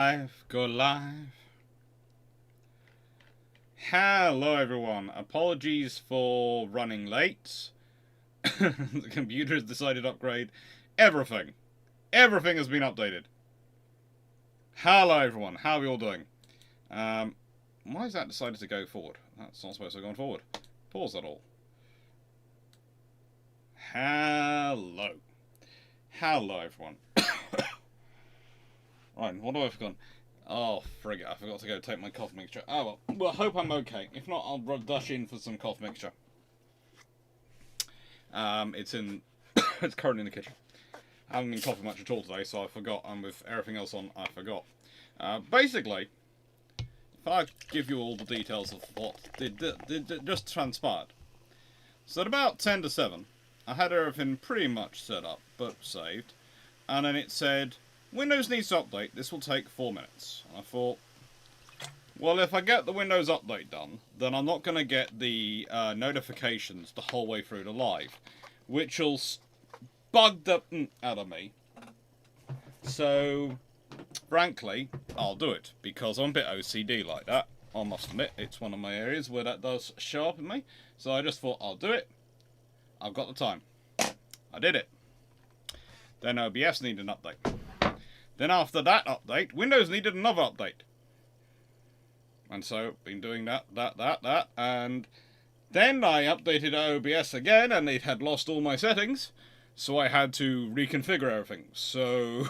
Live, go live. Hello everyone, apologies for running late. The computer has decided to upgrade everything. Everything has been updated. Hello everyone, how are we all doing? Why has that decided to go forward? That's not supposed to have gone forward. Pause that all. Hello. Hello everyone. Right, what have I forgotten? Oh, frig it, I forgot to go take my cough mixture. Oh, well, I hope I'm okay. If not, I'll dash in for some cough mixture. It's in... it's currently in the kitchen. I haven't been coughing much at all today, so I forgot, and with everything else on, I forgot. Basically, if I give you all the details of what did just transpired. So at about 10 to 7, I had everything pretty much set up, but saved. And then it said, Windows needs to update, this will take 4 minutes. And I thought, well, if I get the Windows update done, then I'm not going to get the notifications the whole way through to live, which will bug the out of me. So, frankly, I'll do it, because I'm a bit OCD like that. I must admit, it's one of my areas where that does show up in me. So I just thought, I'll do it. I've got the time. I did it. Then OBS needed an update. Then after that update, Windows needed another update. And so, been doing that, and then I updated OBS again, and it had lost all my settings, so I had to reconfigure everything. So,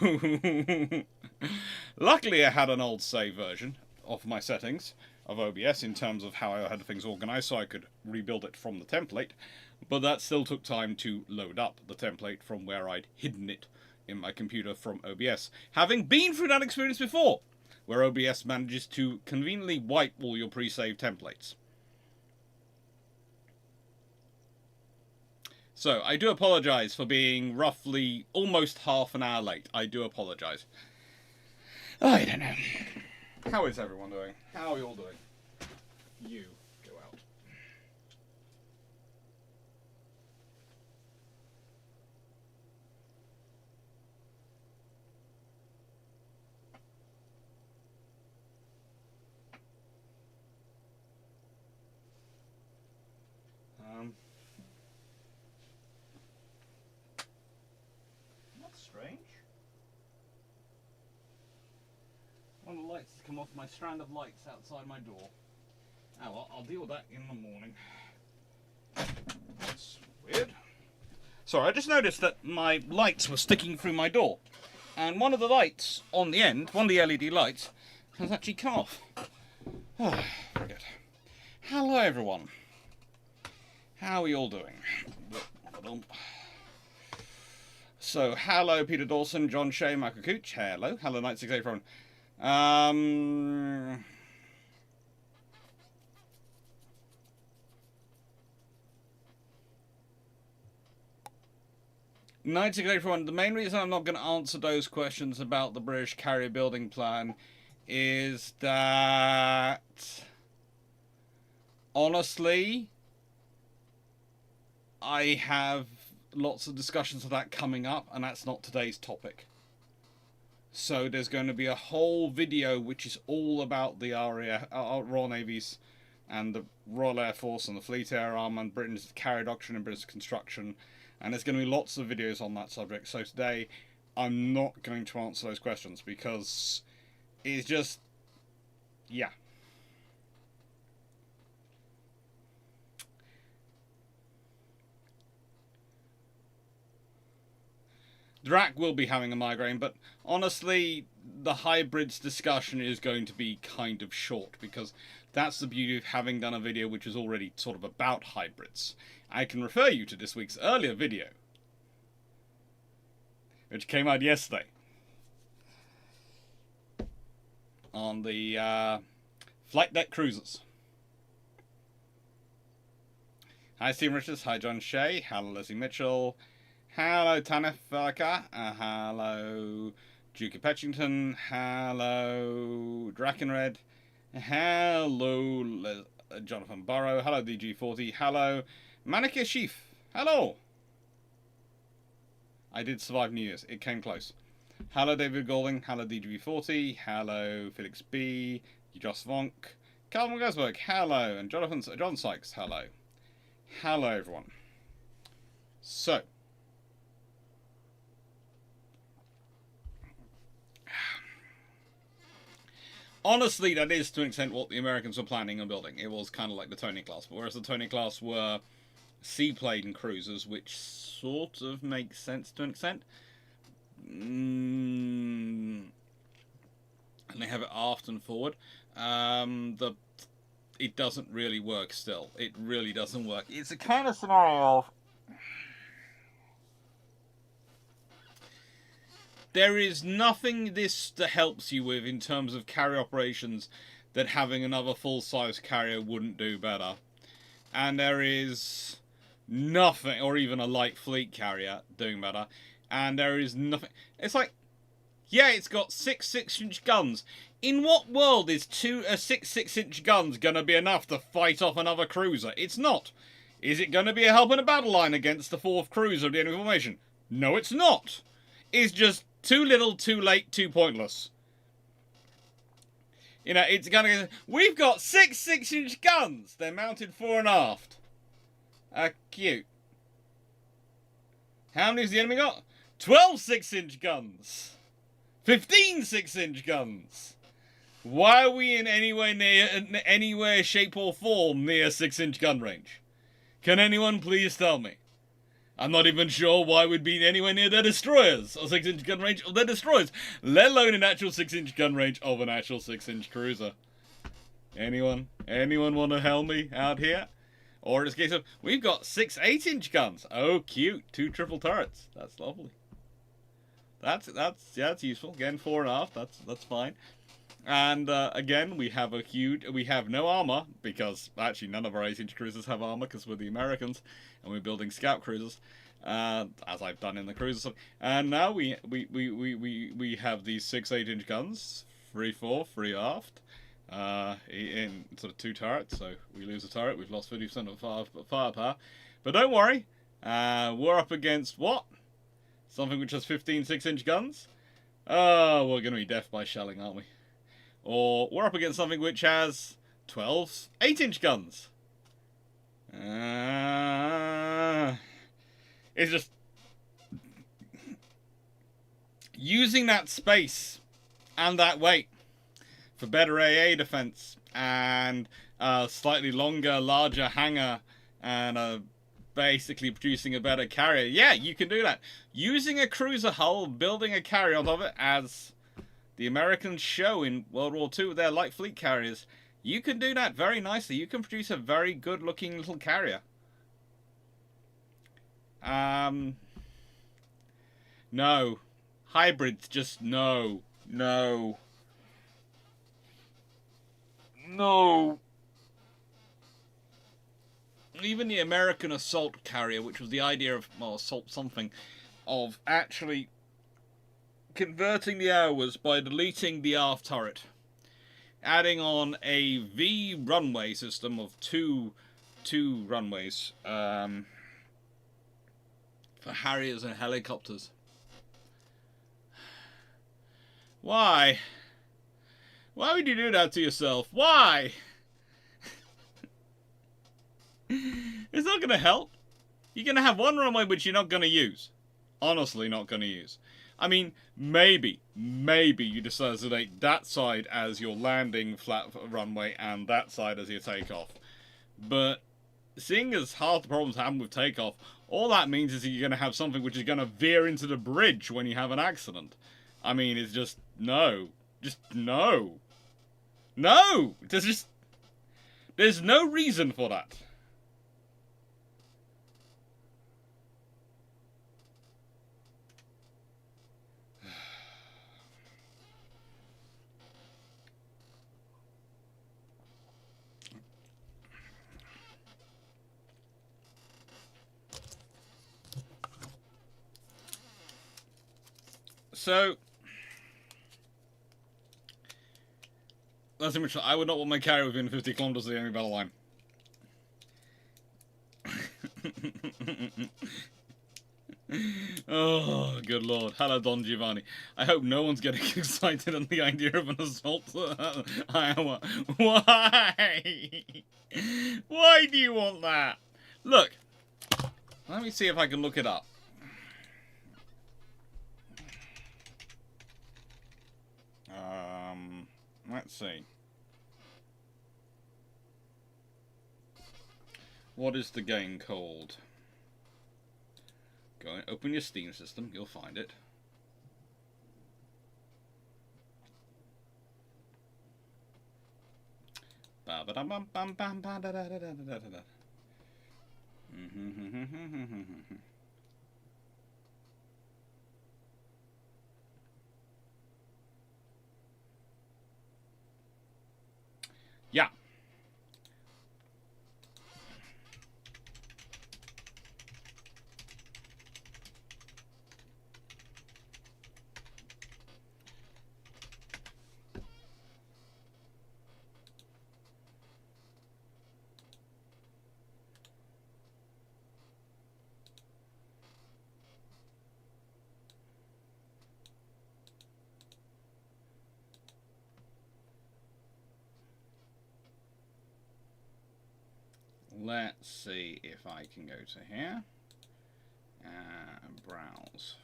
luckily I had an old save version of my settings of OBS in terms of how I had things organized, so I could rebuild it from the template, but that still took time to load up the template from where I'd hidden it in my computer from OBS, having been through that experience before, where OBS manages to conveniently wipe all your pre-saved templates. So, I do apologise for being roughly almost half an hour late. I do apologise. I don't know. How is everyone doing? How are you all doing? You go out. That's strange. One of the lights has come off my strand of lights outside my door. Oh well, I'll deal with that in the morning. That's weird. Sorry, I just noticed that my lights were sticking through my door. And one of the lights on the end, one of the LED lights, has actually come off. Oh, forget. Hello everyone. How are you all doing? So, hello Peter Dawson, John Shea, Michael Cooch, hello. Hello Night 68 from 1984. The main reason I'm not going to answer those questions about the British carrier building plan is that, honestly, I have lots of discussions of that coming up, and that's not today's topic. So there's going to be a whole video which is all about the Royal Navy's and the Royal Air Force and the Fleet Air Arm and Britain's carrier doctrine and British construction. And there's going to be lots of videos on that subject. So today, I'm not going to answer those questions because it's just, yeah. Drac will be having a migraine, but honestly, the hybrids discussion is going to be kind of short because that's the beauty of having done a video which is already sort of about hybrids. I can refer you to this week's earlier video, which came out yesterday, on the flight deck cruisers. Hi Steve Richards, hi John Shea, hello Leslie Mitchell, hello Tanef Velaka, hello Dukey Petchington, hello Drakenred, hello Jonathan Burrow, hello DG40, hello Manika Sheaf, hello! I did survive New Year's, it came close. Hello, David Golding. Hello, DGB40. Hello, Felix B. Joss Vonk. Calvin Gosberg. Hello. And John Sykes. Hello. Hello, everyone. So, honestly, that is to an extent what the Americans were planning on building. It was kind of like the Tony class, but whereas the Tony class were seaplane cruisers, which sort of makes sense to an extent. And they have it aft and forward. It doesn't really work still. It really doesn't work. It's a kind of scenario of there is nothing this helps you with in terms of carrier operations that having another full-size carrier wouldn't do better. And there is nothing, or even a light fleet carrier doing better. And there is nothing. It's like, yeah, it's got 6 6-inch guns. In what world is 6 6-inch guns going to be enough to fight off another cruiser? It's not. Is it going to be a help in a battle line against the 4th cruiser of the enemy formation? No, it's not. It's just too little, too late, too pointless. You know, it's going to... We've got 6 6-inch guns. They're mounted fore and aft. Cute. How many has the enemy got? 12 6-inch guns. 15 6-inch guns. Why are we in anywhere, shape or form near 6-inch gun range? Can anyone please tell me? I'm not even sure why we'd be anywhere near their destroyers or 6-inch gun range of their destroyers, let alone an actual 6-inch gun range of an actual 6-inch cruiser. Anyone want to help me out here? Or in this case of, we've got 6 8-inch guns. Oh, cute. 2 triple turrets. That's lovely. That's useful. Again, fore and aft. That's fine. And again, we have no armor because actually none of our 8-inch cruisers have armor because we're the Americans and we're building scout cruisers, as I've done in the cruisers. And now we have these 6 8-inch guns, 3 fore, 3 aft, in sort of 2 turrets. So we lose a turret, we've lost 50% of firepower. But don't worry, we're up against what? Something which has 15 6-inch guns? Oh, we're going to be death by shelling, aren't we? Or we're up against something which has 12 8-inch guns. It's just... using that space and that weight for better AA defense and a slightly longer, larger hangar and basically producing a better carrier. Yeah, you can do that. Using a cruiser hull, building a carrier on top of it, as the Americans show in World War II with their light fleet carriers, you can do that very nicely. You can produce a very good looking little carrier. No. Hybrids, just no. No. No. Even the American assault carrier, which was the idea of, well, assault something, of actually converting the hours by deleting the aft turret, adding on a V runway system of two runways for Harriers and helicopters. Why? Why would you do that to yourself? Why? It's not going to help. You're going to have one runway which you're not going to use. Honestly, not going to use. I mean, maybe you designate that side as your landing flat runway and that side as your takeoff. But seeing as half the problems happen with takeoff, all that means is that you're going to have something which is going to veer into the bridge when you have an accident. I mean, it's just, no. Just, no. No! There's no reason for that. So, that's in which I would not want my carrier within 50 kilometers of the enemy battle line. Oh, good good lord. Hello, Don Giovanni. I hope no one's getting excited on the idea of an assault to Iowa. Why? Why do you want that? Look, let me see if I can look it up. Let's see. What is the game called? Go and open your Steam system, you'll find it. Yeah. Let's see if I can go to here and browse.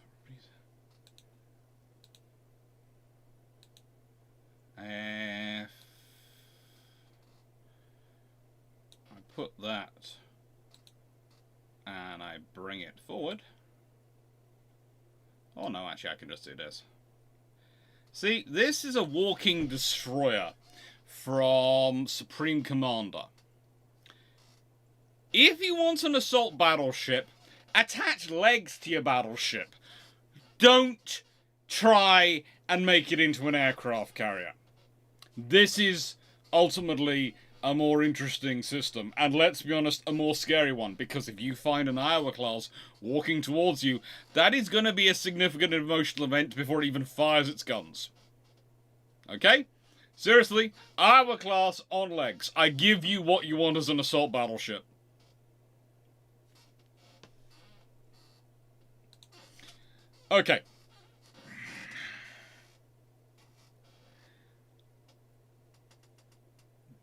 If I put that and I bring it forward. Oh no, actually I can just do this. See, this is a walking destroyer from Supreme Commander. If you want an assault battleship, attach legs to your battleship. Don't try and make it into an aircraft carrier. This is ultimately a more interesting system, and let's be honest, a more scary one, because if you find an Iowa class walking towards you, that is going to be a significant emotional event before it even fires its guns. Okay? Seriously, Iowa class on legs. I give you what you want as an assault battleship. Okay.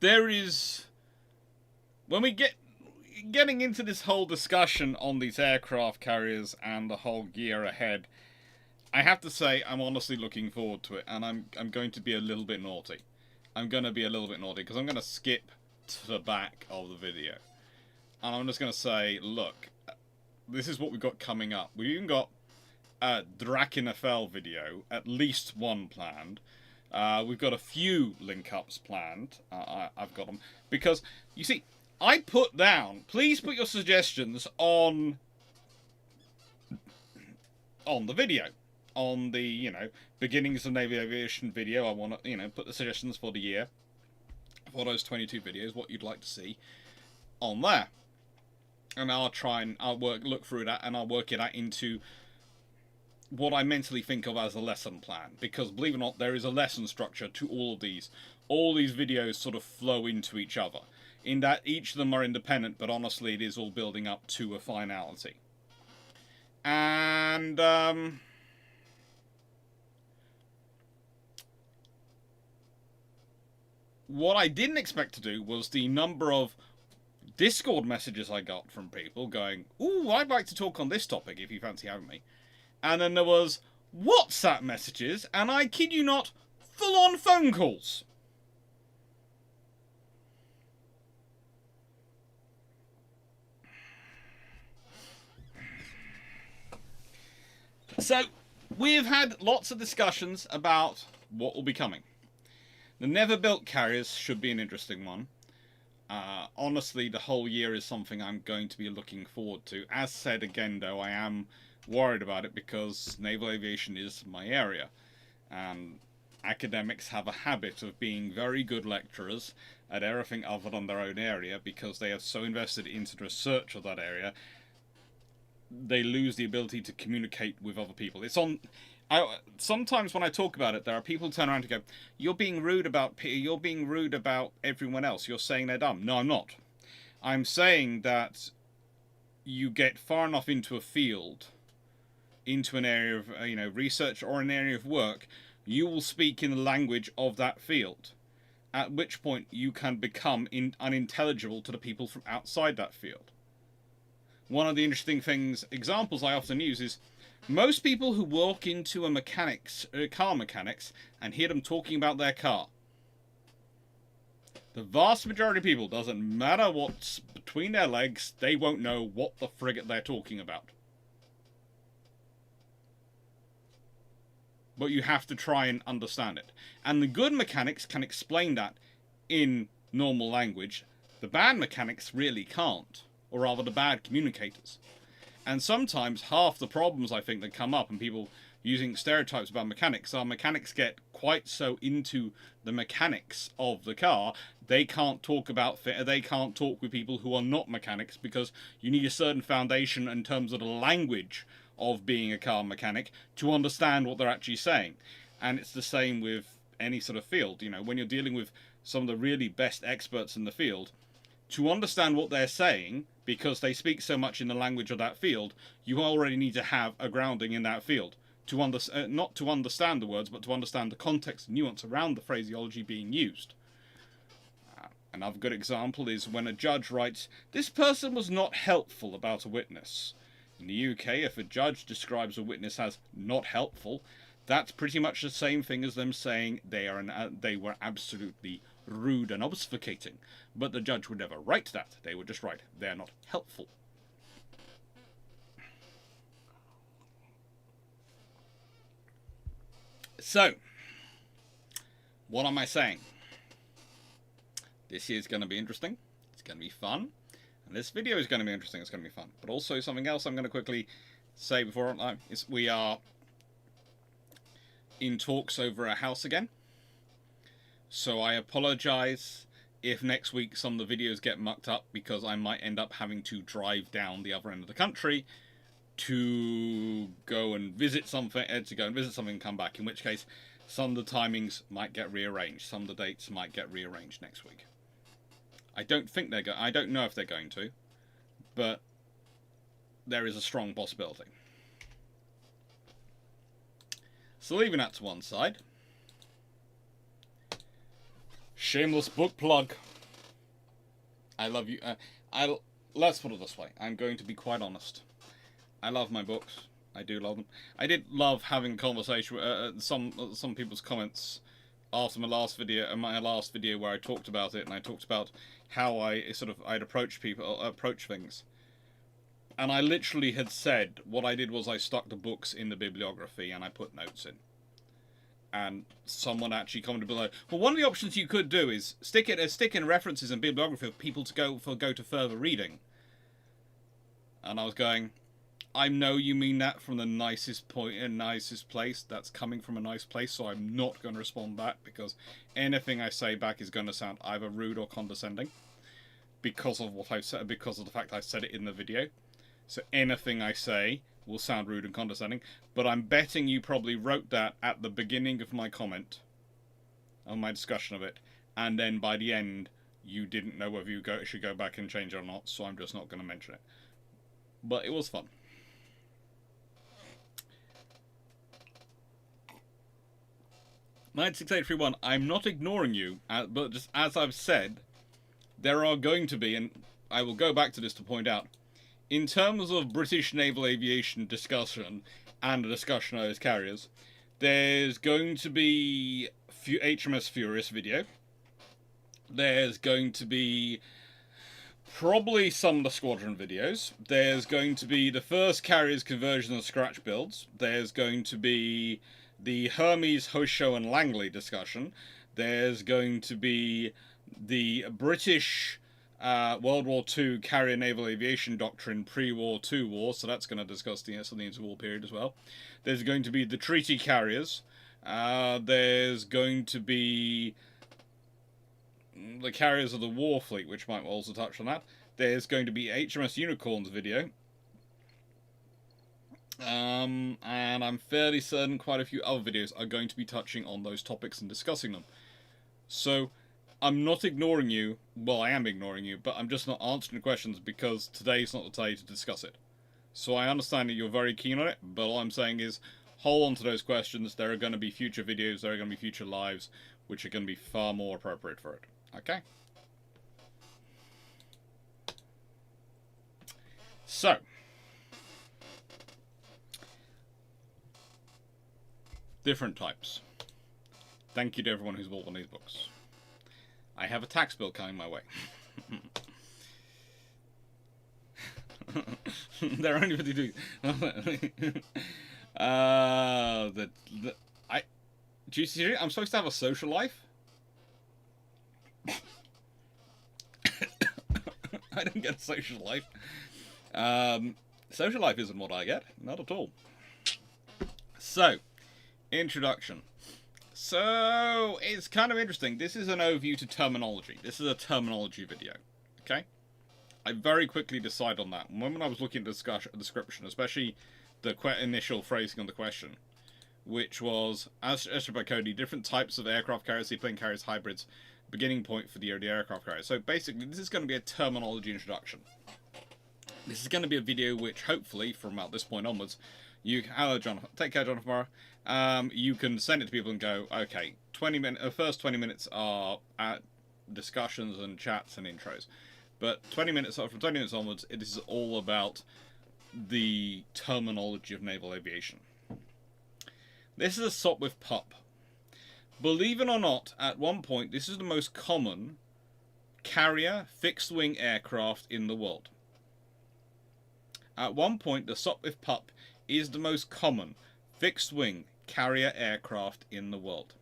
There is... When we getting into this whole discussion on these aircraft carriers and the whole year ahead, I have to say I'm honestly looking forward to it, and I'm going to be a little bit naughty. I'm going to be a little bit naughty, because I'm going to skip to the back of the video. And I'm just going to say, look, this is what we've got coming up. We've even got a Naval video, at least one planned. We've got a few link-ups planned. I've got them. Because, you see, I put down, please put your suggestions on the video. On the, you know, beginnings of Navy Aviation video. I want to, you know, put the suggestions for the year. For those 22 videos, what you'd like to see on there. And I'll try and, look through that, and I'll work it out into what I mentally think of as a lesson plan, because believe it or not, there is a lesson structure to all of these. All these videos sort of flow into each other, in that each of them are independent, but honestly it is all building up to a finality. And what I didn't expect to do was the number of Discord messages I got from people going, "Ooh, I'd like to talk on this topic if you fancy having me." And then there was WhatsApp messages, and I kid you not, full-on phone calls. So, we've had lots of discussions about what will be coming. The never-built carriers should be an interesting one. Honestly, the whole year is something I'm going to be looking forward to. As said again, though, I am worried about it because naval aviation is my area, and academics have a habit of being very good lecturers at everything other than their own area because they are so invested into the research of that area they lose the ability to communicate with other people. It's on. Sometimes when I talk about it, there are people who turn around and go, "You're being rude about everyone else. You're saying they're dumb." No, I'm not. I'm saying that you get far enough into a field into an area of research or an area of work, you will speak in the language of that field. At which point you can become unintelligible to the people from outside that field. One of the interesting examples I often use is most people who walk into a car mechanics and hear them talking about their car. The vast majority of people, doesn't matter what's between their legs, they won't know what the frigate they're talking about. But you have to try and understand it. And the good mechanics can explain that in normal language. The bad mechanics really can't. Or rather, the bad communicators. And sometimes half the problems, I think, that come up and people using stereotypes about mechanics are mechanics get quite so into the mechanics of the car, they can't talk with people who are not mechanics, because you need a certain foundation in terms of the language of being a car mechanic to understand what they're actually saying. And it's the same with any sort of field. When you're dealing with some of the really best experts in the field, to understand what they're saying, because they speak so much in the language of that field, you already need to have a grounding in that field. Not to understand the words, but to understand the context and nuance around the phraseology being used. Another good example is when a judge writes, "This person was not helpful about a witness." In the UK, if a judge describes a witness as not helpful, that's pretty much the same thing as them saying they were absolutely rude and obfuscating. But the judge would never write that. They would just write, "They're not helpful." So, what am I saying? This is going to be interesting. It's going to be fun. And this video is going to be interesting. It's going to be fun. But also something else I'm going to quickly say before is we are in talks over a house again. So I apologize if next week some of the videos get mucked up, because I might end up having to drive down the other end of the country to go and visit something, and come back, in which case some of the timings might get rearranged, some of the dates might get rearranged next week. I don't know if they're going to, but there is a strong possibility. So leaving that to one side, shameless book plug. I love you. Let's put it this way. I'm going to be quite honest. I love my books. I do love them. I did love having a conversation with some people's comments after my last video, where I talked about it, and I talked about how I'd approach things. And I literally had said, what I did was I stuck the books in the bibliography and I put notes in. And someone actually commented below, well, one of the options you could do is stick in references and bibliography for people to go to further reading. And I was going, I know you mean that from the nicest point and nicest place. That's coming from a nice place, so I'm not going to respond back, because anything I say back is going to sound either rude or condescending, because of what I've said, because of the fact I said it in the video. So anything I say will sound rude and condescending. But I'm betting you probably wrote that at the beginning of my comment, on my discussion of it, and then by the end you didn't know whether you should go back and change it or not. So I'm just not going to mention it. But it was fun. 96831, I'm not ignoring you, but just as I've said, there are going to be, and I will go back to this to point out, in terms of British naval aviation discussion and the discussion of those carriers, there's going to be HMS Furious video. There's going to be probably some of the squadron videos. There's going to be the first carriers conversion and scratch builds. There's going to be the Hermes, Hosho and Langley discussion. There's going to be the British World War II carrier naval aviation doctrine pre-war to war, so that's going to discuss the interwar period as well. There's going to be the treaty carriers. There's going to be the carriers of the war fleet, which might also touch on that. There's going to be HMS Unicorns video. And I'm fairly certain quite a few other videos are going to be touching on those topics and discussing them. So, I'm not ignoring you. Well, I am ignoring you, but I'm just not answering questions because today's not the day to discuss it. So I understand that you're very keen on it, but all I'm saying is hold on to those questions. There are going to be future videos, there are going to be future lives, which are going to be far more appropriate for it. Okay? So, different types. Thank you to everyone who's bought one of these books. I have a tax bill coming my way. They're only 52. Do you see? I'm supposed to have a social life. I don't get a social life. Social life isn't what I get, not at all. So, introduction. So, it's kind of interesting. This is an overview to terminology. This is a terminology video. Okay? I very quickly decided on that. When I was looking at the description, especially the initial phrasing on the question, which was, as suggested by Cody, different types of aircraft carriers, seaplane carriers, hybrids, beginning point for the aircraft carrier. So basically, this is going to be a terminology introduction. This is going to be a video which, hopefully, from about this point onwards, hello, Jonathan. Take care, Jonathan. You can send it to people and go, okay, first 20 minutes are discussions and chats and intros. But from 20 minutes onwards, it is all about the terminology of naval aviation. This is a Sopwith Pup. Believe it or not, at one point, this is the most common carrier fixed-wing aircraft in the world. At one point, the Sopwith Pup is the most common fixed-wing carrier aircraft in the world.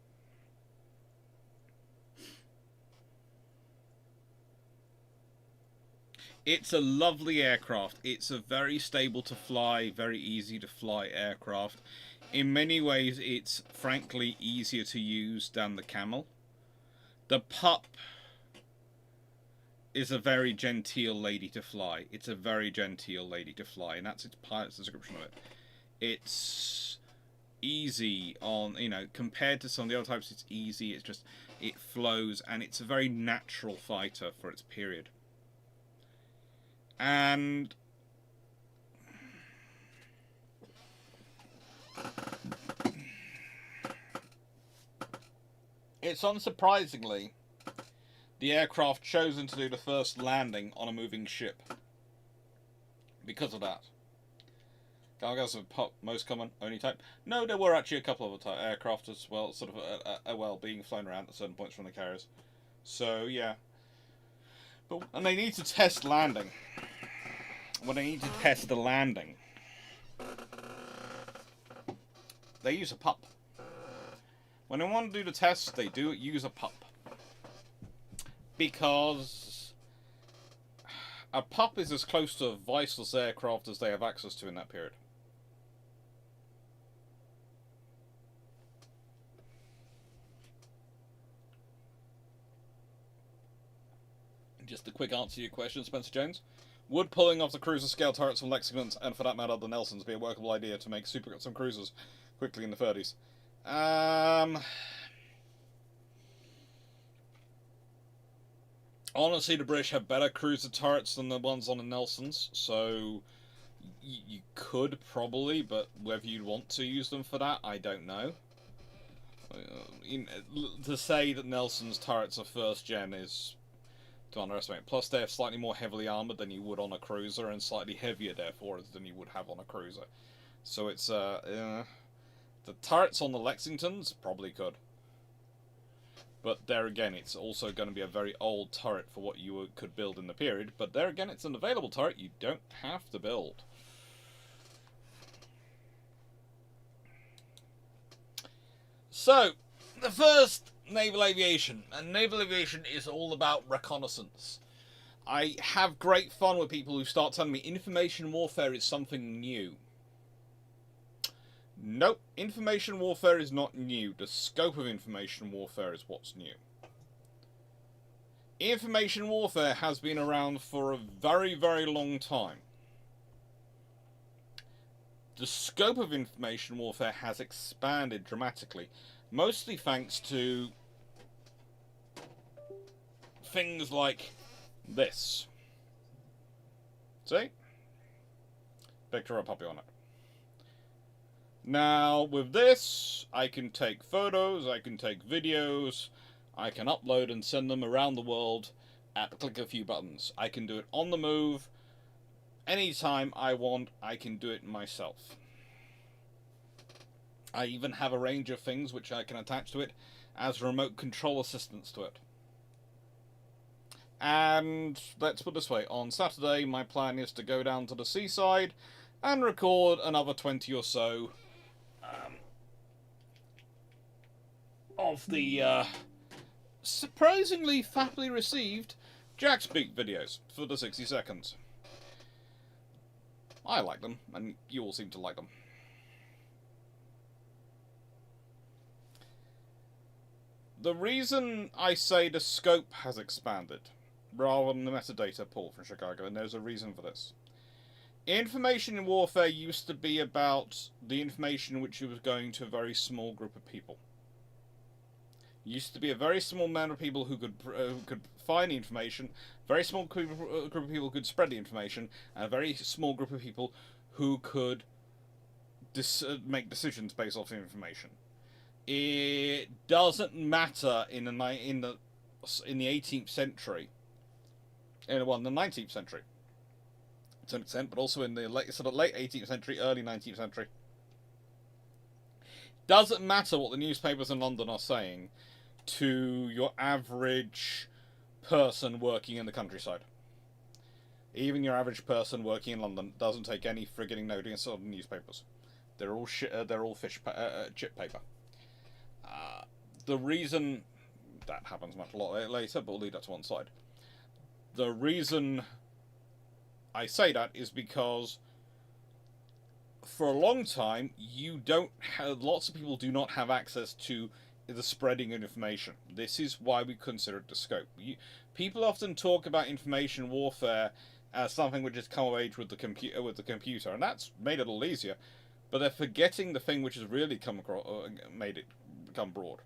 It's a lovely aircraft. It's a very stable to fly, very easy to fly aircraft. In many ways, it's frankly easier to use than the Camel. The Pup is a very genteel lady to fly. It's a very genteel lady to fly, and that's its pilot's description of it. It's easy on, compared to some of the other types, it's easy. It's just, it flows, and it's a very natural fighter for its period. And it's unsurprisingly the aircraft chosen to do the first landing on a moving ship. Because of that. Galgas are most common, only type. No, there were actually a couple of aircraft as well, sort of being flown around at certain points from the carriers. So yeah. And they need to test landing. When they need to test the landing, they use a pup. When they want to do the test, they do use a pup. Because a pup is as close to a viceless aircraft as they have access to in that period. Just a quick answer to your question, Spencer Jones. Would pulling off the cruiser scale turrets from Lexington, and for that matter the Nelsons, be a workable idea to make some cruisers quickly in the 30s? Honestly, the British have better cruiser turrets than the ones on the Nelsons, so you could probably, but whether you'd want to use them for that, I don't know. To say that Nelson's turrets are first gen is to underestimate. Plus, they're slightly more heavily armoured than you would on a cruiser, and slightly heavier, therefore, than you would have on a cruiser. So it's, the turrets on the Lexingtons probably could. But there again, it's also going to be a very old turret for what you could build in the period. But there again, it's an available turret you don't have to build. So, the first naval aviation. And naval aviation is all about reconnaissance. I have great fun with people who start telling me information warfare is something new. Nope, information warfare is not new. The scope of information warfare is what's new. Information warfare has been around for a very, very long time. The scope of information warfare has expanded dramatically, mostly thanks to things like this. See? Picture of a puppy on it. Now, with this, I can take photos, I can take videos, I can upload and send them around the world at the click of a few buttons. I can do it on the move. Anytime I want, I can do it myself. I even have a range of things which I can attach to it as remote control assistance to it. And let's put it this way, on Saturday my plan is to go down to the seaside and record another 20 or so of the surprisingly fappily received Jack Speak videos for the 60 seconds. I like them, and you all seem to like them. The reason I say the scope has expanded, rather than the metadata, Paul from Chicago, and there's a reason for this. Information warfare used to be about the information which was going to a very small group of people. Used to be a very small amount of people who could find the information, very small group of people who could spread the information, and a very small group of people who could make decisions based off the information. It doesn't matter in the 18th century, the 19th century, to an extent, but also in the late 18th century, early 19th century. Doesn't matter what the newspapers in London are saying to your average person working in the countryside. Even your average person working in London doesn't take any frigging notice of the newspapers. They're all they're all chip paper. The reason that happens much a lot later, but we'll leave that to one side. The reason I say that is because for a long time, lots of people do not have access to the spreading of information. This is why we consider it the scope. People often talk about information warfare as something which has come of age with the computer, and that's made it a little easier. But they're forgetting the thing which has really made it become broad: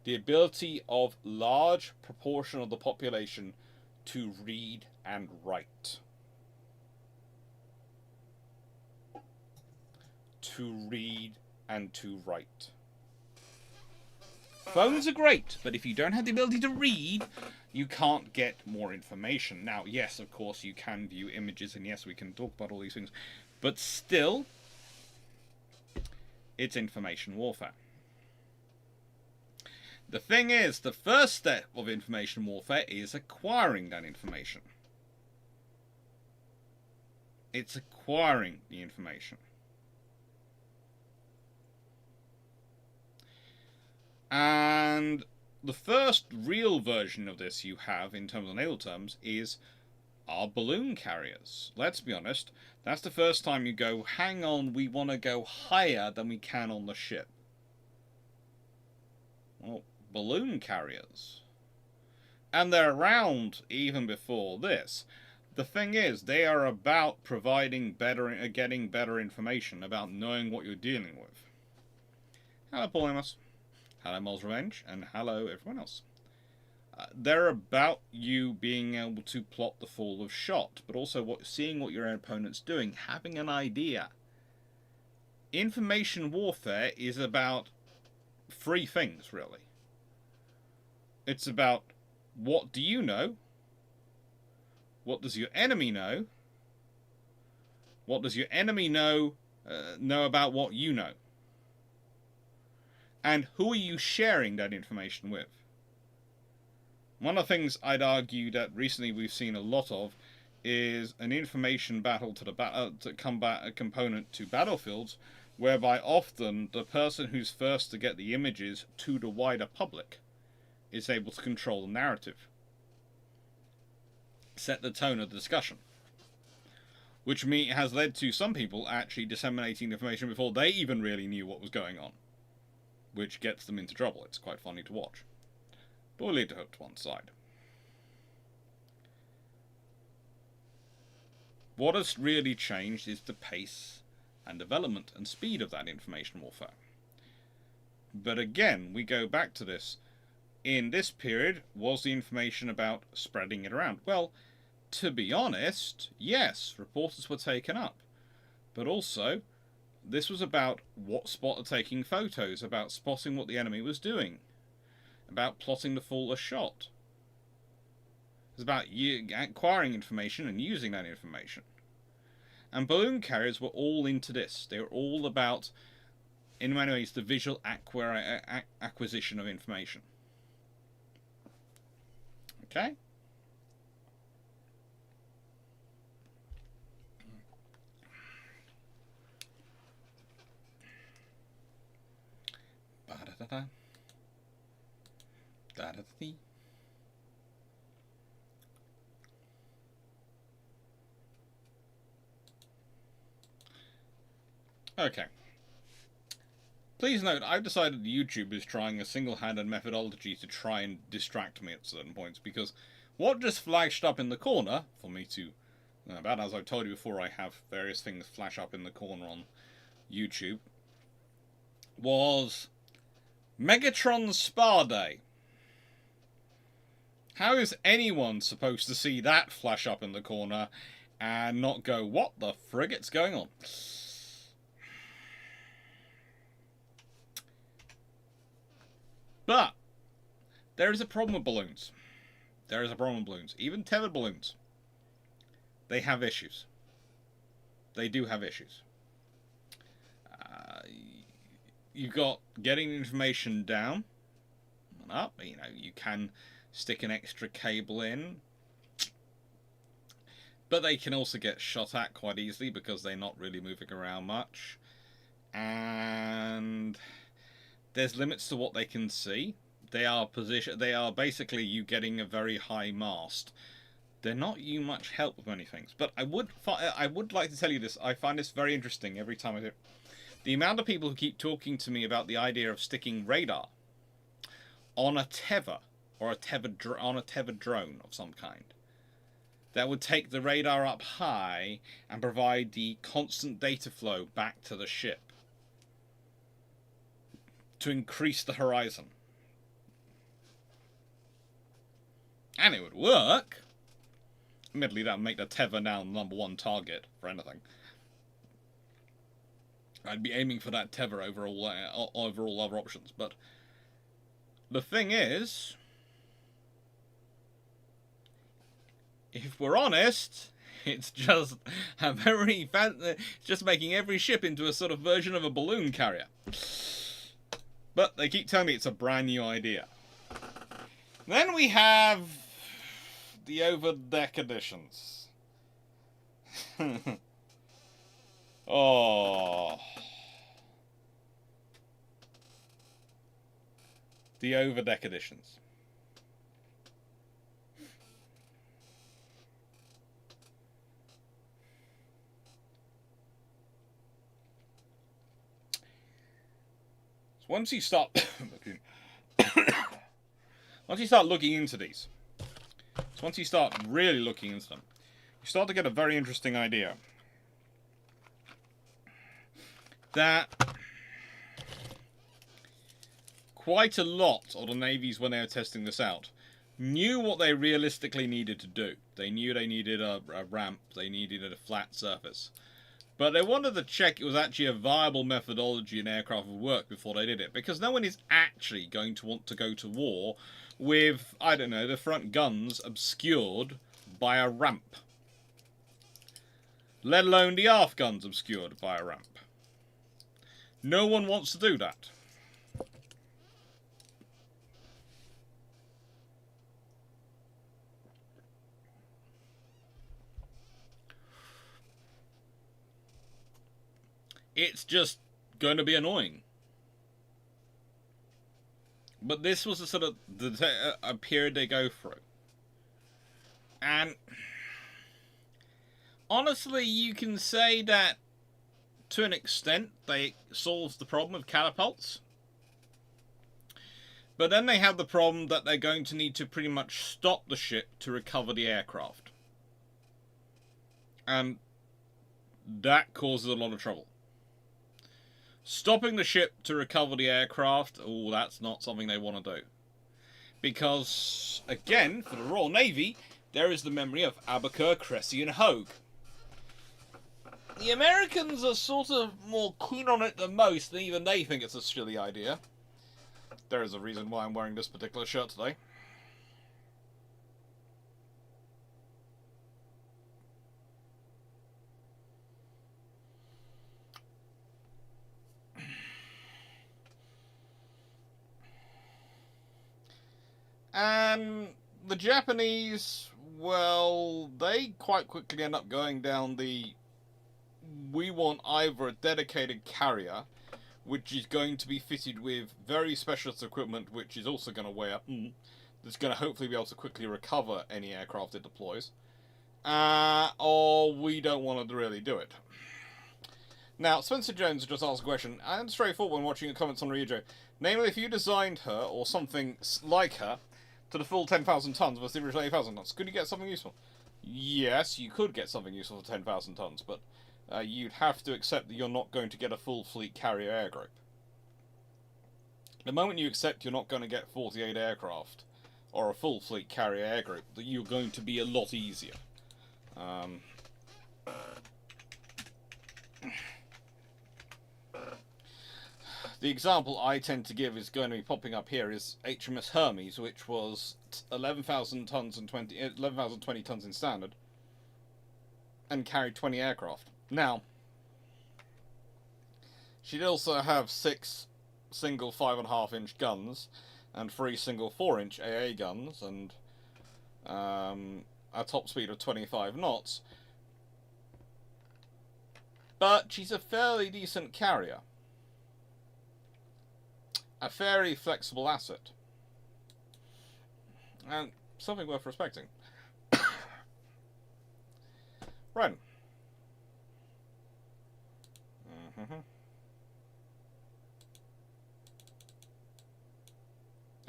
the ability of large proportion of the population to read and write. To read and to write. Phones are great, but if you don't have the ability to read, you can't get more information. Now, yes, of course, you can view images, and yes, we can talk about all these things, but still, it's information warfare. The thing is, the first step of information warfare is acquiring that information. It's acquiring the information. And the first real version of this you have, in terms of naval terms, is our balloon carriers. Let's be honest, that's the first time you go, hang on, we want to go higher than we can on the ship. Well, balloon carriers. And they're around even before this. The thing is, they are about getting better information, about knowing what you're dealing with. Hello, Paul Amos. Hello, Mole's Revenge, and hello, everyone else. They're about you being able to plot the fall of shot, but also seeing what your opponent's doing, having an idea. Information warfare is about three things, really. It's about what do you know, what does your enemy know, what does your enemy know about what you know, and who are you sharing that information with? One of the things I'd argue that recently we've seen a lot of is an information battle to combat a component to battlefields, whereby often the person who's first to get the images to the wider public is able to control the narrative, set the tone of the discussion, which has led to some people actually disseminating information before they even really knew what was going on, which gets them into trouble. It's quite funny to watch. But we'll leave it to one side. What has really changed is the pace and development and speed of that information warfare. But again, we go back to this. In this period, was the information about spreading it around? Well, to be honest, yes, reporters were taken up. But also, this was about what spotter taking photos, about spotting what the enemy was doing, about plotting the fuller shot. It's about acquiring information and using that information. And balloon carriers were all into this. They were all about, in many ways, the visual acquisition of information. Okay? Ba-da-da-da. Da-da-da-dee. Okay. Please note, I've decided YouTube is trying a single-handed methodology to try and distract me at certain points, because what just flashed up in the corner, for me to... About as I've told you before, I have various things flash up in the corner on YouTube, was Megatron's Spa Day. How is anyone supposed to see that flash up in the corner and not go, what the friggate's going on? But there is a problem with balloons. There is a problem with balloons. Even tethered balloons. They have issues. They do have issues. You've got getting information down and up. You know, you can stick an extra cable in. But they can also get shot at quite easily because they're not really moving around much. And there's limits to what they can see. They are basically you getting a very high mast. They're not you much help with many things. But I would like to tell you this. I find this very interesting every time I do it. The amount of people who keep talking to me about the idea of sticking radar on a tether or on a tethered drone of some kind that would take the radar up high and provide the constant data flow back to the ship to increase the horizon. And it would work. Admittedly, that would make the tether now the #1 target for anything. I'd be aiming for that tether over all other options. But the thing is, if we're honest, it's just just making every ship into a sort of version of a balloon carrier. But they keep telling me it's a brand new idea. Then we have the overdeck editions. Oh. The overdeck editions. Once you start looking into these, once you start really looking into them, you start to get a very interesting idea that quite a lot of the navies, when they were testing this out, knew what they realistically needed to do. They knew they needed a ramp, they needed a flat surface. But they wanted to check it was actually a viable methodology an aircraft would work before they did it. Because no one is actually going to want to go to war with, I don't know, the front guns obscured by a ramp. Let alone the aft guns obscured by a ramp. No one wants to do that. It's just going to be annoying. But this was a sort of a period they go through. And honestly, you can say that to an extent they solves the problem of catapults. But then they have the problem that they're going to need to pretty much stop the ship to recover the aircraft. And that causes a lot of trouble. Stopping the ship to recover the aircraft, oh, that's not something they want to do. Because, again, for the Royal Navy, there is the memory of Abercur, Cressy and Hogue. The Americans are sort of more keen on it than most, and even they think it's a silly idea. There is a reason why I'm wearing this particular shirt today. And the Japanese, well, they quite quickly end up going down the, we want either a dedicated carrier, which is going to be fitted with very specialist equipment, which is also going to weigh up, that's going to hopefully be able to quickly recover any aircraft it deploys, or we don't want to really do it. Now, Spencer Jones just asked a question, and straightforward when watching the comments on Ryujo. Namely, if you designed her, or something like her, to the full 10,000 tons versus the original 8,000 tons, could you get something useful? Yes, you could get something useful for 10,000 tons, but you'd have to accept that you're not going to get a full fleet carrier air group. The moment you accept you're not going to get 48 aircraft, or a full fleet carrier air group, that you're going to be a lot easier. The example I tend to give is going to be popping up here is HMS Hermes, which was 11,000 tons and 11,020 tons in standard, and carried 20 aircraft. Now, she'd also have 6 single 5.5-inch guns, and 3 single 4-inch AA guns, and a top speed of 25 knots. But she's a fairly decent carrier. A very flexible asset. And something worth respecting. Right.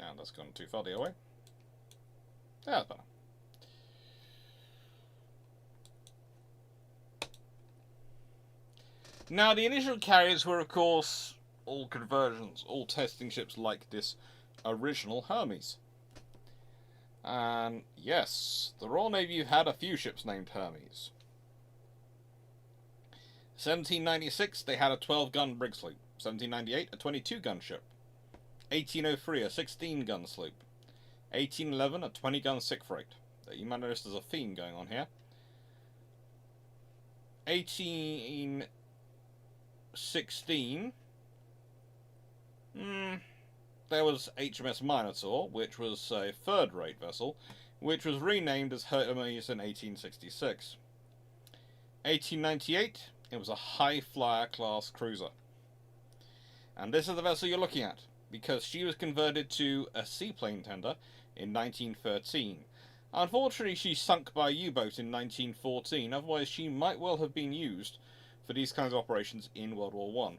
And that's gone too far the other way. Yeah, that's better. Now, the initial carriers were, of course, all conversions, all testing ships like this original Hermes. And yes, the Royal Navy had a few ships named Hermes. 1796, they had a 12-gun brig sloop. 1798, a 22-gun ship. 1803, a 16-gun sloop. 1811, a 20-gun sick freight. You might notice there's a theme going on here. 1816, there was HMS Minotaur, which was a third-rate vessel, which was renamed as Hermes in 1866. 1898, it was a high-flyer class cruiser. And this is the vessel you're looking at, because she was converted to a seaplane tender in 1913. Unfortunately, she sunk by a U-boat in 1914, otherwise she might well have been used for these kinds of operations in World War I.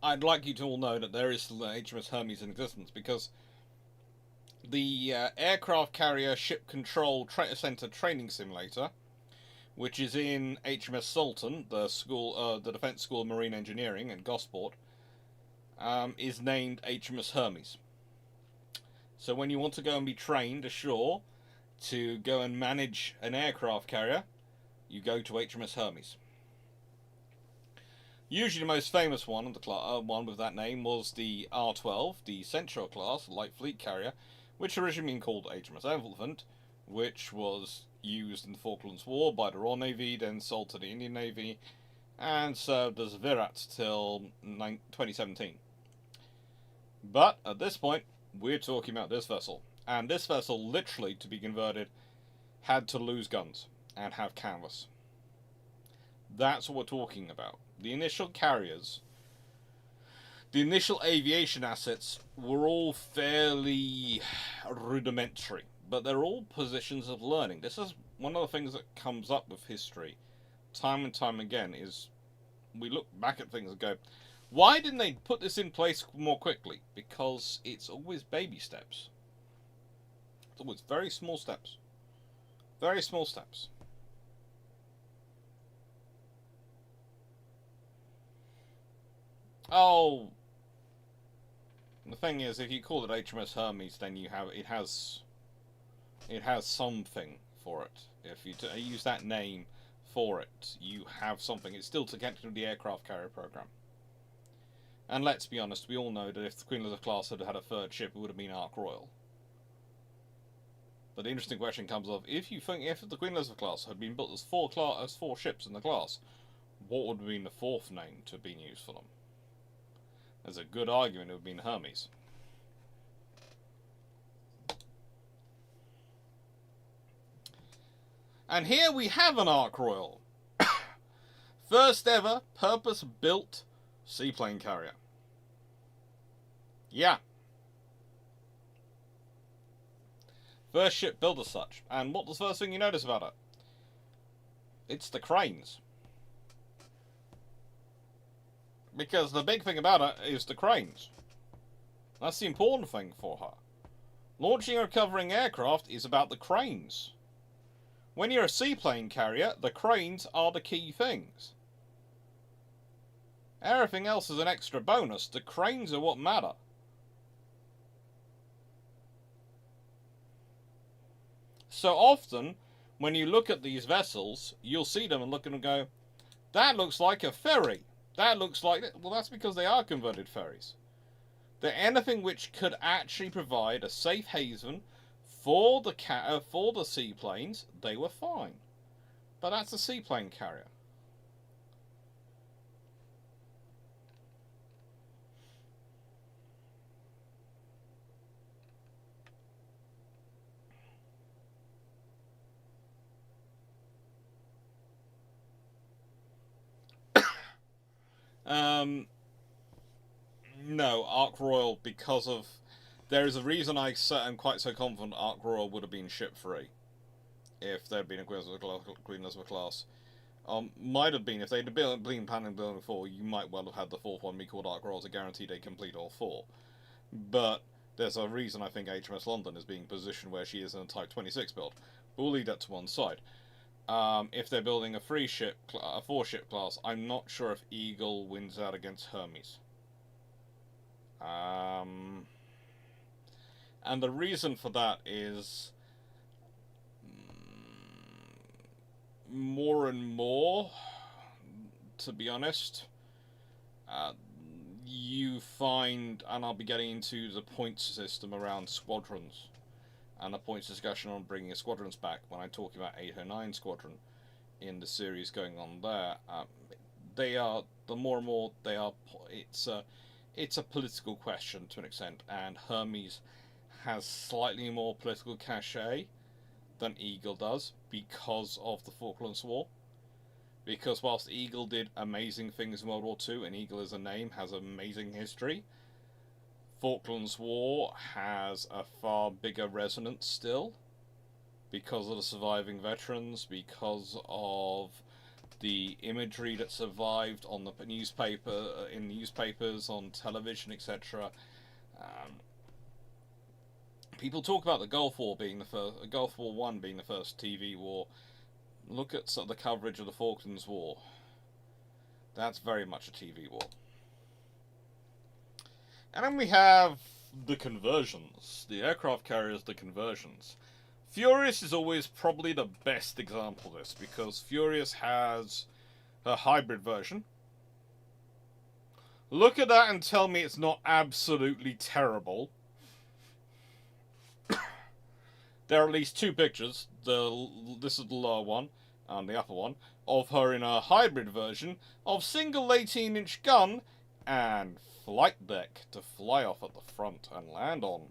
I'd like you to all know that there is still an HMS Hermes in existence, because the aircraft carrier ship control center training simulator, which is in HMS Sultan, the school, the Defence School of Marine Engineering in Gosport, is named HMS Hermes. So when you want to go and be trained ashore to go and manage an aircraft carrier, you go to HMS Hermes. Usually the most famous one, the one with that name, was the R-12, the Central class light fleet carrier, which originally been called HMS Elephant, which was used in the Falklands War by the Royal Navy, then sold to the Indian Navy, and served as Virat till 2017. But at this point, we're talking about this vessel. And this vessel, literally, to be converted, had to lose guns and have canvas. That's what we're talking about. The initial carriers, the initial aviation assets, were all fairly rudimentary, but they're all positions of learning. This is one of the things that comes up with history time and time again, is we look back at things and go, why didn't they put this in place more quickly? Because it's always baby steps. It's always very small steps. Very small steps. Oh, the thing is, if you call it HMS Hermes, then it has something for it. If you use that name for it, you have something. It's still connected to the aircraft carrier program. And let's be honest, we all know that if the Queen Elizabeth class had had a third ship, it would have been Ark Royal. But the interesting question comes up: if the Queen Elizabeth class had been built as four ships in the class, what would have been the fourth name to have been used for them? There's a good argument it would have been Hermes. And here we have an Ark Royal. First ever purpose-built seaplane carrier. Yeah. First ship built as such. And what was the first thing you notice about it? It's the cranes. Because the big thing about it is the cranes. That's the important thing for her. Launching and recovering aircraft is about the cranes. When you're a seaplane carrier, the cranes are the key things. Everything else is an extra bonus. The cranes are what matter. So often, when you look at these vessels, you'll see them and look at them and go, that looks like a ferry. That looks like... Well, that's because they are converted ferries. They're anything which could actually provide a safe haven for the seaplanes. They were fine. But that's a seaplane carrier. No, Ark Royal, because of... There is a reason I'm quite so confident Ark Royal would have been ship-free if there had been a Queen Elizabeth class. Might have been, if they'd have been planning building 4, you might well have had the fourth one be called Ark Royal to guarantee they complete all 4. But there's a reason I think HMS London is being positioned where she is in a Type 26 build. But we'll leave that to one side. If they're building a 4-ship class, I'm not sure if Eagle wins out against Hermes. And the reason for that is more and more, to be honest, you find, and I'll be getting into the points system around squadrons, and the points discussion on bringing squadrons back when I talk about 809 Squadron in the series going on there. They are, the more and more they are, it's a political question to an extent, and Hermes has slightly more political cachet than Eagle does because of the Falklands War. Because whilst Eagle did amazing things in World War II, and Eagle as a name has amazing history, Falklands War has a far bigger resonance still because of the surviving veterans, because of the imagery that survived on the newspaper, in newspapers, on television, etc. People talk about the Gulf War being the first, Gulf War I being the first TV war. Look at some of the coverage of the Falklands War. That's very much a TV war. And then we have the conversions, the aircraft carriers, the conversions. Furious is always probably the best example of this, because Furious has a hybrid version. Look at that and tell me it's not absolutely terrible. There are at least 2 pictures, this is the lower one, and the upper one, of her in a hybrid version of single 18-inch gun and flight deck to fly off at the front and land on.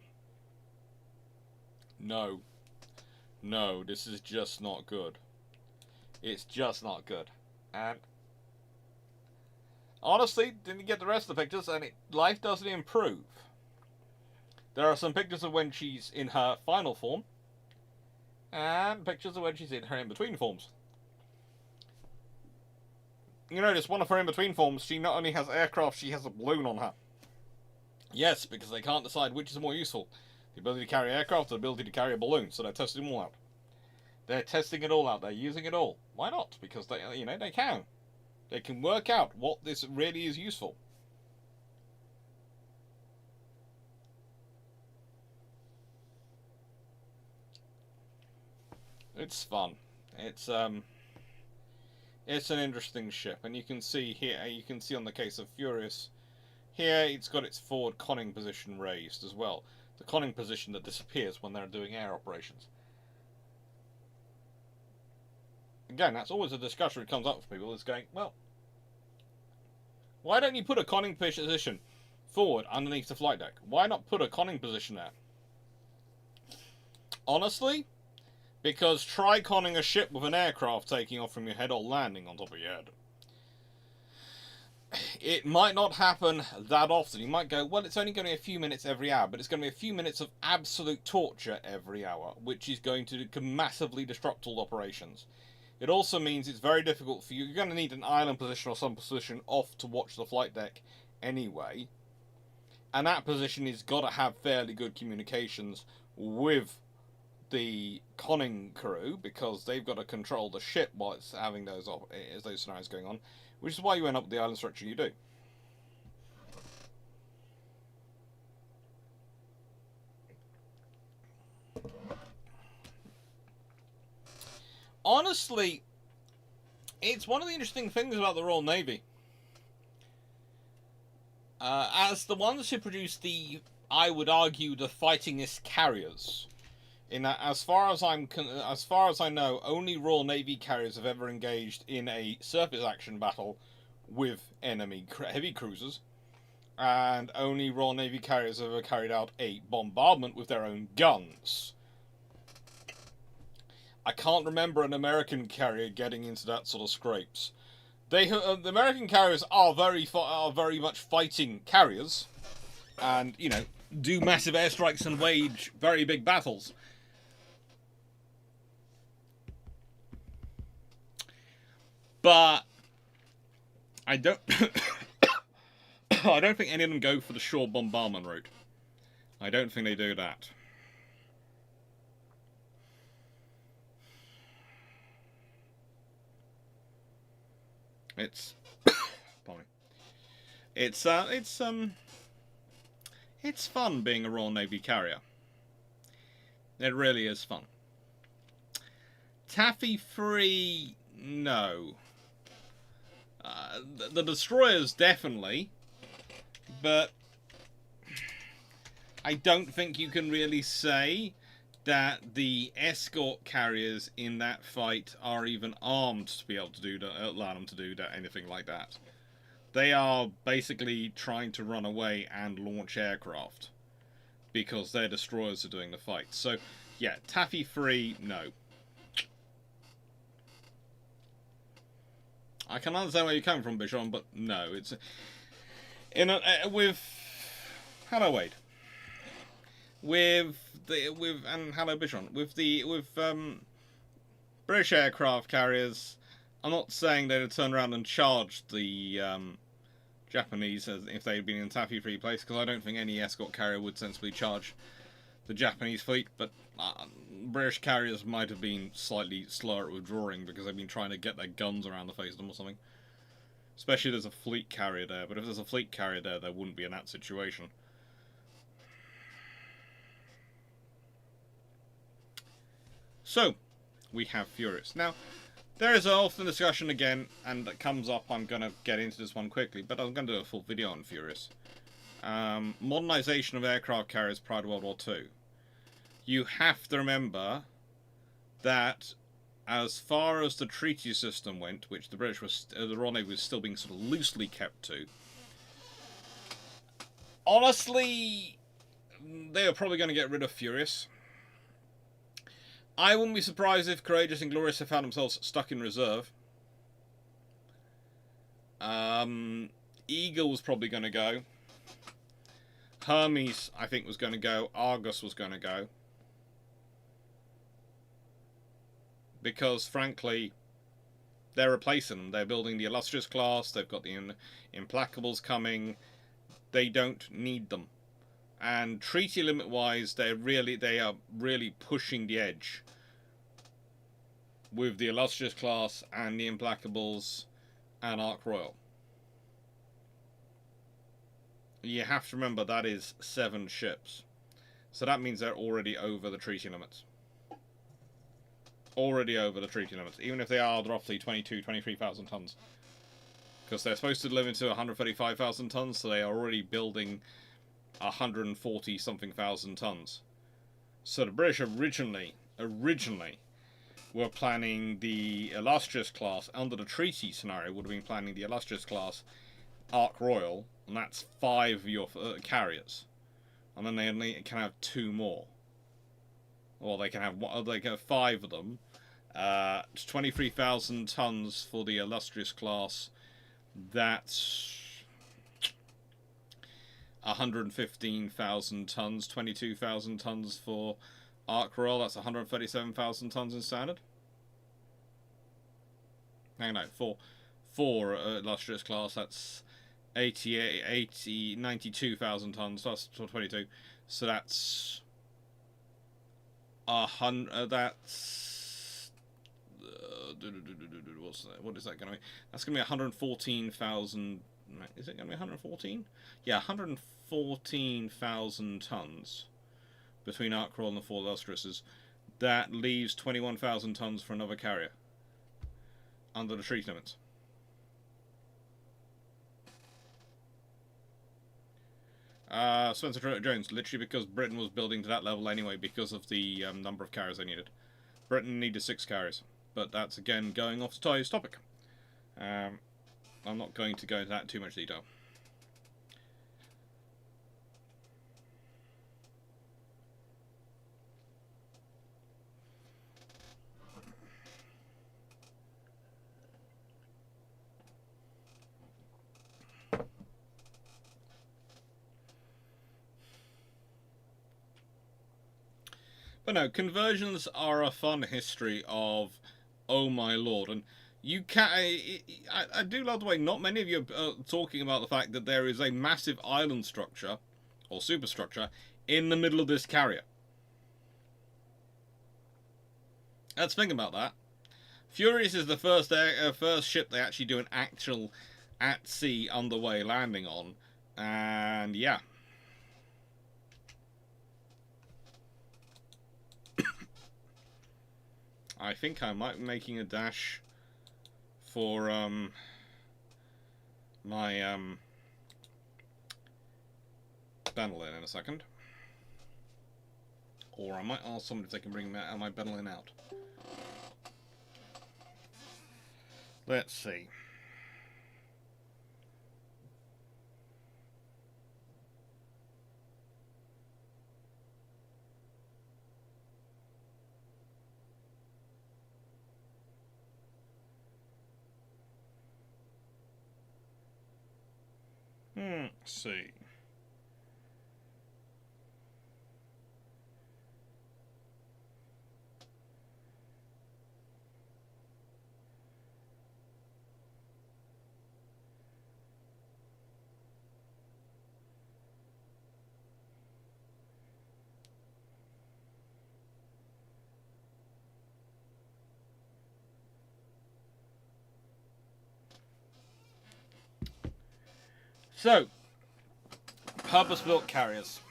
No. No, this is just not good. It's just not good. And honestly, didn't get the rest of the pictures, and life doesn't improve. There are some pictures of when she's in her final form, and pictures of when she's in her in-between forms. You notice one of her in-between forms, she not only has aircraft, she has a balloon on her. Yes, because they can't decide which is more useful. The ability to carry aircraft or the ability to carry a balloon, so they're testing them all out. They're testing it all out, they're using it all. Why not? Because they can. They can work out what this really is useful. It's fun. It's an interesting ship, and you can see here, you can see on the case of Furious, here it's got its forward conning position raised as well. The conning position that disappears when they're doing air operations. Again, that's always a discussion that comes up for people, is going, well, why don't you put a conning position forward underneath the flight deck? Why not put a conning position there? Honestly, because try conning a ship with an aircraft taking off from your head or landing on top of your head. It might not happen that often. You might go, well, it's only going to be a few minutes every hour, but it's going to be a few minutes of absolute torture every hour, which is going to massively disrupt all operations. It also means it's very difficult for you. You're going to need an island position or some position off to watch the flight deck anyway. And that position has got to have fairly good communications with the conning crew, because they've got to control the ship while it's having those scenarios going on, which is why you end up with the island structure you do. Honestly, it's one of the interesting things about the Royal Navy. As the ones who produce the, I would argue, the fightingest carriers, in that, as far as I know, only Royal Navy carriers have ever engaged in a surface action battle with enemy heavy cruisers, and only Royal Navy carriers have ever carried out a bombardment with their own guns. I can't remember an American carrier getting into that sort of scrapes. The American carriers are very much fighting carriers, and do massive airstrikes and wage very big battles. But I don't I don't think any of them go for the shore bombardment route. I don't think they do that. It's it's fun being a Royal Navy carrier. It really is fun. Taffy free, no. The destroyers definitely, but I don't think you can really say that the escort carriers in that fight are even armed to be able to allow them to do anything like that. They are basically trying to run away and launch aircraft because their destroyers are doing the fight. So, yeah, taffy free, no. I can understand where you're coming from, Bichon, but no, it's hello Wade, and hello Bichon, with British aircraft carriers. I'm not saying they'd turn around and charge the Japanese as if they'd been in a taffy-free place, because I don't think any escort carrier would sensibly charge the Japanese fleet, but British carriers might have been slightly slower at withdrawing because they've been trying to get their guns around the face of them or something. Especially if there's a fleet carrier there, but if there's a fleet carrier there, there wouldn't be in that situation. So, we have Furious. Now, there is often discussion again, and that comes up, I'm going to get into this one quickly, but I'm going to do a full video on Furious. Modernization of aircraft carriers prior to World War II. You have to remember that as far as the treaty system went, which the Royal Navy was still being sort of loosely kept to, honestly, they were probably going to get rid of Furious. I wouldn't be surprised if Courageous and Glorious have found themselves stuck in reserve. Eagle was probably going to go. Hermes, I think, was going to go. Argus was going to go. Because, frankly, they're replacing them. They're building the Illustrious class. They've got the Implacables coming. They don't need them. And treaty limit-wise, they are really pushing the edge with the Illustrious class and the Implacables and Ark Royal. You have to remember that is 7 ships. So that means they're already over the treaty limits. already over the treaty limits, even if they are roughly 23,000 tons. Because they're supposed to deliver to 135,000 tons, so they are already building 140 something thousand tons. So the British originally were planning the Illustrious class, under the treaty scenario, would have been planning the Illustrious class Ark Royal, and that's 5 of your carriers. And then they only can have 2 more. Or they can have 5 of them. It's 23,000 tons for the Illustrious class. That's 115,000 tons. 22,000 tons for Ark Royal. That's 137,000 tons in standard. Hang on, for Illustrious class, that's 92,000 tons. That's 22. So that's 100. That's what's that? What is that going to be? That's going to be 114,000. Is it going to be 114? Yeah, 114,000 tons between Ark Royal and the 4 Illustriouses. That leaves 21,000 tons for another carrier under the treaty limits. Spencer Jones, literally because Britain was building to that level anyway because of the number of carriers they needed. Britain needed 6 carriers, but that's again going off today's topic. I'm not going to go into that in too much detail. But no, conversions are a fun history of, oh my lord, and you can. I do love the way not many of you are talking about the fact that there is a massive island structure, or superstructure, in the middle of this carrier. Let's think about that. Furious is the first ship they actually do an actual at-sea underway landing on, and yeah. I think I might be making a dash for my Benelin in a second. Or I might ask someone if they can bring my Benelin out. Let's see. Let's see. So, purpose-built carriers.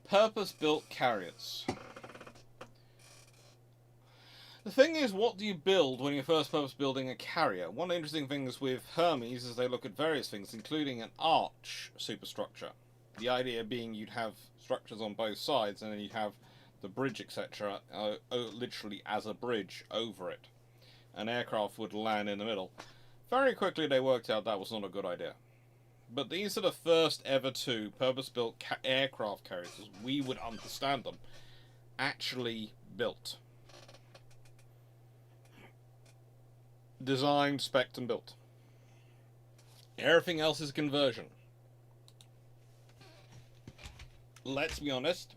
Purpose-built carriers. The thing is, what do you build when you're first purpose building a carrier? One of the interesting things with Hermes is they look at various things, including an arch superstructure. The idea being you'd have structures on both sides, and then you'd have the bridge, etc., literally as a bridge over it. An aircraft would land in the middle. Very quickly they worked out that was not a good idea. But these are the first ever 2 purpose-built aircraft carriers, as we would understand them, actually built. Designed, spec'd, and built. Everything else is conversion. Let's be honest.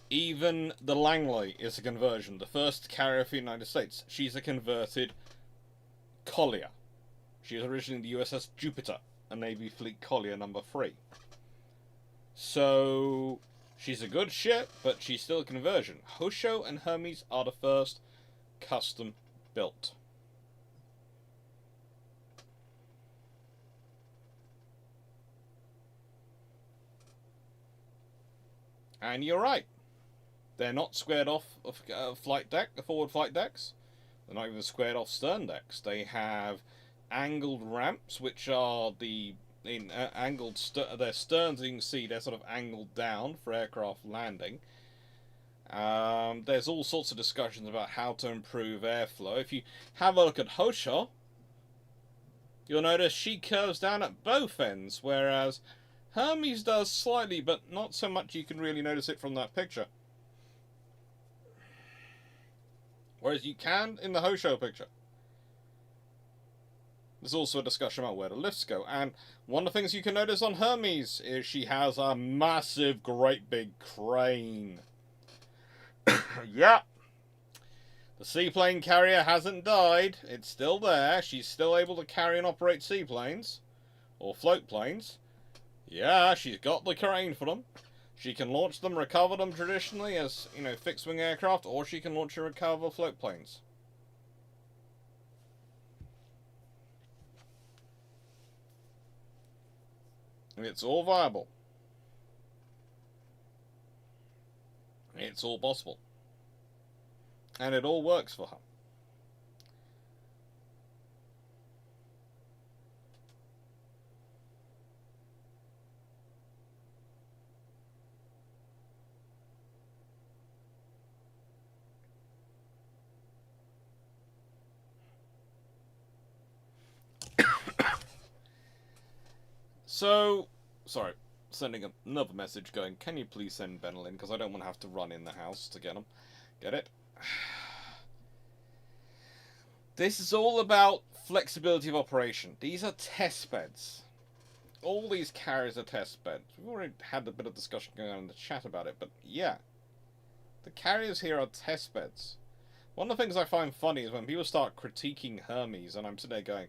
Even the Langley is a conversion. The first carrier for the United States. She's a converted collier. She was originally the USS Jupiter, a Navy Fleet collier number 3. So, she's a good ship, but she's still a conversion. Hosho and Hermes are the first custom built. And you're right. They're not squared off of flight deck, the forward flight decks. They're not even squared off stern decks. They have angled ramps, which are angled. Their sterns, you can see, they're sort of angled down for aircraft landing. There's all sorts of discussions about how to improve airflow. If you have a look at Hosho, you'll notice she curves down at both ends, whereas Hermes does slightly, but not so much you can really notice it from that picture. Whereas you can in the Hosho picture. There's also a discussion about where the lifts go. And one of the things you can notice on Hermes is she has a massive, great big crane. Yeah. The Seaplane Carrier hasn't died. It's still there. She's still able to carry and operate seaplanes. Or float planes. Yeah, she's got the crane for them. She can launch them, recover them traditionally as, you know, fixed-wing aircraft, or she can launch and recover float planes. And it's all viable. It's all possible. And it all works for her. So, sorry, sending another message going, can you please send Benel in, because I don't want to have to run in the house to get him. Get it? This is all about flexibility of operation. These are test beds. All these carriers are test beds. We've already had a bit of discussion going on in the chat about it, but yeah. The carriers here are test beds. One of the things I find funny is when people start critiquing Hermes, and I'm sitting there going,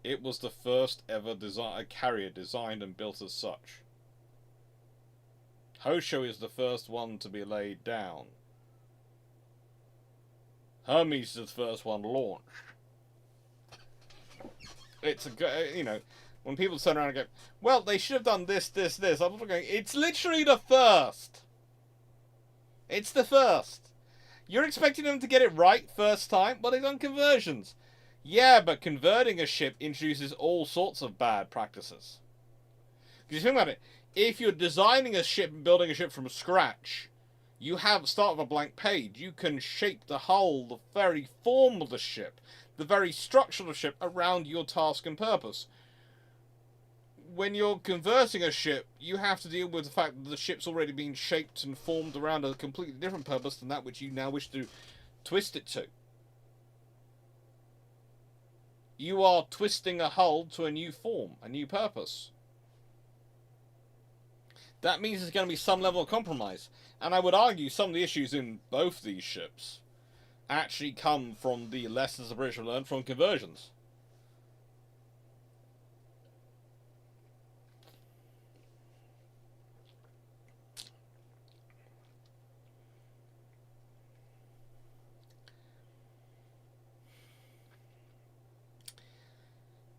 it was the first ever carrier designed and built as such. Hosho is the first one to be laid down. Hermes is the first one launched. It's a, you know, when people turn around and go, well, they should have done this, this, this. I'm going, it's literally the first. It's the first. You're expecting them to get it right first time? Well, they've done conversions. Yeah, but converting a ship introduces all sorts of bad practices. Because you think about it, if you're designing a ship and building a ship from scratch, you have start of a blank page. You can shape the hull, the very form of the ship, the very structure of the ship around your task and purpose. When you're converting a ship, you have to deal with the fact that the ship's already been shaped and formed around a completely different purpose than that which you now wish to twist it to. You are twisting a hull to a new form, a new purpose. That means there's going to be some level of compromise. And I would argue some of the issues in both these ships actually come from the lessons the British have learned from conversions.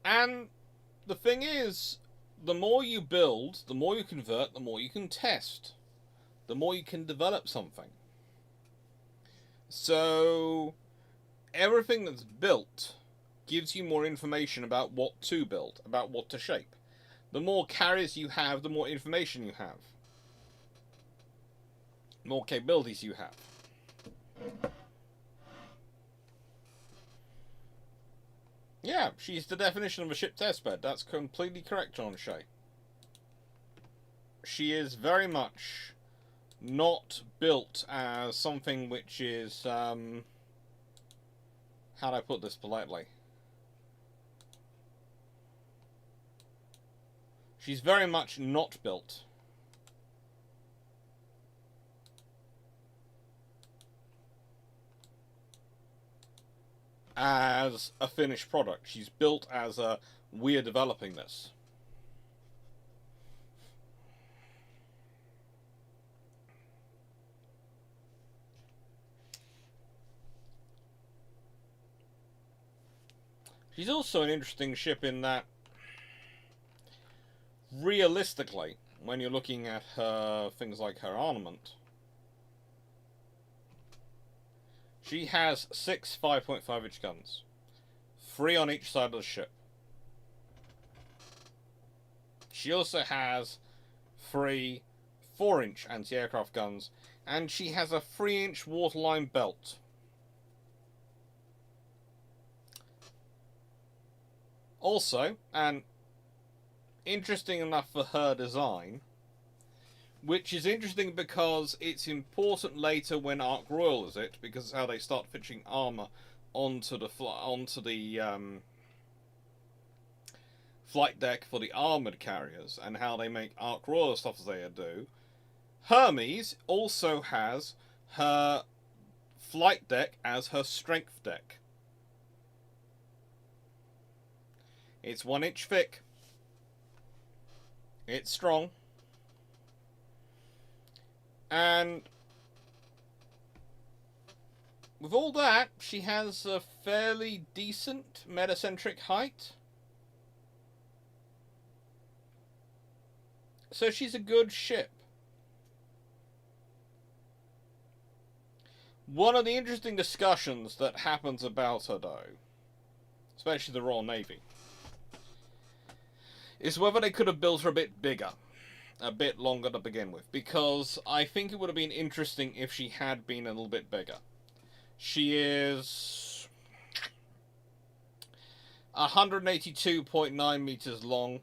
And the thing is, the more you build, the more you convert, the more you can test. The more you can develop something. So, everything that's built gives you more information about what to build, about what to shape. The more carriers you have, the more information you have. The more capabilities you have. Yeah, she's the definition of a ship testbed. That's completely correct, John Shea. She is very much not built as something which is, how do I put this politely? She's very much not built as a finished product. She's built as a, we're developing this. She's also an interesting ship in that, realistically, when you're looking at her things like her armament, she has 6 5.5-inch guns, 3 on each side of the ship. She also has 3 4-inch anti-aircraft guns, and she has a 3-inch waterline belt. Also, and interesting enough for her design, which is interesting because it's important later when Ark Royal is it, because it's how they start fitting armor onto the flight deck for the armored carriers, and how they make Ark Royal stuff as they do. Hermes also has her flight deck as her strength deck. It's 1 inch thick. It's strong. And with all that, she has a fairly decent metacentric height. So she's a good ship. One of the interesting discussions that happens about her, though, especially the Royal Navy, is whether they could have built her a bit bigger, a bit longer to begin with, because I think it would have been interesting if she had been a little bit bigger. She is 182.9 meters long,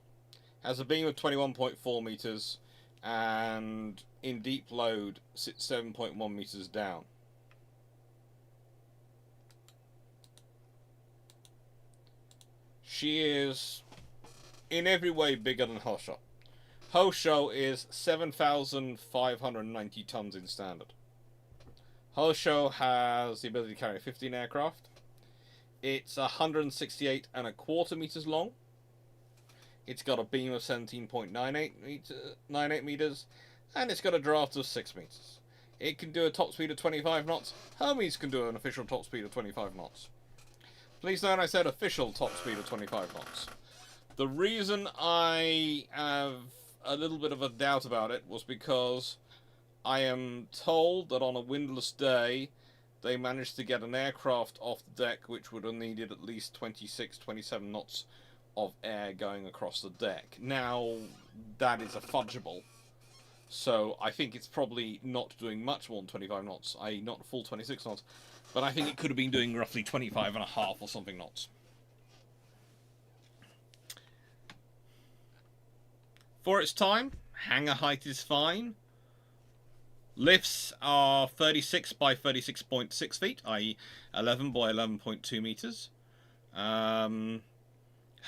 has a beam of 21.4 meters, and in deep load sits 7.1 meters down. She is in every way bigger than Hosho. Hosho is 7,590 tons in standard. Hosho has the ability to carry 15 aircraft. It's 168.25 meters long. It's got a beam of 17.98 meters, and it's got a draft of 6 meters. It can do a top speed of 25 knots. Hermes can do an official top speed of 25 knots. Please note I said official top speed of 25 knots. The reason I have a little bit of a doubt about it was because I am told that on a windless day they managed to get an aircraft off the deck which would have needed at least 26, 27 knots of air going across the deck. Now, that is a fudgeable, so I think it's probably not doing much more than 25 knots, i.e. not a full 26 knots, but I think it could have been doing roughly 25 and a half or something knots. For its time, hangar height is fine. Lifts are 36 by 36.6 feet, i.e. 11 by 11.2 meters.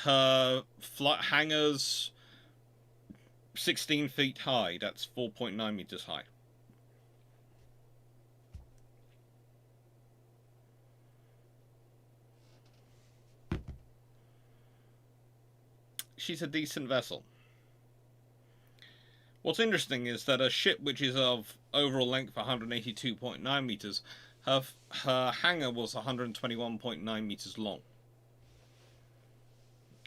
Her flight hangar's 16 feet high, that's 4.9 meters high. She's a decent vessel. What's interesting is that a ship which is of overall length 182.9 meters, her hangar was 121.9 meters long.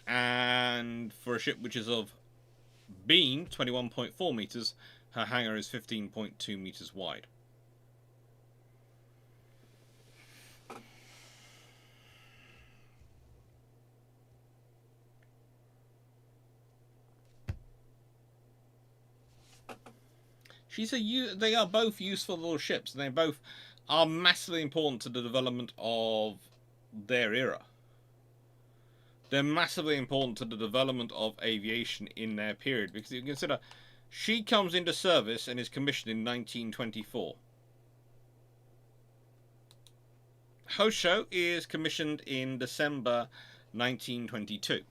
And for a ship which is of beam 21.4 meters, her hangar is 15.2 meters wide. They are both useful little ships, and they both are massively important to the development of their era. They're massively important to the development of aviation in their period, because you consider she comes into service and is commissioned in 1924. Hosho is commissioned in December 1922.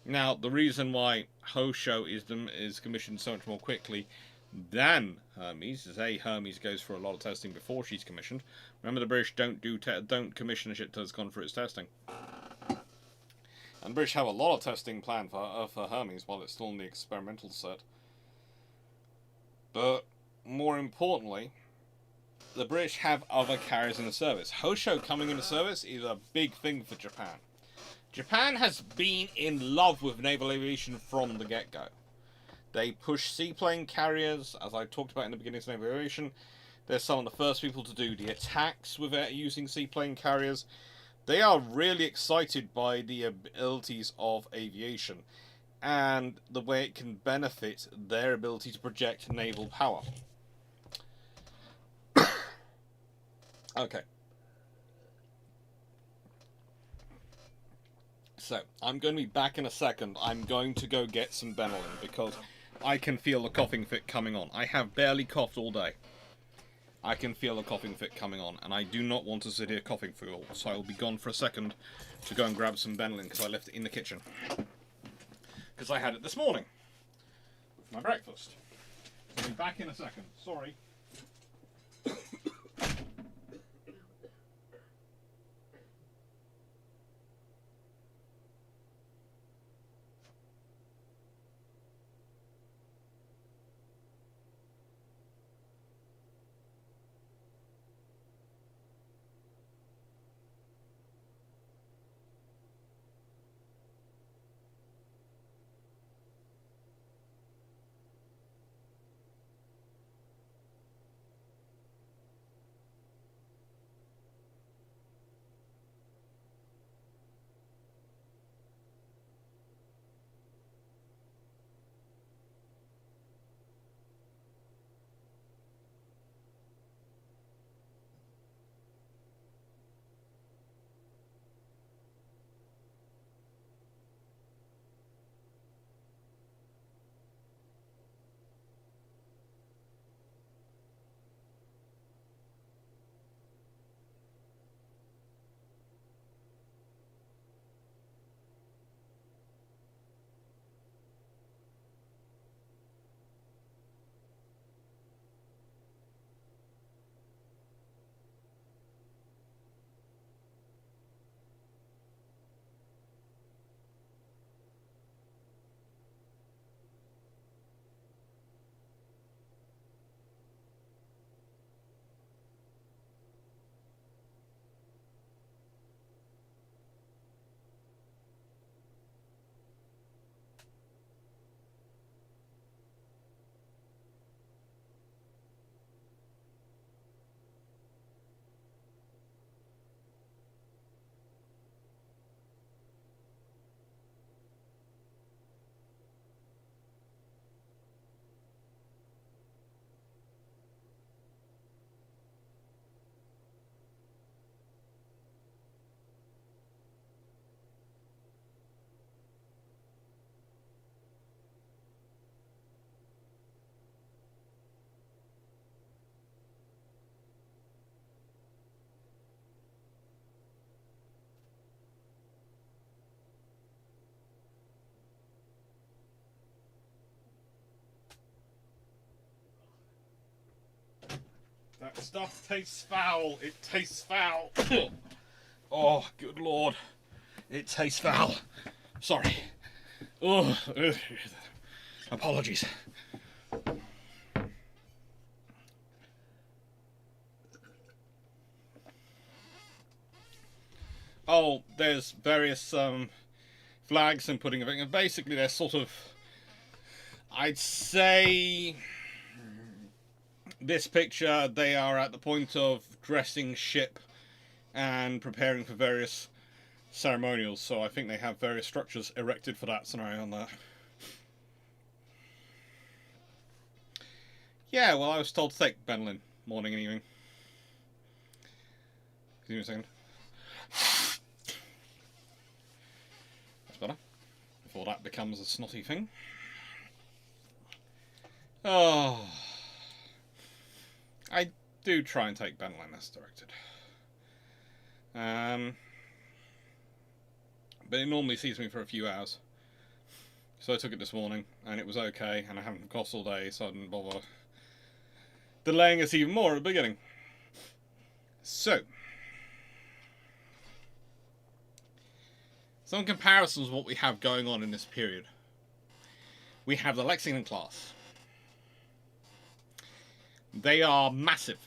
Now, the reason why Hosho is commissioned so much more quickly than Hermes is Hermes goes for a lot of testing before she's commissioned. Remember, the British don't commission a ship till it's gone for its testing. And the British have a lot of testing planned for Hermes while it's still in the experimental set. But more importantly, the British have other carriers in the service. Hosho coming into service is a big thing for Japan. Japan has been in love with naval aviation from the get-go. They push seaplane carriers, as I talked about in the beginning of naval aviation. They're some of the first people to do the attacks with using seaplane carriers. They are really excited by the abilities of aviation and the way it can benefit their ability to project naval power. Okay. So, I'm going to be back in a second. I'm going to go get some Benylin because I can feel the coughing fit coming on. I have barely coughed all day. I can feel the coughing fit coming on, and I do not want to sit here coughing for all. So I'll be gone for a second to go and grab some Benylin because I left it in the kitchen. Because I had it this morning with my breakfast. I'll be back in a second. Sorry. That stuff tastes foul. It tastes foul. Oh, good lord. It tastes foul. Sorry. Oh, apologies. Oh, there's various flags and putting everything. And basically, they're sort of, I'd say, this picture, they are at the point of dressing ship and preparing for various ceremonials. So I think they have various structures erected for that scenario on that. Yeah, well, I was told to take Benylin morning and evening. Give me a second. That's better. Before that becomes a snotty thing. Oh. I do try and take Benylin as directed. But it normally sees me for a few hours. So I took it this morning, and it was okay, and I haven't coughed all day, so I didn't bother delaying us even more at the beginning. So, some comparisons of what we have going on in this period. We have the Lexington class. They are massive.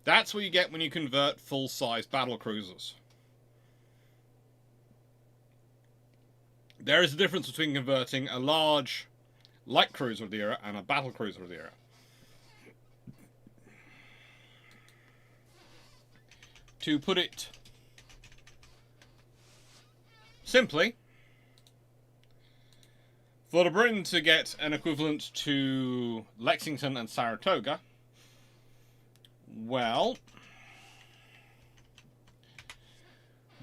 That's what you get when you convert full-size battle cruisers. There is a difference between converting a large light cruiser of the era and a battle cruiser of the era. To put it simply, for the Britain to get an equivalent to Lexington and Saratoga, well,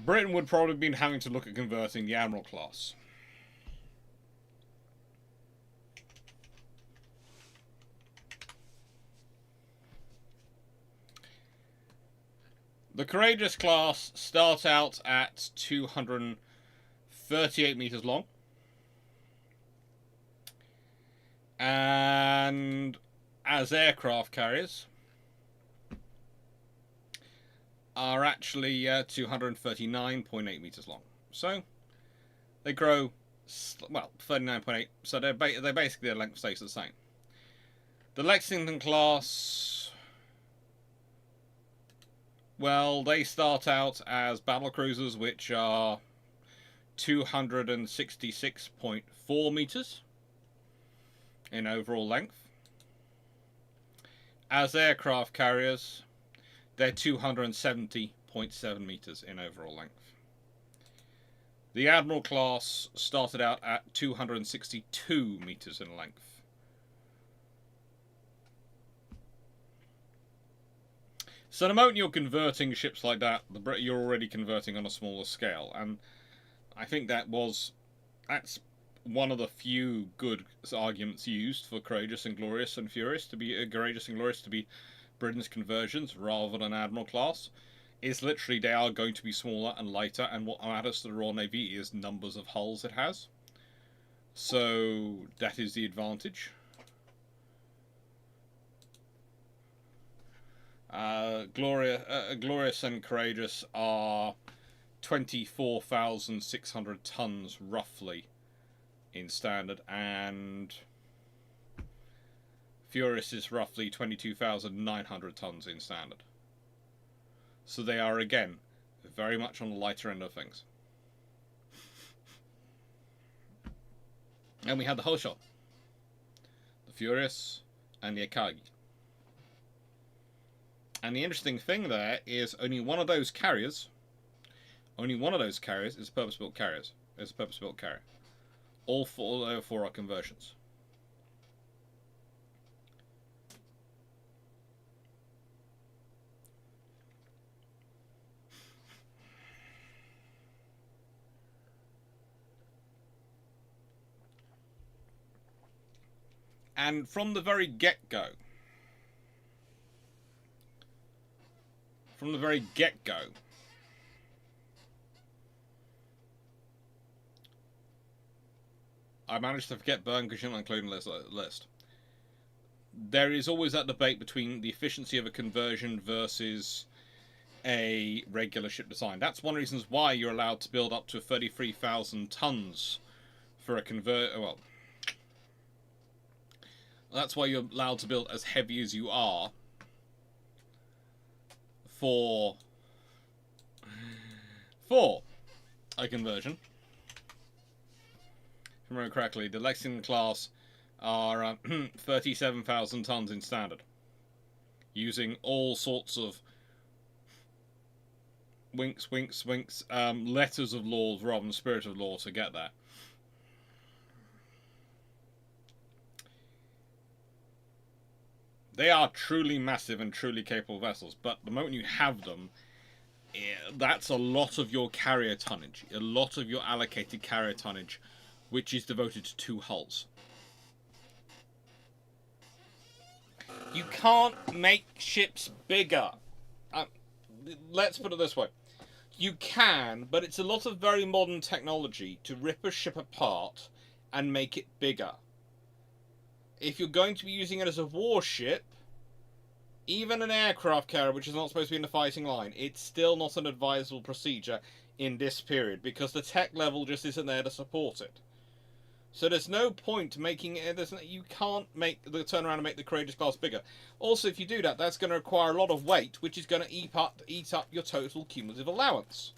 Britain would probably have been having to look at converting the Admiral class. The Courageous class start out at 238 meters long. And as aircraft carriers are actually 239.8 meters long. So they grow, well, 39.8. So they're basically, their length stays the same. The Lexington class, well, they start out as battle cruisers, which are 266.4 meters in overall length. As aircraft carriers, they're 270.7 meters in overall length. The Admiral class started out at 262 meters in length. So the moment you're converting ships like that, you're already converting on a smaller scale, and I think that's one of the few good arguments used for Courageous and Glorious and Furious to be Courageous and Glorious to be Britain's conversions rather than Admiral class. Is literally they are going to be smaller and lighter, and what matters to the Royal Navy is numbers of hulls it has. So that is the advantage. Glorious and Courageous are 24,600 tons roughly in standard, and Furious is roughly 22,900 tons in standard. So they are, again, very much on the lighter end of things. And we had the whole shot. The Furious and the Akagi. And the interesting thing there is only one of those carriers is a purpose-built carrier. All four are conversions. And from the very get-go, I managed to forget Burn because you're not including this list. There is always that debate between the efficiency of a conversion versus a regular ship design. That's one of the reasons why you're allowed to build up to 33,000 tons for a well, that's why you're allowed to build as heavy as you are for a conversion. If I remember correctly, the Lexington class are 37,000 tons in standard, using all sorts of winks, letters of law rather than spirit of law to get there. They are truly massive and truly capable vessels, but the moment you have them, that's a lot of your carrier tonnage, a lot of your allocated carrier tonnage, which is devoted to two hulls. You can't make ships bigger. Let's put it this way. You can, but it's a lot of very modern technology to rip a ship apart and make it bigger. If you're going to be using it as a warship, even an aircraft carrier, which is not supposed to be in the fighting line, it's still not an advisable procedure in this period, because the tech level just isn't there to support it. So there's no point making it. You can't turn around and make the Courageous class bigger. Also, if you do that, that's going to require a lot of weight, which is going to eat up your total cumulative allowance.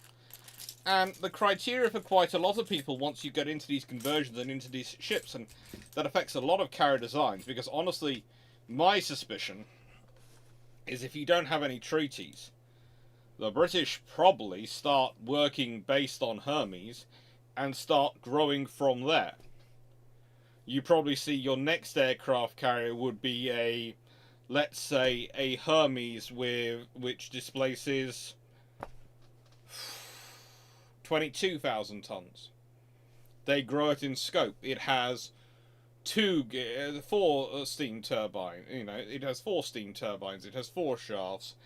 And the criteria for quite a lot of people once you get into these conversions and into these ships, and that affects a lot of carrier designs, because honestly, my suspicion is if you don't have any treaties, the British probably start working based on Hermes and start growing from there. You probably see your next aircraft carrier would be a, let's say, a Hermes which displaces 22,000 tons. They grow it in scope. It has four steam turbines. It has 4 steam turbines. It has 4 shafts.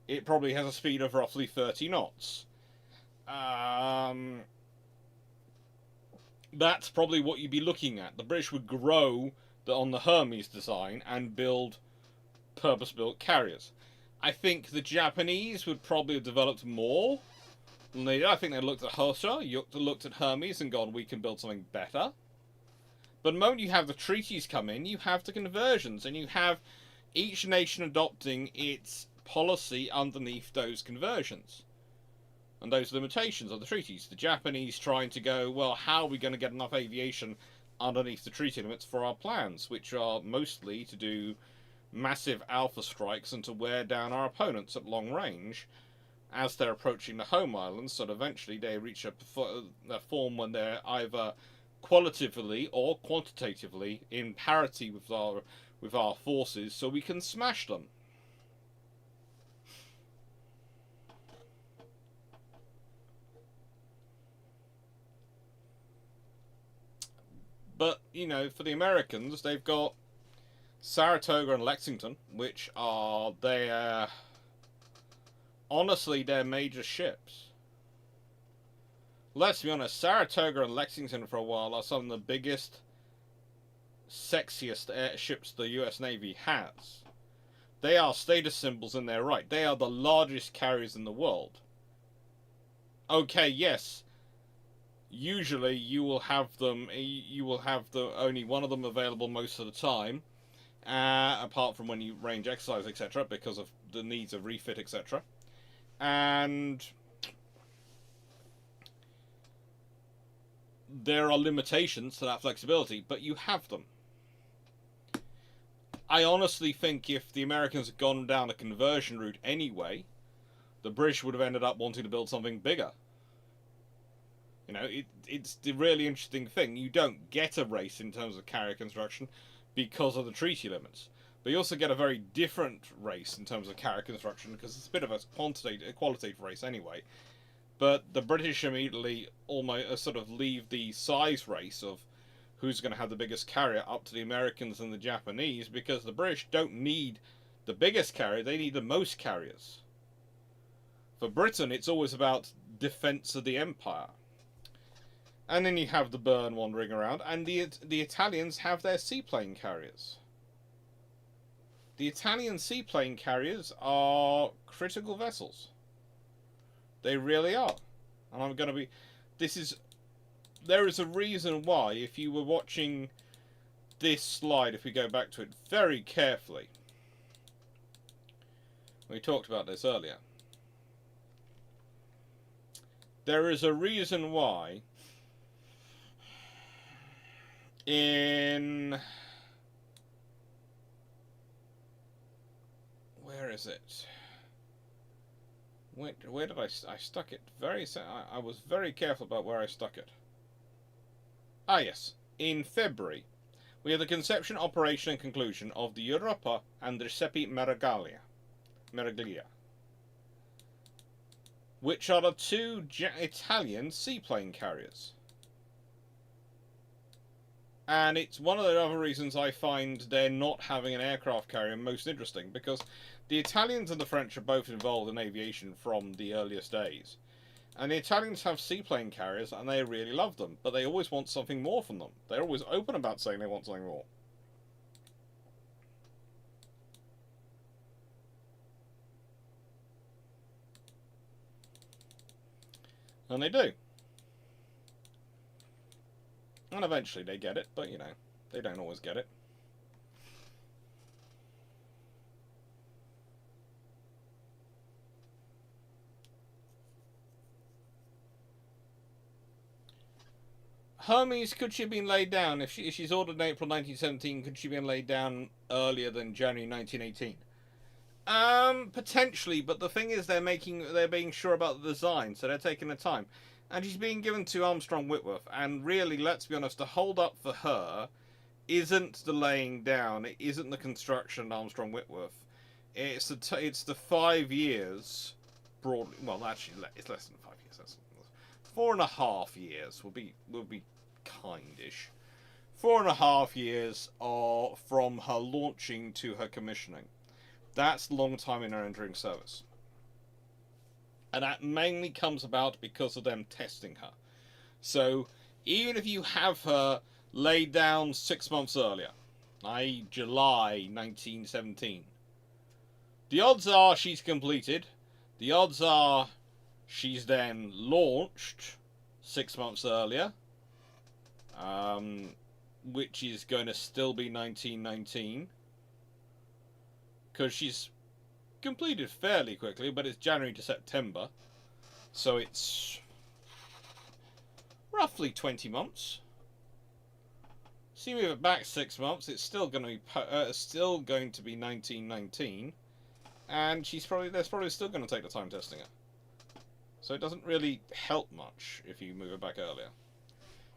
It probably has a speed of roughly 30 knots. That's probably what you'd be looking at. The British would grow on the Hermes design and build purpose-built carriers. I think the Japanese would probably have developed more. I think they looked at Hosha, looked at Hermes and gone, we can build something better. But the moment you have the treaties come in, you have the conversions, and you have each nation adopting its policy underneath those conversions and those limitations of the treaties. The Japanese trying to go, well, how are we going to get enough aviation underneath the treaty limits for our plans, which are mostly to do massive alpha strikes and to wear down our opponents at long range as they're approaching the home islands, so that eventually they reach a form when they're either qualitatively or quantitatively in parity with our forces, so we can smash them. But, for the Americans, they've got Saratoga and Lexington, which are honestly their major ships. Let's be honest, Saratoga and Lexington for a while are some of the biggest, sexiest airships the US Navy has. They are status symbols in their right. They are the largest carriers in the world. Okay, yes, usually you will have only one of them available most of the time, apart from when you range exercise, etc., because of the needs of refit, etc. And there are limitations to that flexibility, but you have them. I honestly think if the Americans had gone down a conversion route anyway, the British would have ended up wanting to build something bigger. It's the really interesting thing. You don't get a race in terms of carrier construction because of the treaty limits. But you also get a very different race in terms of carrier construction because it's a bit of a qualitative race anyway. But the British immediately almost sort of leave the size race of who's going to have the biggest carrier up to the Americans and the Japanese, because the British don't need the biggest carrier, they need the most carriers. For Britain, it's always about defence of the empire. And then you have the Bern wandering around, and the Italians have their seaplane carriers. The Italian seaplane carriers are critical vessels. They really are. And I'm going to be... There is a reason why, if you were watching this slide, if we go back to it very carefully, we talked about this earlier. There is a reason why where is it? Where did I stuck it? I was very careful about where I stuck it. Ah, yes. In February, we have the conception, operation, and conclusion of the Europa and the Giuseppe Maraglia, which are the 2 Italian seaplane carriers. And it's one of the other reasons I find they're not having an aircraft carrier most interesting, because the Italians and the French are both involved in aviation from the earliest days. And the Italians have seaplane carriers, and they really love them, but they always want something more from them. They're always open about saying they want something more. And they do. And eventually they get it, but they don't always get it. Hermes, could she have been laid down? If she's ordered in April 1917, could she have been laid down earlier than January 1918? Potentially, but the thing is, they're being sure about the design, so they're taking their time. And she's being given to Armstrong Whitworth, and really, let's be honest, the hold up for her isn't the laying down, it isn't the construction of Armstrong Whitworth. It's the 5 years, broadly. Well, actually, it's less than 5 years. That's 4.5 years will be kindish. 4.5 years are from her launching to her commissioning. That's a long time in her entering service. And that mainly comes about because of them testing her. So, even if you have her laid down 6 months earlier, i.e. July 1917, the odds are she's completed. The odds are she's then launched 6 months earlier, which is going to still be 1919. Because she's completed fairly quickly, but it's January to September, so it's roughly 20 months. So you move it back 6 months, it's still going to be 1919, and they're probably still going to take the time testing it. So it doesn't really help much if you move it back earlier.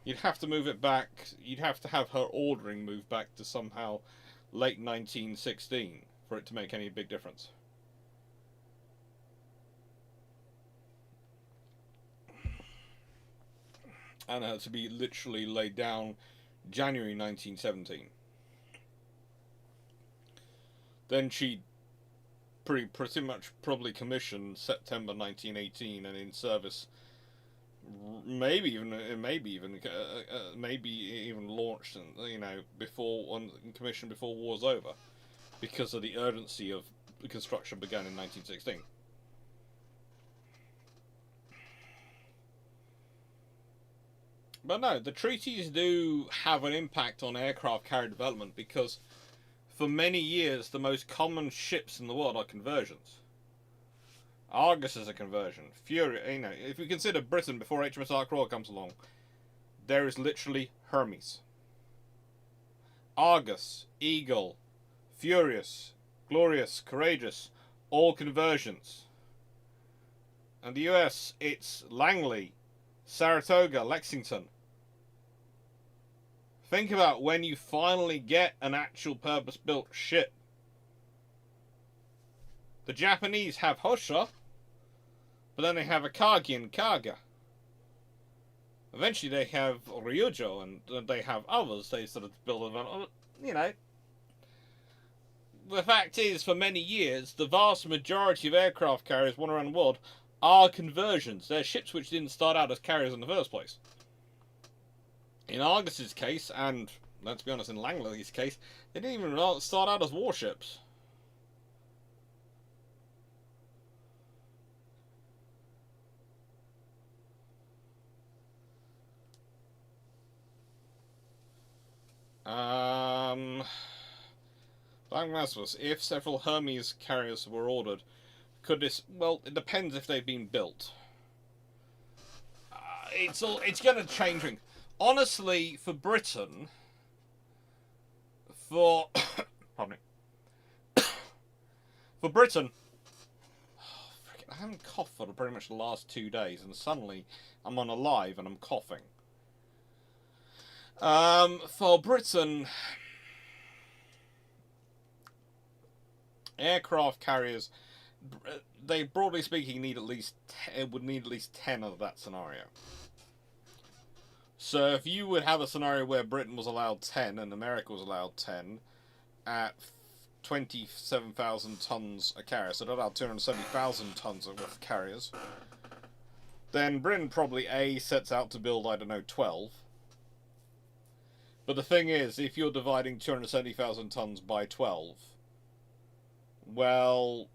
You'd have to move it back. You'd have to have her ordering moved back to somehow late 1916. For it to make any big difference. And her to be literally laid down January 1917. Then she pretty much probably commissioned September 1918 and in service maybe even launched, before commissioned before war's over. Because of the urgency of the construction began in 1916. But no, the treaties do have an impact on aircraft carrier development because for many years the most common ships in the world are conversions. Argus is a conversion. Fury, if we consider Britain before HMS Ark Royal comes along, there is literally Hermes, Argus, Eagle, Furious, Glorious, Courageous, all conversions. And the US, it's Langley, Saratoga, Lexington. Think about when you finally get an actual purpose-built ship. The Japanese have Hosha, but then they have Akagi and Kaga. Eventually they have Ryujo, and they have others. They sort of build them, The fact is, for many years, the vast majority of aircraft carriers won around the world are conversions. They're ships which didn't start out as carriers in the first place. In Argus's case, and let's be honest, in Langley's case, they didn't even start out as warships. If several Hermes carriers were ordered, could this... Well, it depends if they've been built. It's going to change things. Honestly, for Britain... Pardon me. For Britain... I haven't coughed for pretty much the last 2 days, and suddenly I'm on a live and I'm coughing. For Britain... Aircraft carriers, they broadly speaking would need at least 10 of that scenario. So if you would have a scenario where Britain was allowed 10 and America was allowed 10 at 27,000 tons a carrier, so they're allowed 270,000 tons of carriers, then Britain probably sets out to build, 12. But the thing is, if you're dividing 270,000 tons by 12, well,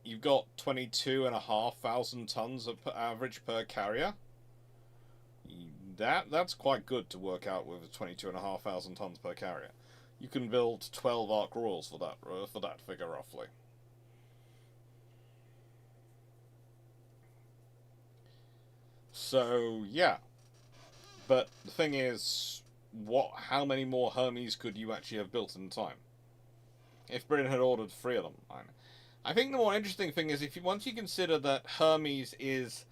you've got 22,500 tons of average per carrier. That's quite good to work out with 22,500 tons per carrier. You can build 12 Ark Royals for that figure roughly. So yeah, But the thing is, how many more Hermes could you actually have built in time? If Britain had ordered 3 of them. I think the more interesting thing is once you consider that Hermes is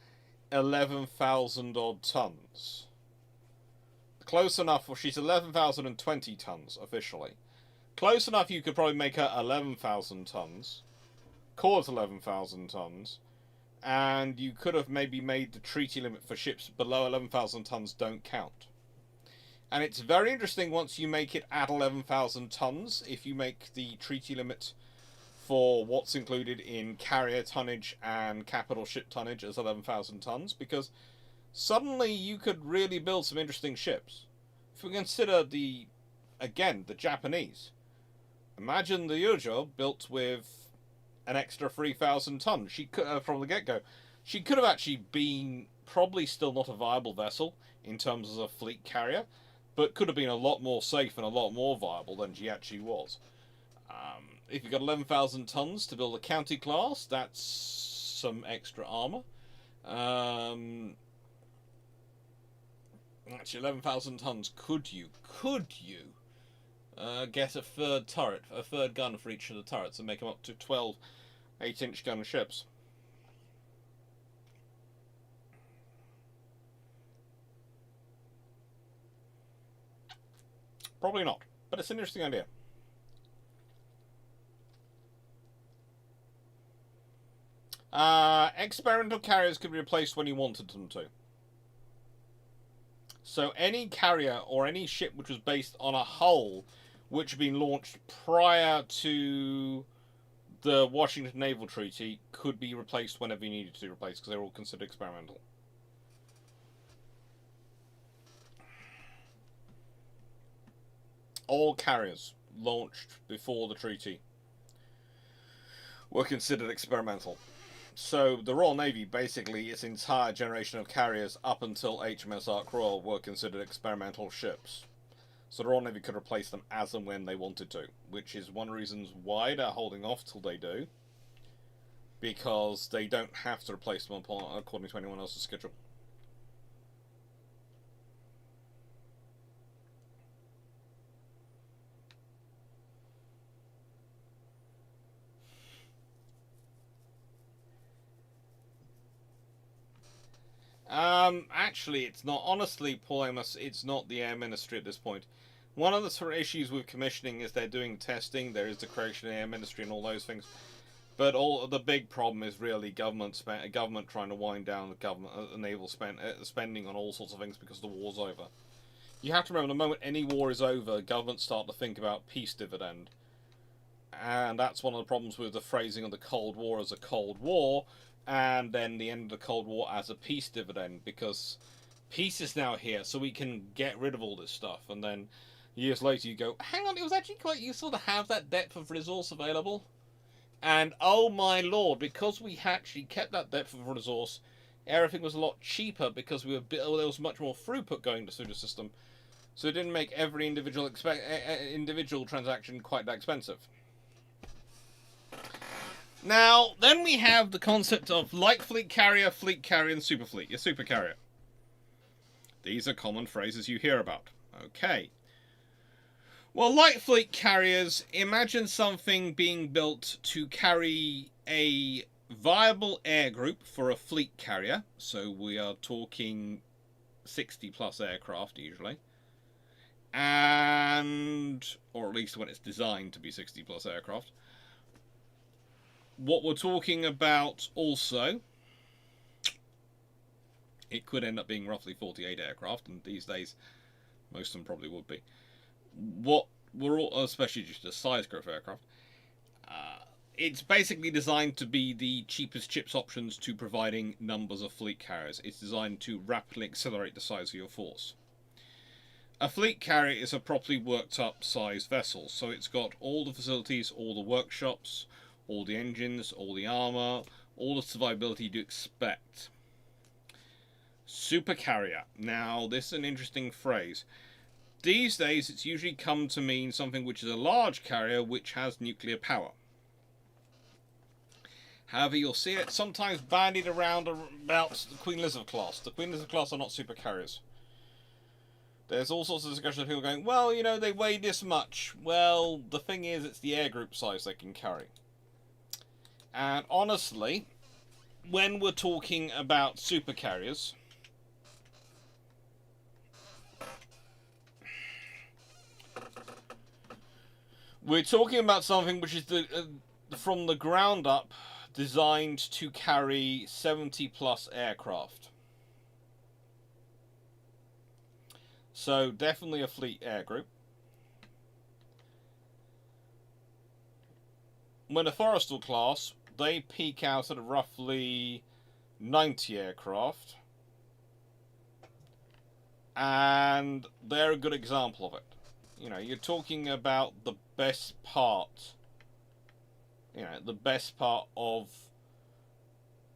11,000 odd tons. Close enough, well, she's 11,020 tons officially. Close enough you could probably make her 11,000 tons. Call it 11,000 tons. And you could have maybe made the treaty limit for ships below 11,000 tons don't count. And it's very interesting once you make it at 11,000 tons, if you make the treaty limit for what's included in carrier tonnage and capital ship tonnage as 11,000 tons, because suddenly you could really build some interesting ships. If we consider the Japanese, imagine the Yojo built with an extra 3,000 tons. She could, from the get-go, she could have actually been probably still not a viable vessel in terms of a fleet carrier, but could have been a lot more safe and a lot more viable than she actually was. If you've got 11,000 tons to build a county class, that's some extra armour. Actually, 11,000 tons, could you get a third turret, a third gun for each of the turrets and make them up to 12 8-inch gun ships? Probably not, but it's an interesting idea. Experimental carriers could be replaced when you wanted them to. So any carrier or any ship which was based on a hull which had been launched prior to the Washington Naval Treaty could be replaced whenever you needed to be replaced, because they're all considered experimental. All carriers launched before the treaty were considered experimental. So the Royal Navy, basically its entire generation of carriers up until HMS Ark Royal, were considered experimental ships. So the Royal Navy could replace them as and when they wanted to, which is one of the reasons why they're holding off till they do, because they don't have to replace them according to anyone else's schedule. Actually, it's not. Honestly, Paul Amos, it's not the Air Ministry at this point. One of the sort of issues with commissioning is they're doing testing. There is the creation of the Air Ministry and all those things. But the big problem is really government trying to wind down the naval spending on all sorts of things because the war's over. You have to remember, the moment any war is over, governments start to think about peace dividend. And that's one of the problems with the phrasing of the Cold War as a Cold War, and then the end of the Cold War as a peace dividend, because peace is now here, so we can get rid of all this stuff. And then years later you go, hang on, it was actually quite useful to have that depth of resource available. And oh my lord, because we actually kept that depth of resource, everything was a lot cheaper because there was much more throughput going through the system, so it didn't make every individual transaction quite that expensive. Now, then we have the concept of light fleet carrier, and super fleet, your super carrier. These are common phrases you hear about. Okay. Well, light fleet carriers, imagine something being built to carry a viable air group for a fleet carrier. So we are talking 60 plus aircraft usually. And, or at least when it's designed to be 60 plus aircraft. What we're talking about also, it could end up being roughly 48 aircraft, and these days most of them probably would be. What we're all, especially just the size growth aircraft, it's basically designed to be the cheapest chips options to providing numbers of fleet carriers. It's designed to rapidly accelerate the size of your force. A fleet carrier is a properly worked up sized vessel, so it's got all the facilities, all the workshops, all the engines, all the armour, all the survivability you'd expect. Supercarrier. Now, this is an interesting phrase. These days, it's usually come to mean something which is a large carrier which has nuclear power. However, you'll see it sometimes bandied around about the Queen Elizabeth class. The Queen Elizabeth class are not supercarriers. There's all sorts of discussion of people going, well, you know, they weigh this much. Well, the thing is, it's the air group size they can carry. And honestly, when we're talking about super carriers, we're talking about something which is from the ground up designed to carry 70 plus aircraft. So definitely a fleet air group. When a Forrestal class, they peak out at roughly 90 aircraft. And they're a good example of it. You know, you're talking about the best part, you know, the best part of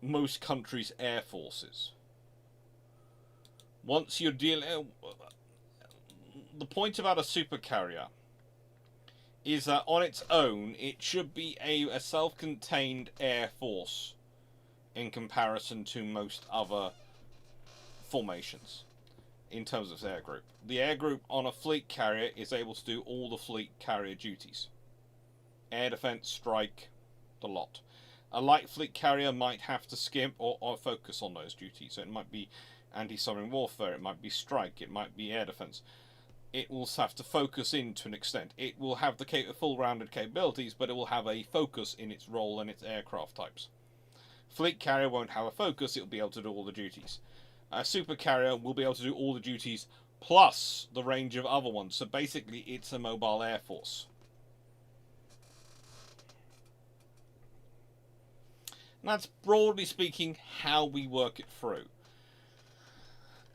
most countries' air forces. Once you're dealing... The point about a supercarrier is that on its own, it should be a self-contained air force in comparison to most other formations in terms of its air group. The air group on a fleet carrier is able to do all the fleet carrier duties. Air defense, strike, the lot. A light fleet carrier might have to skimp or focus on those duties. So it might be anti-submarine warfare, it might be strike, it might be air defense. It will have to focus in to an extent. It will have the full-rounded capabilities, but it will have a focus in its role and its aircraft types. Fleet carrier won't have a focus, it will be able to do all the duties. A supercarrier will be able to do all the duties plus the range of other ones. So basically, it's a mobile air force. And that's, broadly speaking, how we work it through.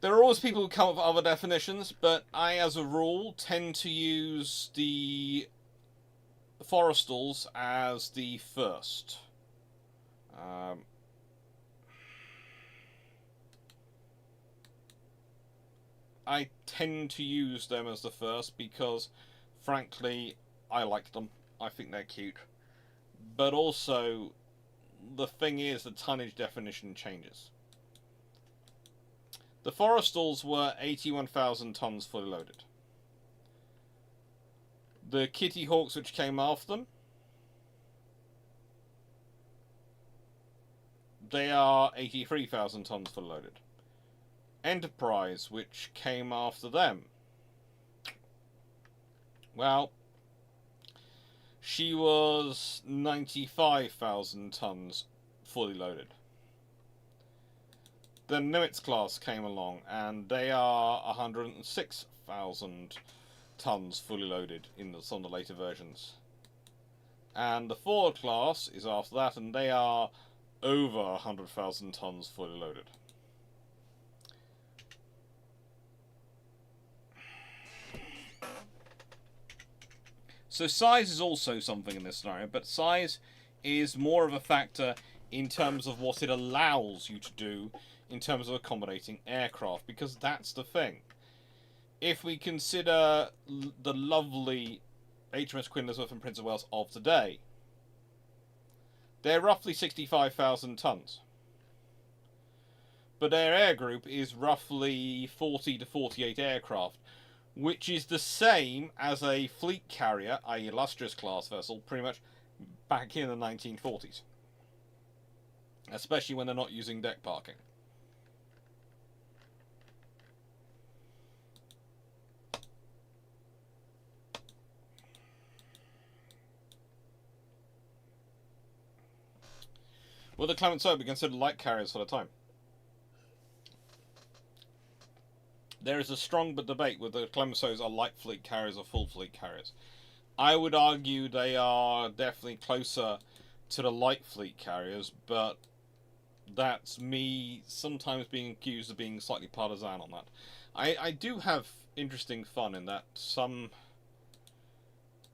There are always people who come up with other definitions, but I, as a rule, tend to use the Forrestals as the first. I tend to use them as the first because, frankly, I like them. I think they're cute. But also, the thing is, the tonnage definition changes. The Forrestals were 81,000 tons fully loaded. The Kitty Hawks, which came after them, they are 83,000 tons fully loaded. Enterprise, which came after them, well, she was 95,000 tons fully loaded. The Nimitz class came along, and they are 106,000 tons fully loaded in some of the later versions. And the Ford class is after that, and they are over 100,000 tons fully loaded. So size is also something in this scenario, but size is more of a factor in terms of what it allows you to do in terms of accommodating aircraft, because that's the thing. If we consider the lovely HMS Queen Elizabeth and Prince of Wales of today, they're roughly 65,000 tons. But their air group is roughly 40 to 48 aircraft, which is the same as a fleet carrier, i.e. illustrious class vessel, pretty much back in the 1940s. Especially when they're not using deck parking. Will the Clemenceau be considered light carriers for the time? There is a strong debate whether the Clemenceaus are light fleet carriers or full fleet carriers. I would argue they are definitely closer to the light fleet carriers, but that's me sometimes being accused of being slightly partisan on that. I do have interesting fun in that. Some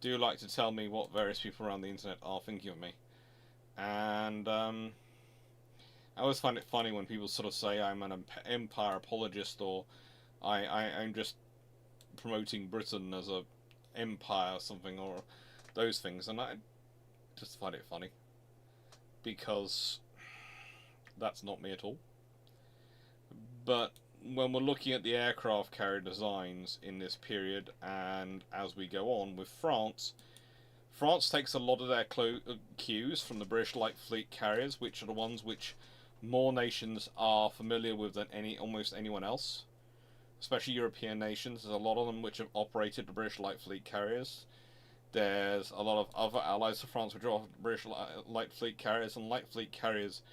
do like to tell me what various people around the internet are thinking of me. And I always find it funny when people sort of say I'm an empire apologist, or I'm just promoting Britain as a empire or something, or those things, and I just find it funny because that's not me at all. But when we're looking at the aircraft carrier designs in this period, and as we go on with France, France takes a lot of their cues from the British Light Fleet carriers, which are the ones which more nations are familiar with than almost anyone else, especially European nations. There's a lot of them which have operated the British Light Fleet carriers. There's a lot of other allies of France which are British Light Fleet carriers, and Light Fleet carriers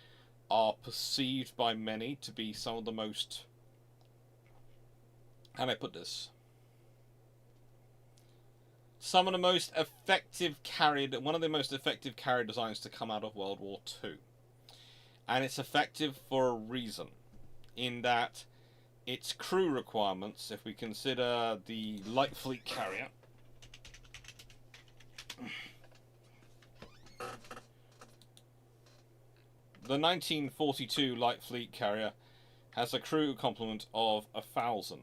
are perceived by many to be some of the most, how do I put this? Some of the most effective one of the most effective carrier designs to come out of World War II. And it's effective for a reason, in that its crew requirements, if we consider the Light Fleet carrier, the 1942 Light Fleet carrier has a crew complement of 1,000.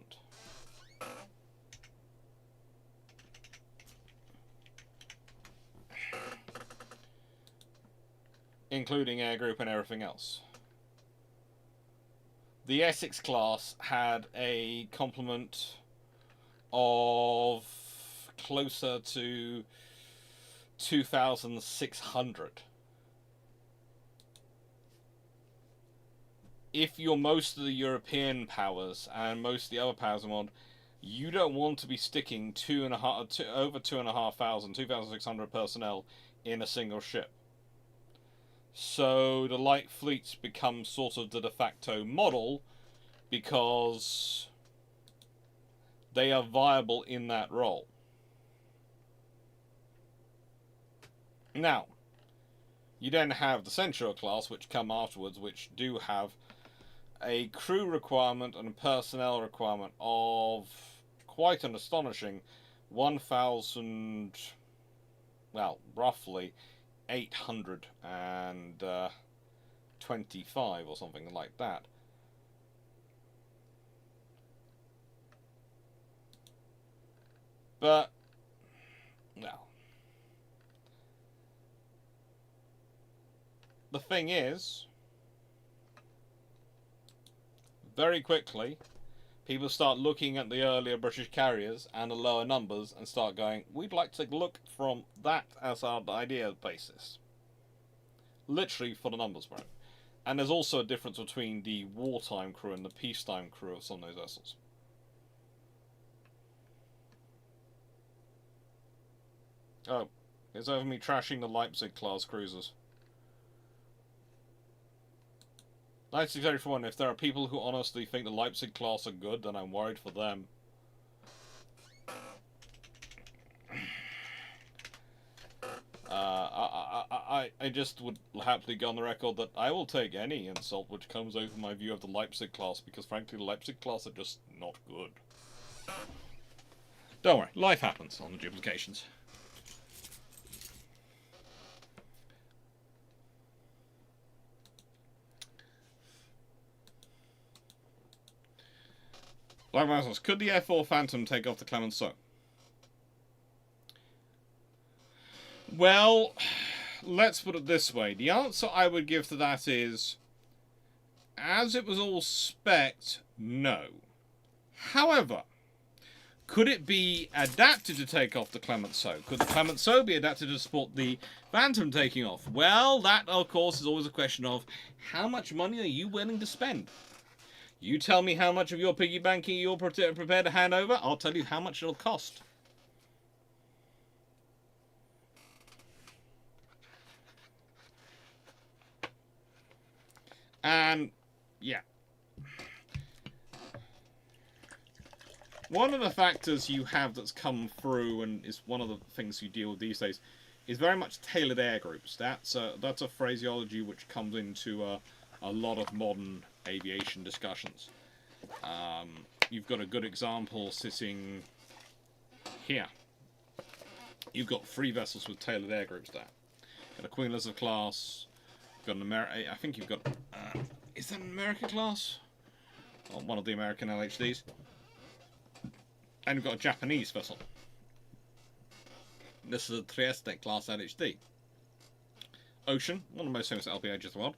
Including air group and everything else. The Essex class had a complement of closer to 2,600. If you're most of the European powers and most of the other powers in the world, you don't want to be sticking over 2,600 personnel in a single ship. So the light fleets become sort of the de facto model because they are viable in that role. Now, you then have the Central class, which come afterwards, which do have a crew requirement and a personnel requirement of quite an astonishing 1,000, well, roughly 825 or something like that. But, well, the thing is, very quickly, people start looking at the earlier British carriers and the lower numbers and start going, we'd like to look from that as our idea basis. Literally for the numbers, bro. And there's also a difference between the wartime crew and the peacetime crew of some of those vessels. Oh, it's over me trashing the Leipzig class cruisers. 1934, if there are people who honestly think the Leipzig class are good, then I'm worried for them. I just would happily go on the record that I will take any insult which comes over my view of the Leipzig class, because frankly the Leipzig class are just not good. Don't worry, life happens on the duplications. Black Mouse, could the F4 Phantom take off the Clemenceau? Well, let's put it this way. The answer I would give to that is, as it was all spec'd, no. However, could it be adapted to take off the Clemenceau? Could the Clemenceau be adapted to support the Phantom taking off? Well, that, of course, is always a question of how much money are you willing to spend? You tell me how much of your piggy banking you're prepared to hand over, I'll tell you how much it'll cost. And, yeah. One of the factors you have that's come through, and is one of the things you deal with these days, is very much tailored air groups. That's a phraseology which comes into a lot of modern aviation discussions. You've got a good example sitting here. You've got 3 vessels with tailored air groups there. Got a Queen Elizabeth class. Got an I think you've got. Is that an American class? Or one of the American LHDs. And you've got a Japanese vessel. This is a Trieste class LHD. Ocean, one of the most famous LPHs in the world.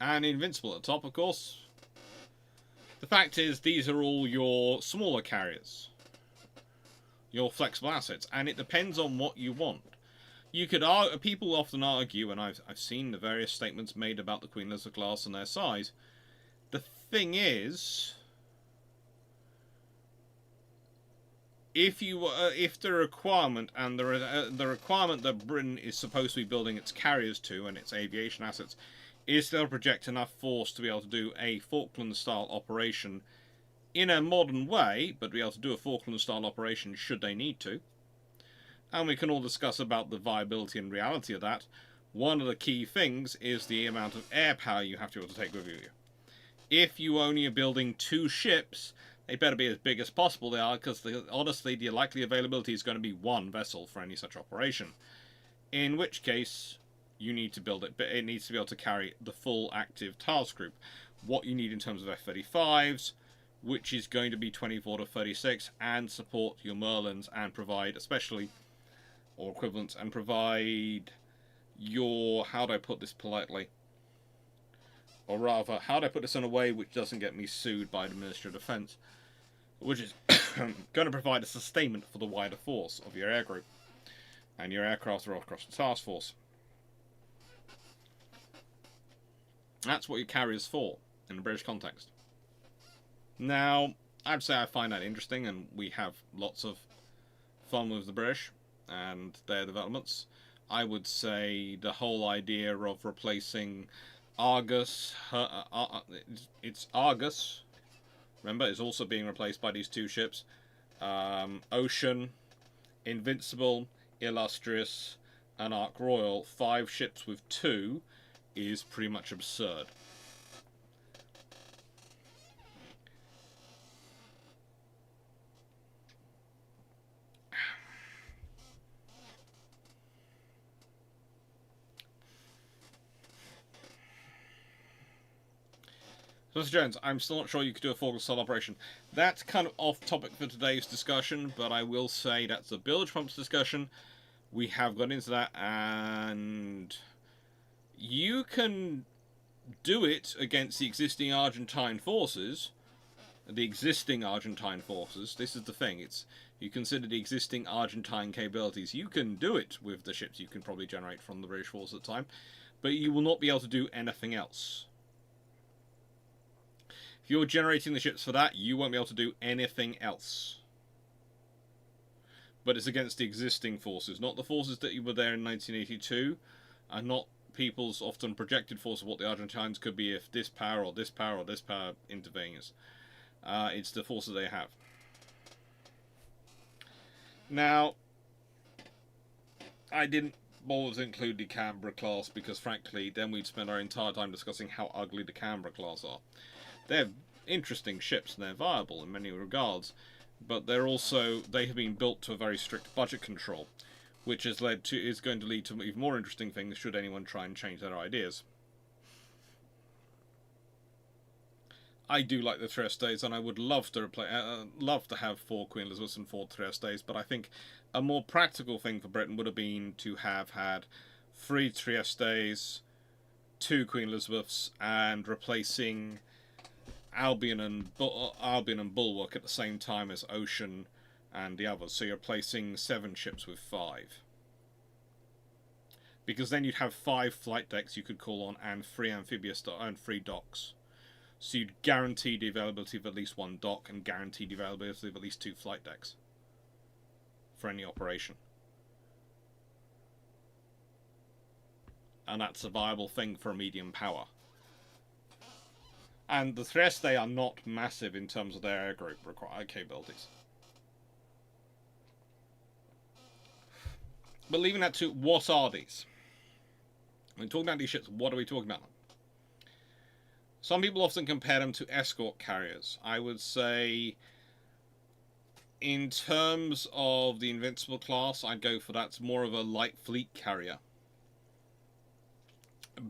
And Invincible at the top, of course. The fact is, these are all your smaller carriers, your flexible assets, and it depends on what you want. You could argue, people often argue, and I've seen the various statements made about the Queen Elizabeth class and their size. The thing is, if the requirement and the requirement that Britain is supposed to be building its carriers to and its aviation assets is to project enough force to be able to do a Falkland-style operation in a modern way, but be able to do a Falkland-style operation should they need to. And we can all discuss about the viability and reality of that. One of the key things is the amount of air power you have to be able to take with you. If you only are building 2 ships, they better be as big as possible they are, because honestly the likely availability is going to be 1 vessel for any such operation. In which case, you need to build it, but it needs to be able to carry the full active task group. What you need in terms of F-35s, which is going to be 24 to 36, and support your Merlins and provide, especially, or equivalents, and provide your, how do I put this politely? Or rather, how do I put this in a way which doesn't get me sued by the Ministry of Defence? Which is going to provide a sustainment for the wider force of your air group. And your aircraft are across the task force. That's what your carrier's for, in the British context. Now, I'd say I find that interesting, and we have lots of fun with the British and their developments. I would say the whole idea of replacing Argus, it's Argus, remember, is also being replaced by these 2 ships. Ocean, Invincible, Illustrious, and Ark Royal, 5 ships with 2 is pretty much absurd. Mr. Jones, I'm still not sure you could do a Falkland-style operation. That's kind of off topic for today's discussion, but I will say that's a bilge pumps discussion. We have got into that, and you can do it against the existing Argentine forces. This is the thing. It's, you consider the existing Argentine capabilities. You can do it with the ships you can probably generate from the British force at the time, but you will not be able to do anything else. If you're generating the ships for that, you won't be able to do anything else. But it's against the existing forces, not the forces that were there in 1982, and not people's often projected force of what the Argentines could be if this power or this power or this power intervenes. It's the forces they have. Now, I didn't bother to include the Canberra class because, frankly, then we'd spend our entire time discussing how ugly the Canberra class are. They're interesting ships and they're viable in many regards, but they're also, they have been built to a very strict budget control, which is going to lead to even more interesting things should anyone try and change their ideas. I do like the Triestes, and I would love to have 4 Queen Elizabeths and 4 Triestes, but I think a more practical thing for Britain would have been to have had 3 Triestes, 2 Queen Elizabeths, and replacing Albion and Bulwark at the same time as Ocean and the others. So you're replacing 7 ships with 5. Because then you'd have 5 flight decks you could call on and 3 amphibious and 3 docks. So you'd guarantee the availability of at least 1 dock and guarantee the availability of at least 2 flight decks for any operation. And that's a viable thing for a medium power. And the Trieste are not massive in terms of their air group capabilities. But leaving that to, what are these? When talking about these ships, what are we talking about? Some people often compare them to escort carriers. I would say, in terms of the Invincible class, I'd go for that's more of a light fleet carrier.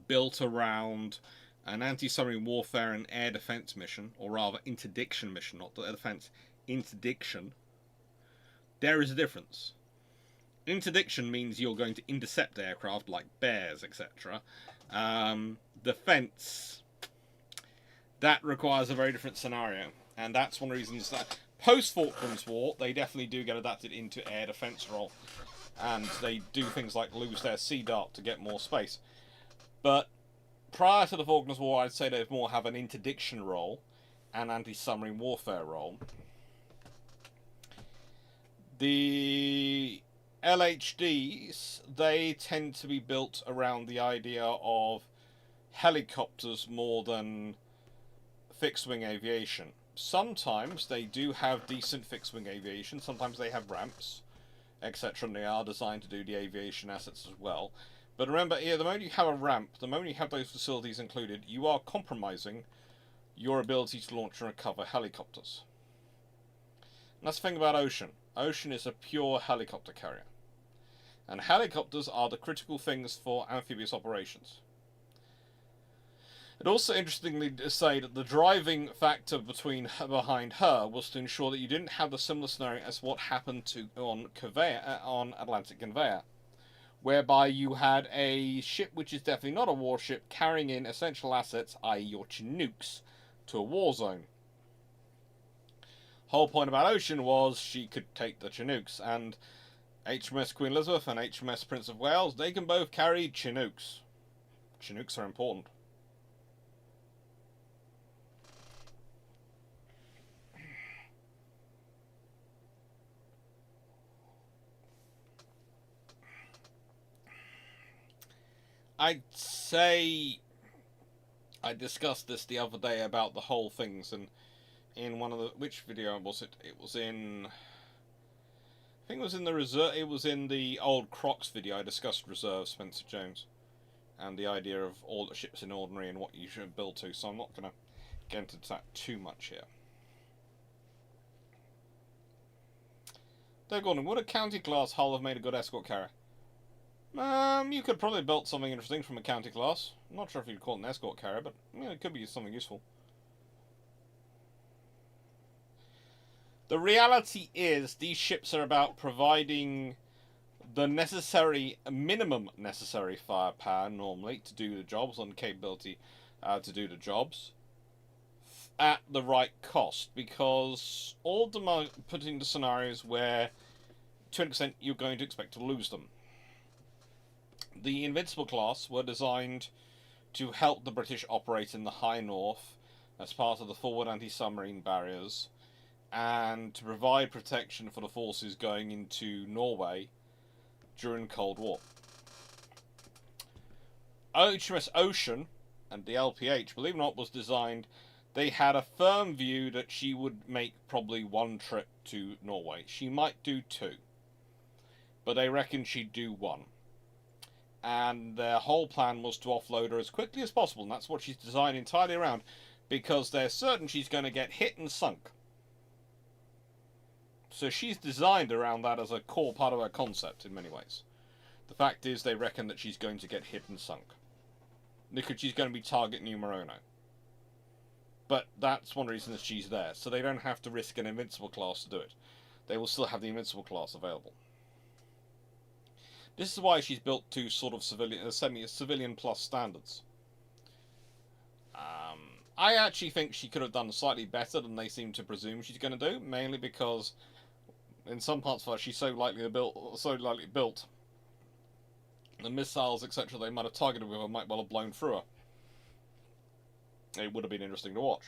Built around an anti-submarine warfare and air defense mission, or rather interdiction mission, not air defense, interdiction. There is a difference. Interdiction means you're going to intercept aircraft like bears, etc. Defense, that requires a very different scenario. And that's one of the reasons that post-Falklands War, they definitely do get adapted into air defense role. And they do things like lose their Sea Dart to get more space. But prior to the Falklands War, I'd say they more have an interdiction role and anti-submarine warfare role. The LHDs, they tend to be built around the idea of helicopters more than fixed-wing aviation. Sometimes they do have decent fixed-wing aviation, sometimes they have ramps, etc., and they are designed to do the aviation assets as well. But remember, the moment you have a ramp, the moment you have those facilities included, you are compromising your ability to launch and recover helicopters. And that's the thing about Ocean. Ocean is a pure helicopter carrier. And helicopters are the critical things for amphibious operations. It also interestingly to say that the driving factor behind her was to ensure that you didn't have the similar scenario as what happened on Atlantic Conveyor, whereby you had a ship which is definitely not a warship carrying in essential assets, i.e. your Chinooks, to a war zone. Whole point about Ocean was she could take the Chinooks, and HMS Queen Elizabeth and HMS Prince of Wales, they can both carry Chinooks. Chinooks are important. I'd say I discussed this the other day about the whole things, and in one of the, which video was it? It was in, I think it was in the reserve. It was in the old Crocs video. I discussed reserve Spencer Jones and the idea of all the ships in ordinary and what you should build to. So I'm not going to get into that too much here. Dave Gordon, would a county class hull have made a good escort carrier? You could probably build something interesting from a county class. I'm not sure if you'd call it an escort carrier, but it could be something useful. The reality is, these ships are about providing the minimum necessary firepower, normally, to do the jobs, and capability to do the jobs, at the right cost, because all of them are put into scenarios where, to an extent, you're going to expect to lose them. The Invincible class were designed to help the British operate in the High North as part of the forward anti-submarine barriers, and to provide protection for the forces going into Norway during the Cold War. HMS Ocean and the LPH, believe it or not, was designed, they had a firm view that she would make probably one trip to Norway. She might do two, but they reckoned she'd do one. And their whole plan was to offload her as quickly as possible, and that's what she's designed entirely around, because they're certain she's going to get hit and sunk. So she's designed around that as a core part of her concept in many ways. The fact is, they reckon that she's going to get hit and sunk, because she's going to be target numero uno. But that's one reason that she's there, so they don't have to risk an Invincible class to do it. They will still have the Invincible class available. This is why she's built to sort of semi-civilian plus standards. I actually think she could have done slightly better than they seem to presume she's going to do, mainly because in some parts of her she's so lightly built. The missiles, etc., they might have targeted with her might well have blown through her. It would have been interesting to watch.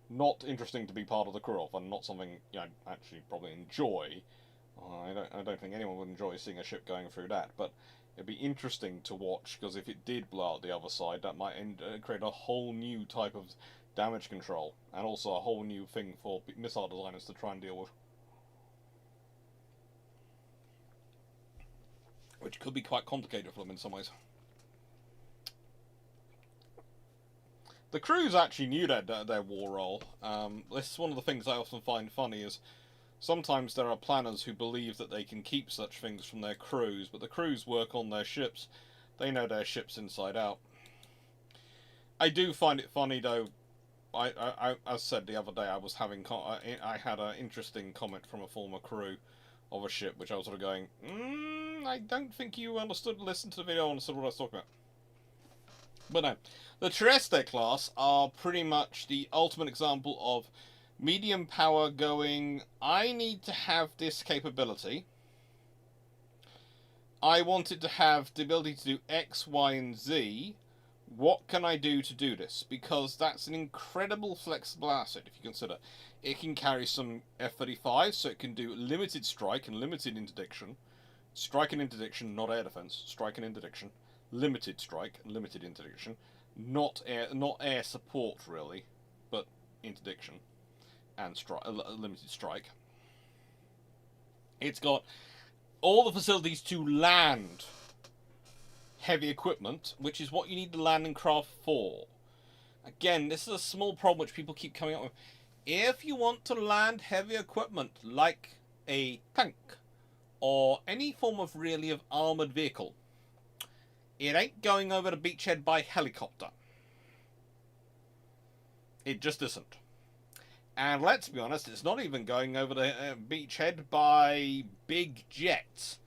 Not interesting to be part of the crew of, and not something I'd actually probably enjoy. I don't think anyone would enjoy seeing a ship going through that, but it'd be interesting to watch, because if it did blow out the other side, that might create a whole new type of damage control, and also a whole new thing for missile designers to try and deal with. Which could be quite complicated for them in some ways. The crews actually knew their war role. This is one of the things I often find funny is sometimes there are planners who believe that they can keep such things from their crews, but the crews work on their ships. They know their ships inside out. I do find it funny though. I as said the other day, I had an interesting comment from a former crew of a ship, which I was sort of going, I don't think you listened to the video and understood what I was talking about. But no, the Trieste class are pretty much the ultimate example of medium power going, I need to have this capability. I wanted to have the ability to do X, Y, and Z. What can I do to do this? Because that's an incredible flexible asset if you consider. It can carry some F-35, so it can do limited strike and limited interdiction. Strike and interdiction, not air defense. Strike and interdiction. Limited strike and limited interdiction. Not air support, really, but interdiction and limited strike. It's got all the facilities to land heavy equipment, which is what you need the landing craft for. Again, this is a small problem which people keep coming up with. If you want to land heavy equipment like a tank or any form of armoured vehicle, it ain't going over the beachhead by helicopter. It just isn't. And let's be honest, it's not even going over the beachhead by big jets,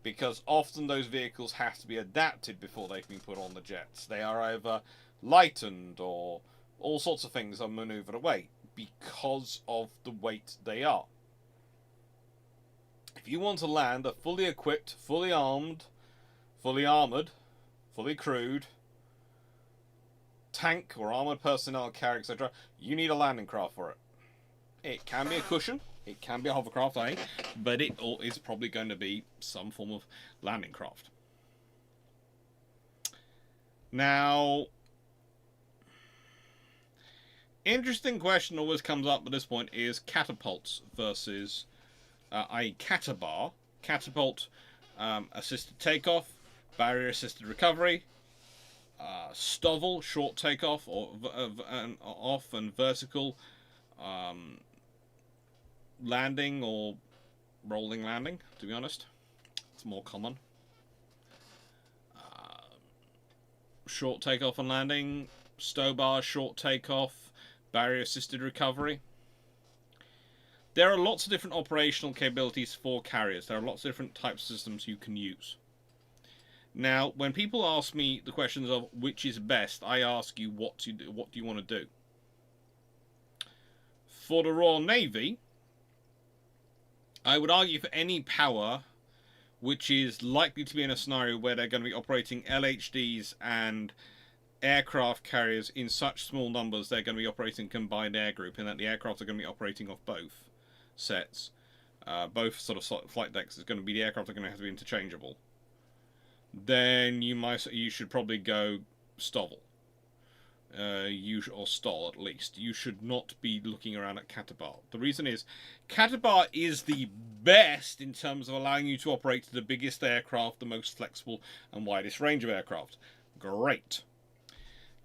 because often those vehicles have to be adapted before they can be put on the jets. They are either lightened or all sorts of things are manoeuvred away because of the weight they are. If you want to land a fully equipped, fully armed, fully armoured, fully crewed tank or armoured personnel carrier, etc., you need a landing craft for it. It can be a cushion, it can be a hovercraft, but it is probably going to be some form of landing craft. Now, interesting question always comes up at this point is catapults versus catabar. Catapult assisted takeoff, barrier assisted recovery, STOVL, short takeoff or off and vertical landing or rolling landing, to be honest. It's more common. Short takeoff and landing, STOBAR, short takeoff, barrier assisted recovery. There are lots of different operational capabilities for carriers. There are lots of different types of systems you can use. Now, when people ask me the questions of which is best, I ask you what do you want to do? For the Royal Navy, I would argue for any power which is likely to be in a scenario where they're going to be operating LHDs and aircraft carriers in such small numbers, they're going to be operating combined air group, and that the aircraft are going to be operating off both sets. Both sort of flight decks is going to be, the aircraft are going to have to be interchangeable. Then you should probably go STOVL. Or STOL at least. You should not be looking around at catabar. The reason is, catabar is the best in terms of allowing you to operate the biggest aircraft, the most flexible and widest range of aircraft. Great.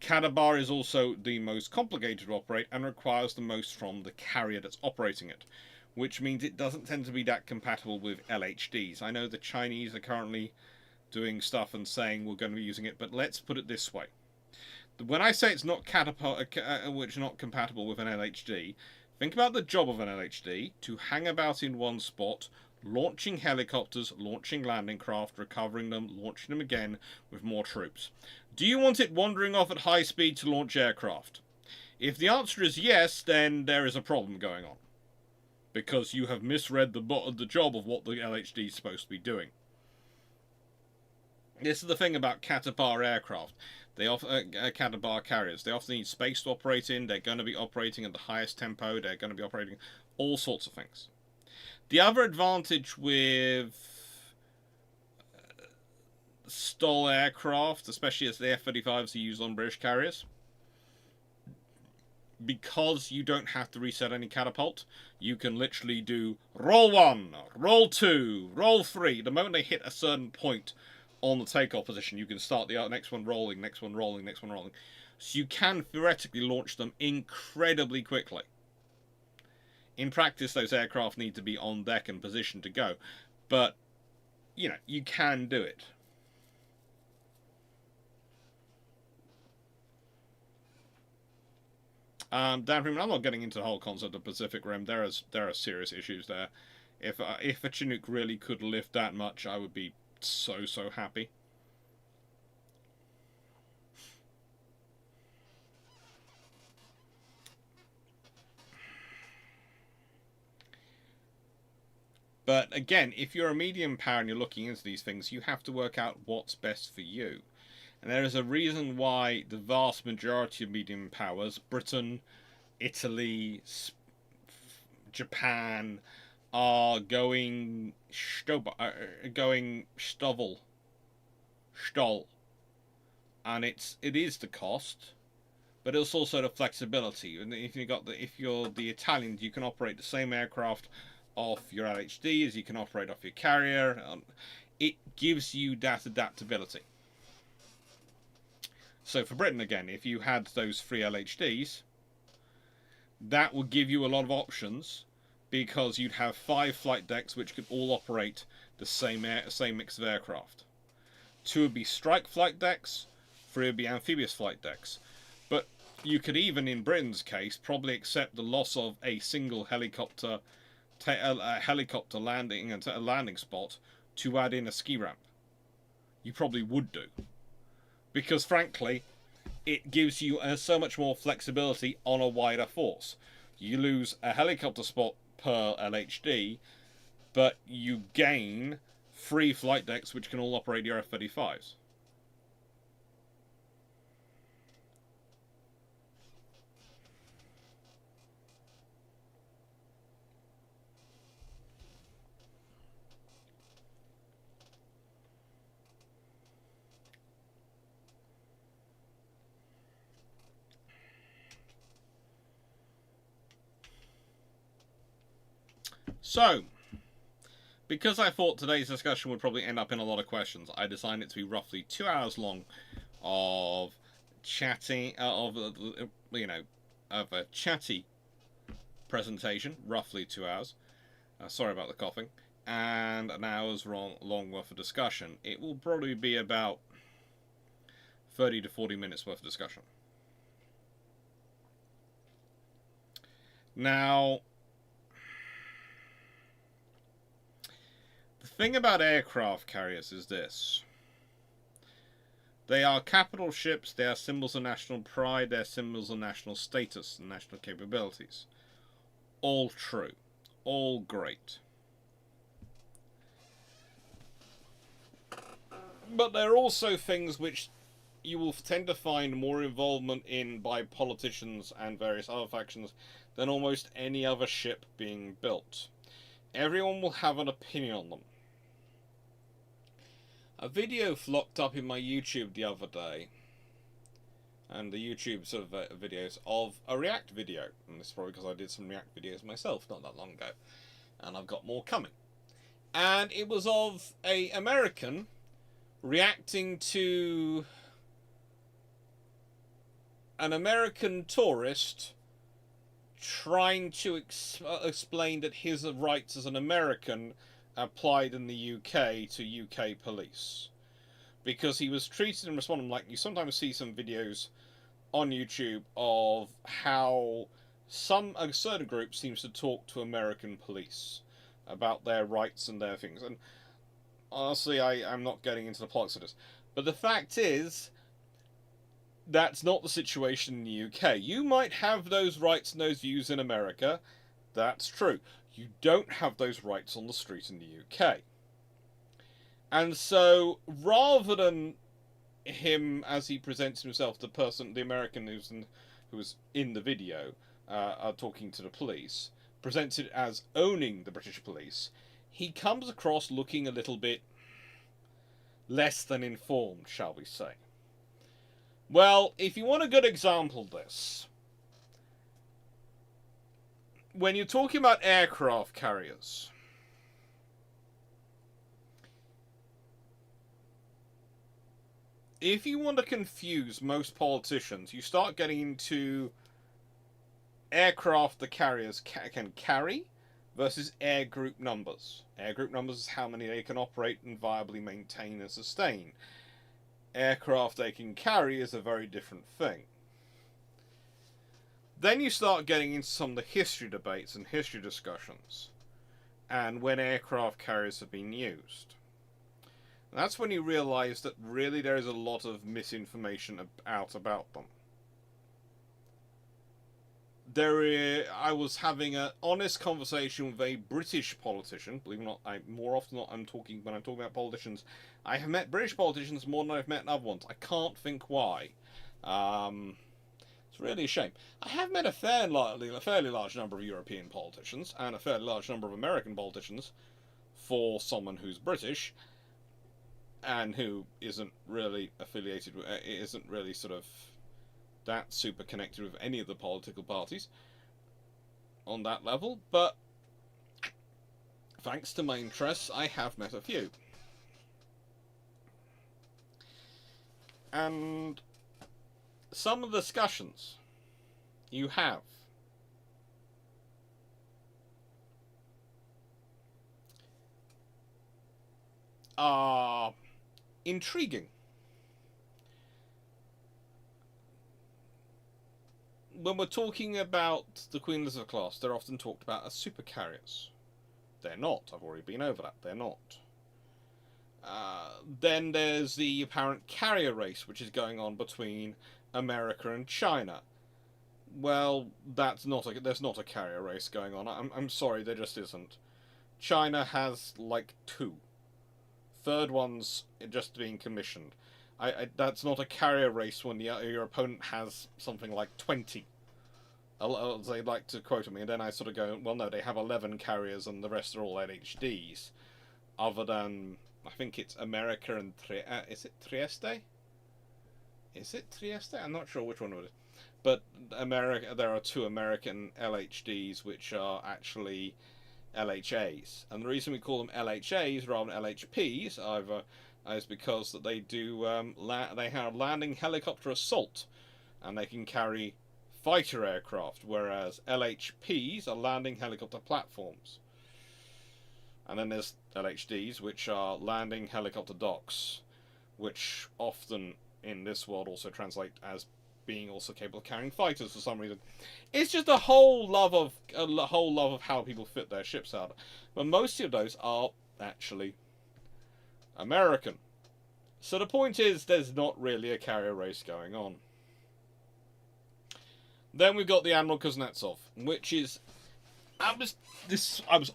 Catabar is also the most complicated to operate and requires the most from the carrier that's operating it, which means it doesn't tend to be that compatible with LHDs. I know the Chinese are currently doing stuff and saying we're going to be using it, but let's put it this way. When I say it's not which not compatible with an LHD, think about the job of an LHD: to hang about in one spot, launching helicopters, launching landing craft, recovering them, launching them again with more troops. Do you want it wandering off at high speed to launch aircraft? If the answer is yes, then there is a problem going on, because you have misread the job of what the LHD is supposed to be doing. This is the thing about catabar aircraft. They catabar carriers. They often need space to operate in. They're going to be operating at the highest tempo. They're going to be operating all sorts of things. The other advantage with STOL aircraft, especially as the F-35s are used on British carriers, because you don't have to reset any catapult, you can literally do roll 1, roll 2, roll 3. The moment they hit a certain point on the takeoff position, you can start the next one rolling, next one rolling, next one rolling. So you can theoretically launch them incredibly quickly. In practice, those aircraft need to be on deck and positioned to go. But, you know, you can do it. Dan Freeman, I'm not getting into the whole concept of Pacific Rim. There are serious issues there. If a Chinook really could lift that much, I would be so happy. But again, if you're a medium power and you're looking into these things, you have to work out what's best for you. And there is a reason why the vast majority of medium powers, Britain, Italy, Japan, are going Stoll, and it is the cost, but it's also the flexibility. And if you're the Italians, you can operate the same aircraft off your LHD as you can operate off your carrier. It gives you that adaptability. So for Britain again, if you had those 3 LHDs, that would give you a lot of options, because you'd have 5 flight decks which could all operate the same mix of aircraft. 2 would be strike flight decks, 3 would be amphibious flight decks. But you could even, in Britain's case, probably accept the loss of a single helicopter landing and a landing spot to add in a ski ramp. You probably would do, because frankly, it gives you so much more flexibility on a wider force. You lose a helicopter spot per LHD, but you gain 3 flight decks which can all operate your F-35s. So, because I thought today's discussion would probably end up in a lot of questions, I designed it to be roughly 2 hours long of chatting, of a chatty presentation, roughly 2 hours. Sorry about the coughing, and an hour's long worth of discussion. It will probably be about 30 to 40 minutes worth of discussion. Now, the thing about aircraft carriers is this. They are capital ships, they are symbols of national pride, they are symbols of national status and national capabilities. All true. All great. But there are also things which you will tend to find more involvement in by politicians and various other factions than almost any other ship being built. Everyone will have an opinion on them. A video flocked up in my YouTube the other day, and the YouTube sort of videos of a React video, and this is probably because I did some React videos myself not that long ago, and I've got more coming. And it was of an American reacting to an American tourist trying to explain that his rights as an American applied in the UK to UK police, because he was treated and responded like you sometimes see some videos on YouTube of how a certain group seems to talk to American police about their rights and their things. And honestly, I'm not getting into the politics of this, but the fact is, that's not the situation in the UK. You might have those rights and those views in America. That's true. You don't have those rights on the street in the UK. And so, rather than him, as he presents himself, the American who was in the video, talking to the police, presents it as owning the British police, he comes across looking a little bit less than informed, shall we say. Well, if you want a good example of this, when you're talking about aircraft carriers, if you want to confuse most politicians, you start getting into aircraft the carriers can carry versus air group numbers. Air group numbers is how many they can operate and viably maintain and sustain. Aircraft they can carry is a very different thing. Then you start getting into some of the history debates and history discussions, and when aircraft carriers have been used. And that's when you realise that really there is a lot of misinformation out about them. I was having an honest conversation with a British politician. Believe it or not, more often than not, when I'm talking about politicians, I have met British politicians more than I've met other ones. I can't think why. It's really a shame. I have met a fairly large number of European politicians and a fairly large number of American politicians for someone who's British and who isn't really affiliated with, isn't really sort of that super connected with any of the political parties on that level, but thanks to my interests, I have met a few. And some of the discussions you have are intriguing. When we're talking about the Queen Elizabeth class, they're often talked about as super carriers. They're not. I've already been over that. They're not. Then there's the apparent carrier race, which is going on between America and China. Well, there's not a carrier race going on. I'm sorry, there just isn't. China has like 2. Third one's just being commissioned. That's not a carrier race when your opponent has something like 20. They like to quote me, and then I sort of go, well, no, they have 11 carriers and the rest are all LHDs. Other than, I think it's America and is it Trieste? Is it Trieste? I'm not sure which one it is. But there are 2 American LHDs which are actually LHAs. And the reason we call them LHAs rather than LHPs is because that they do they have landing helicopter assault, and they can carry fighter aircraft, whereas LHPs are landing helicopter platforms. And then there's LHDs, which are landing helicopter docks, which often in this world also translate as being also capable of carrying fighters for some reason. It's just a whole love of how people fit their ships out. But most of those are actually American. So the point is, there's not really a carrier race going on. Then we've got the Admiral Kuznetsov, which is... I was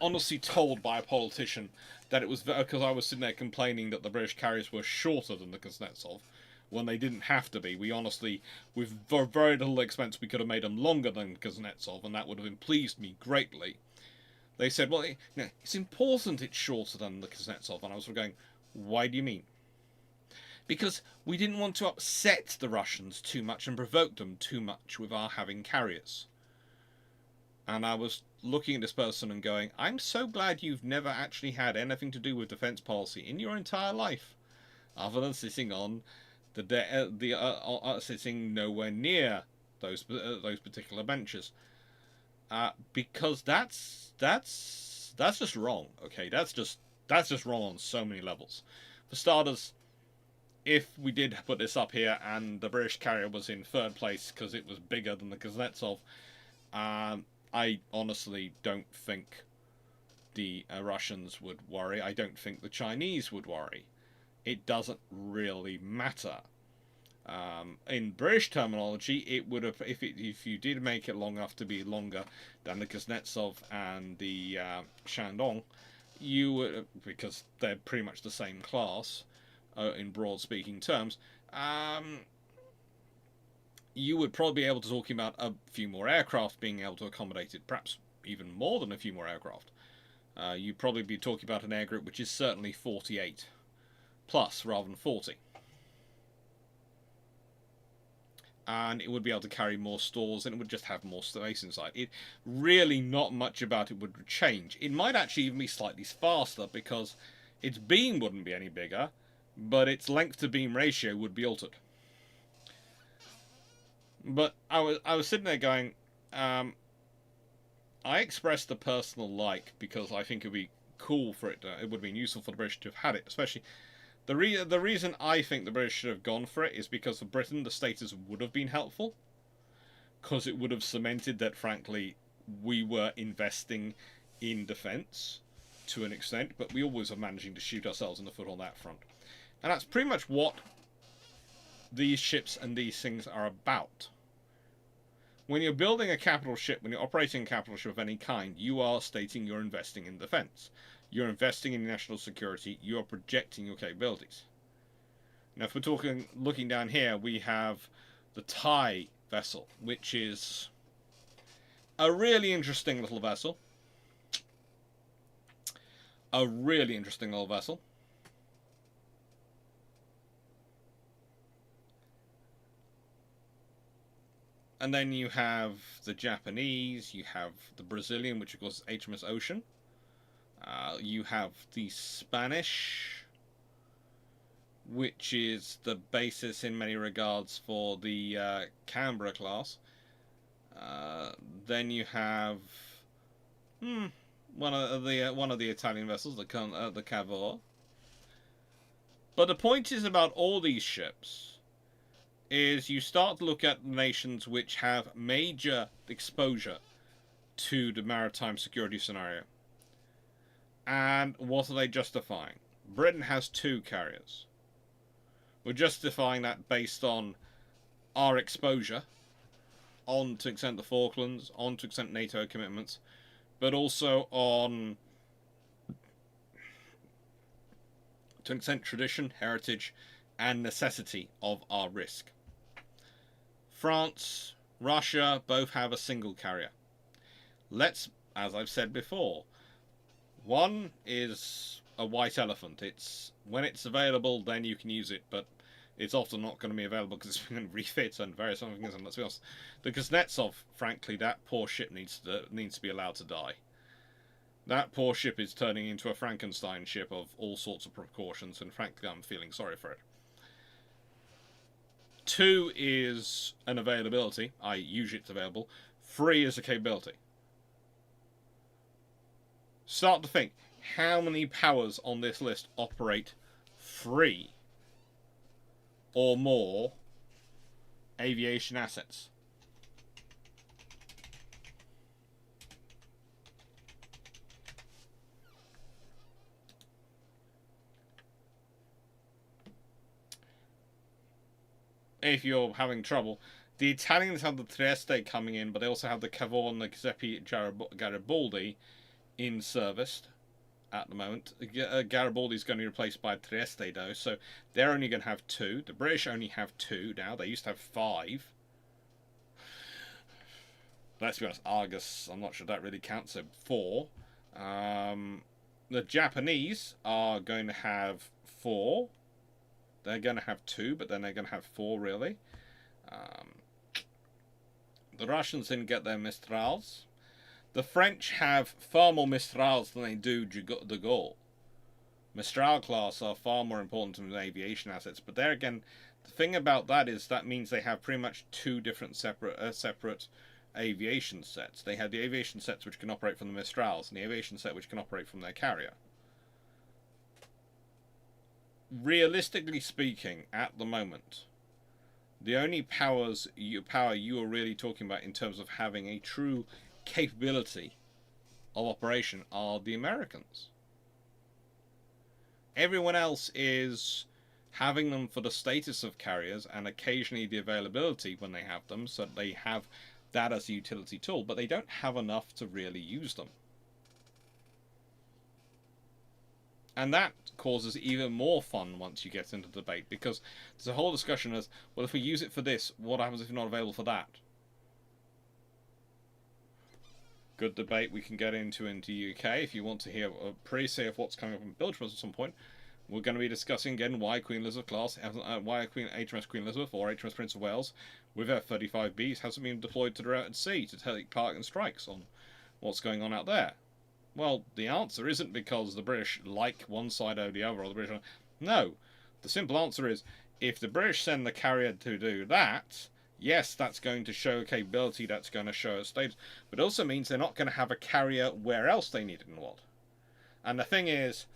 honestly told by a politician that it was because I was sitting there complaining that the British carriers were shorter than the Kuznetsov, when they didn't have to be. We honestly, with very little expense, we could have made them longer than Kuznetsov, and that would have pleased me greatly. They said, well, it's important it's shorter than the Kuznetsov, and I was sort of going, why do you mean? Because we didn't want to upset the Russians too much and provoke them too much with our having carriers. And I was looking at this person and going, I'm so glad you've never actually had anything to do with defence policy in your entire life, other than sitting on sitting nowhere near those particular benches, because that's just wrong. Okay, that's just wrong on so many levels. For starters, if we did put this up here and the British carrier was in 3rd place because it was bigger than the Kuznetsov, I honestly don't think the Russians would worry. I don't think the Chinese would worry. It doesn't really matter. In British terminology, it would have, if you did make it long enough to be longer than the Kuznetsov and the Shandong, you would, because they're pretty much the same class in broad speaking terms, you would probably be able to talk about a few more aircraft being able to accommodate it, perhaps even more than a few more aircraft. You'd probably be talking about an air group which is certainly 48 plus rather than 40. And it would be able to carry more stores, and it would just have more space inside. It really, not much about it would change. It might actually even be slightly faster, because its beam wouldn't be any bigger, but its length to beam ratio would be altered. But I was sitting there going, I expressed a personal like, because I think it would be cool for it. It would have been useful for the British to have had it, especially. The reason I think the British should have gone for it is because for Britain the status would have been helpful, because it would have cemented that, frankly, we were investing in defence to an extent, but we always are managing to shoot ourselves in the foot on that front. And that's pretty much what these ships and these things are about. When you're building a capital ship, when you're operating a capital ship of any kind, you are stating you're investing in defense. You're investing in national security. You are projecting your capabilities. Now, if we're looking down here, we have the Thai vessel, which is a really interesting little vessel. A really interesting little vessel. And then you have the Japanese, you have the Brazilian, which of course is HMS Ocean. You have the Spanish, which is the basis in many regards for the Canberra class. Then you have one of the Italian vessels, the Cavour. But the point is about all these ships is you start to look at nations which have major exposure to the maritime security scenario. And what are they justifying? Britain has 2 carriers. We're justifying that based on our exposure, on to extent the Falklands, on to extent NATO commitments, but also on to an extent tradition, heritage, and necessity of our risk. France, Russia both have a single carrier. Let's, as I've said before, one is a white elephant. It's when it's available, then you can use it, but it's often not going to be available because it's going to refit and various other things. And let's be honest, the Kuznetsov, frankly, that poor ship needs to be allowed to die. That poor ship is turning into a Frankenstein ship of all sorts of precautions, and frankly, I'm feeling sorry for it. 2 is an availability, i.e. usually it's available. 3 is a capability. Start to think, how many powers on this list operate 3 or more aviation assets? If you're having trouble, the Italians have the Trieste coming in, but they also have the Cavour and the Giuseppe Garibaldi in service at the moment. Garibaldi is going to be replaced by Trieste, though, so they're only going to have 2. The British only have 2 now. They used to have 5. Let's be honest, Argus, I'm not sure that really counts, so 4. The Japanese are going to have 4. They're going to have 2, but then they're going to have 4, really. The Russians didn't get their Mistrals. The French have far more Mistrals than they do de Gaulle. Mistral class are far more important than aviation assets, but there again, the thing about that is that means they have pretty much 2 different separate aviation sets. They have the aviation sets which can operate from the Mistrals, and the aviation set which can operate from their carrier. Realistically speaking, at the moment, the only power you are really talking about in terms of having a true capability of operation are the Americans. Everyone else is having them for the status of carriers and occasionally the availability when they have them, so they have that as a utility tool, but they don't have enough to really use them. And that causes even more fun once you get into the debate, because there's a whole discussion as, well, if we use it for this, what happens if it's not available for that? Good debate we can get into UK if you want to hear a pre-say of what's coming up in Bilgewater at some point. We're going to be discussing again why Queen Elizabeth class, why HMS Queen Elizabeth or HMS Prince of Wales with F-35Bs hasn't been deployed to the Red Sea to take part in strikes on what's going on out there. Well, the answer isn't because the British like one side over the other, or the British. No, the simple answer is if the British send the carrier to do that, yes, that's going to show capability, that's going to show a status, but it also means they're not going to have a carrier where else they need it in the world. And the thing is,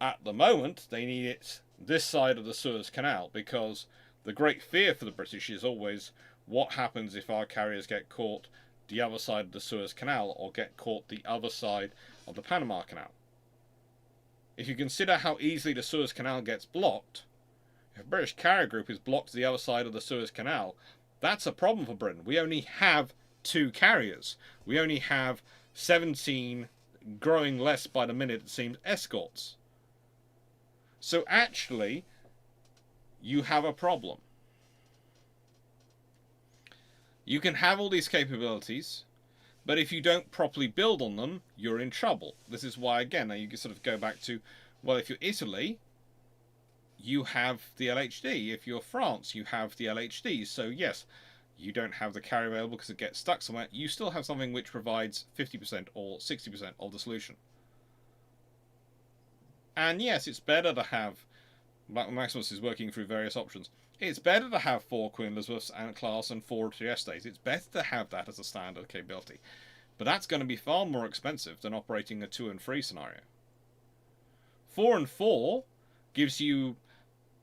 at the moment, they need it this side of the Suez Canal, because the great fear for the British is always what happens if our carriers get caught the other side of the Suez Canal or get caught the other side of the Panama Canal. If you consider how easily the Suez Canal gets blocked, if a British carrier group is blocked to the other side of the Suez Canal, that's a problem for Britain. We only have 2 carriers. We only have 17, growing less by the minute it seems, escorts. So actually, you have a problem. You can have all these capabilities, but if you don't properly build on them, you're in trouble. This is why, again, you can sort of go back to, well, if you're Italy, you have the LHD. If you're France, you have the LHD. So yes, you don't have the carrier available because it gets stuck somewhere. You still have something which provides 50% or 60% of the solution. And yes, it's better to have, Maximus is working through various options. It's better to have 4 Queen Elizabeths and class and 4 Triestes. It's better to have that as a standard capability. But that's going to be far more expensive than operating a 2 and 3 scenario. 4 and 4 gives you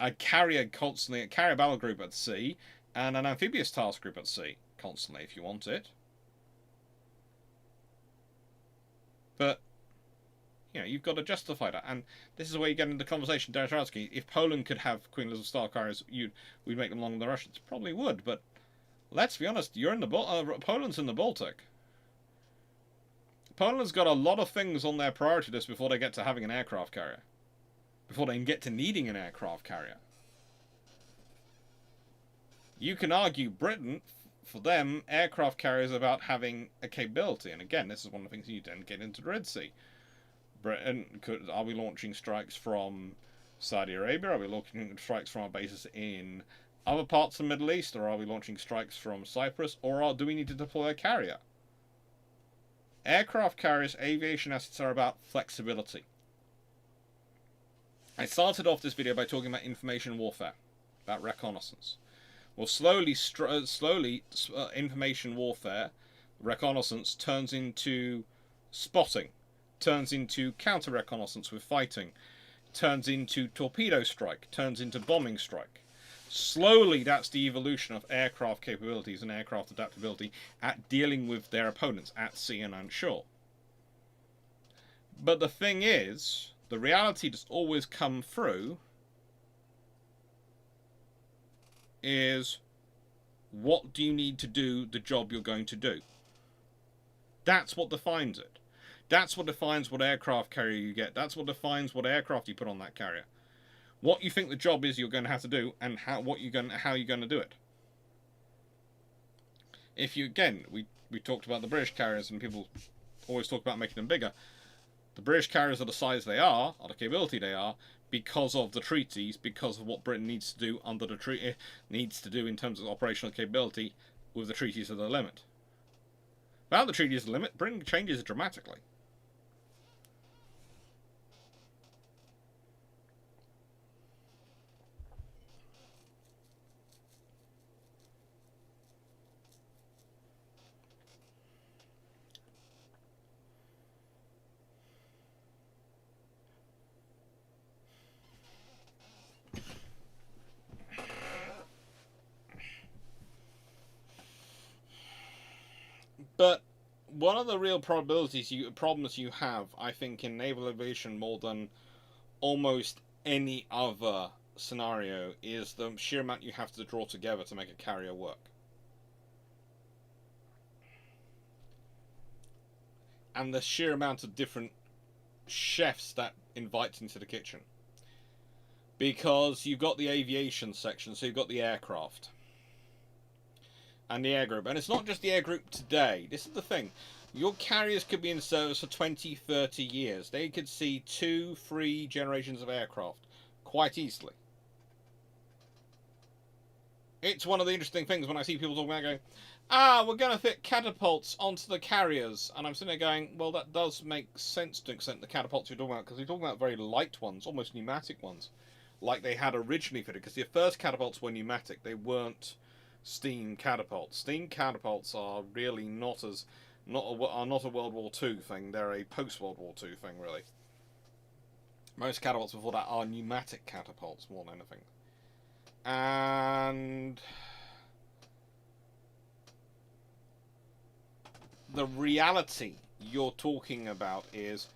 a carrier constantly, a carrier battle group at sea, and an amphibious task group at sea constantly if you want it. But you know, you've got to justify that, and this is where you get into the conversation. Derek, if Poland could have Queen Elizabeth Star Carriers, we'd make them along the Russians. Probably would, but let's be honest. You're in the Poland's in the Baltic. Poland's got a lot of things on their priority list before they get to having an aircraft carrier. Before they can get to needing an aircraft carrier. You can argue Britain, for them, aircraft carriers are about having a capability. And again, this is one of the things you then get into the Red Sea. Britain, are we launching strikes from Saudi Arabia? Are we launching strikes from our bases in other parts of the Middle East? Or are we launching strikes from Cyprus? Or do we need to deploy a carrier? Aircraft carriers, aviation assets are about flexibility. I started off this video by talking about information warfare, about reconnaissance. Well, slowly, information warfare, reconnaissance, turns into spotting, turns into counter-reconnaissance with fighting, turns into torpedo strike, turns into bombing strike. Slowly, that's the evolution of aircraft capabilities and aircraft adaptability at dealing with their opponents at sea and on shore. But the thing is, the reality that's always come through is, what do you need to do the job you're going to do? That's what defines it. That's what defines what aircraft carrier you get. That's what defines what aircraft you put on that carrier. What you think the job is you're going to have to do, and how you're going to do it. If you, again, we talked about the British carriers, and people always talk about making them bigger. The British carriers are the size they are, or the capability they are, because of the treaties, because of what Britain needs to do under the treaty, needs to do in terms of operational capability with the treaties of the limit. Without the treaties of the limit, Britain changes dramatically. But one of the real problems you have, I think, in naval aviation more than almost any other scenario is the sheer amount you have to draw together to make a carrier work. And the sheer amount of different chefs that invites into the kitchen. Because you've got the aviation section, so you've got the aircraft. And the air group. And it's not just the air group today. This is the thing. Your carriers could be in service for 20, 30 years. They could see 2, 3 generations of aircraft quite easily. It's one of the interesting things when I see people talking about going, we're going to fit catapults onto the carriers. And I'm sitting there going, well, that does make sense to extent the catapults you're talking about, because you're talking about very light ones, almost pneumatic ones, like they had originally fitted. Because the first catapults were pneumatic. They weren't steam catapults. Steam catapults are really not a World War II thing. They're a post-World War II thing, really. Most catapults before that are pneumatic catapults more than anything. And the reality you're talking about is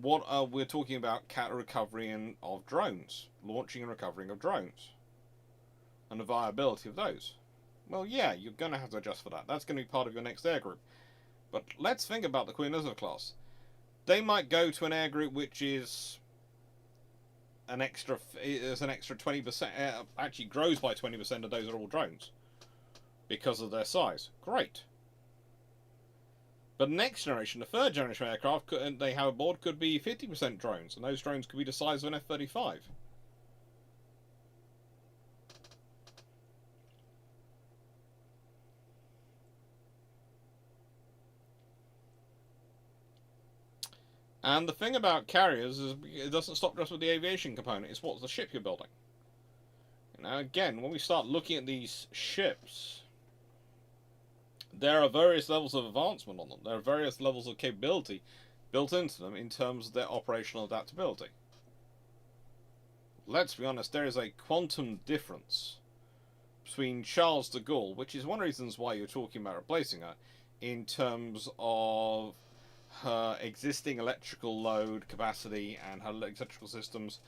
we're talking about recovery of drones, launching and recovering of drones, and the viability of those. Well, yeah, you're going to have to adjust for that. That's going to be part of your next air group. But let's think about the Queen Elizabeth class. They might go to an air group which is an extra 20%, actually grows by 20% of those are all drones because of their size. Great. But next generation, the third generation aircraft they have aboard could be 50% drones, and those drones could be the size of an F-35. And the thing about carriers is it doesn't stop just with the aviation component, it's what's the ship you're building. Now again, when we start looking at these ships, there are various levels of advancement on them. There are various levels of capability built into them in terms of their operational adaptability. Let's be honest, there is a quantum difference between Charles de Gaulle, which is one of the reasons why you're talking about replacing her, in terms of her existing electrical load capacity and her electrical systems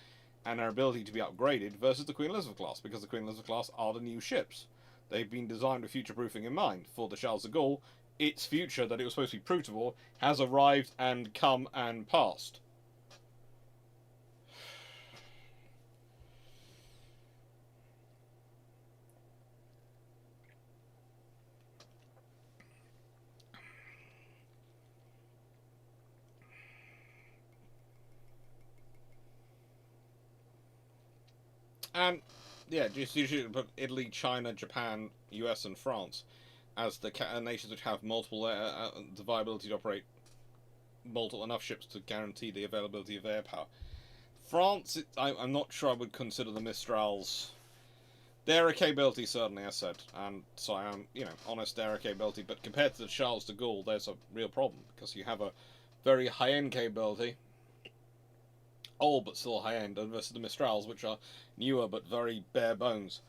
and her ability to be upgraded versus the Queen Elizabeth class, because the Queen Elizabeth class are the new ships. They've been designed with future-proofing in mind. For the Charles de Gaulle, its future that it was supposed to be proved for has arrived and come and passed. And yeah, just usually put Italy, China, Japan, US, and France as the nations which have multiple the viability to operate multiple enough ships to guarantee the availability of air power. France, I'm not sure I would consider the Mistrals. They're a capability, certainly, as said, and so I am, honest, they're a capability, but compared to the Charles de Gaulle, there's a real problem, because you have a very high-end capability, old but still high-end, versus the Mistrals, which are newer but very bare bones.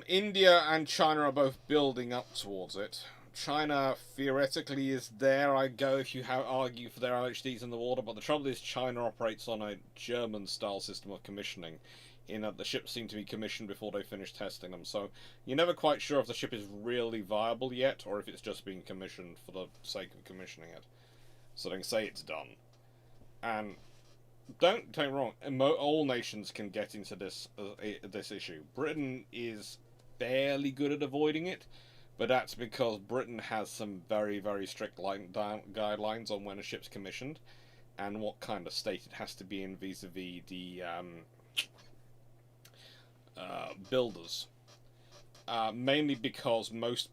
India and China are both building up towards it. China theoretically is there, I go, if you argue for their LHDs in the water, but the trouble is China operates on a German-style system of commissioning, in that the ships seem to be commissioned before they finish testing them, so you're never quite sure if the ship is really viable yet, or if it's just being commissioned for the sake of commissioning it. So they can say it's done. And don't take me wrong, all nations can get into this issue. Britain is fairly good at avoiding it, but that's because Britain has some very, very strict guidelines on when a ship's commissioned and what kind of state it has to be in vis-a-vis the builders. Mainly because most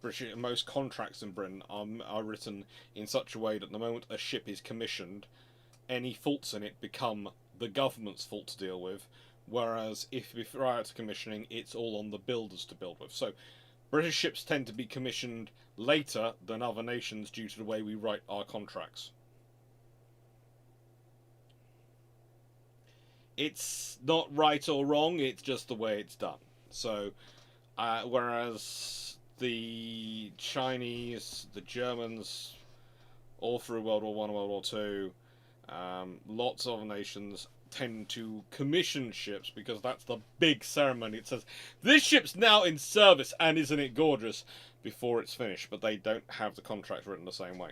contracts in Britain are written in such a way that the moment a ship is commissioned, any faults in it become the government's fault to deal with, whereas if prior to commissioning, it's all on the builders to build with. So British ships tend to be commissioned later than other nations due to the way we write our contracts. It's not right or wrong, it's just the way it's done. So, whereas the Chinese, the Germans, all through World War One and World War Two, lots of nations tend to commission ships because that's the big ceremony. It says, this ship's now in service and isn't it gorgeous, before it's finished, but they don't have the contract written the same way.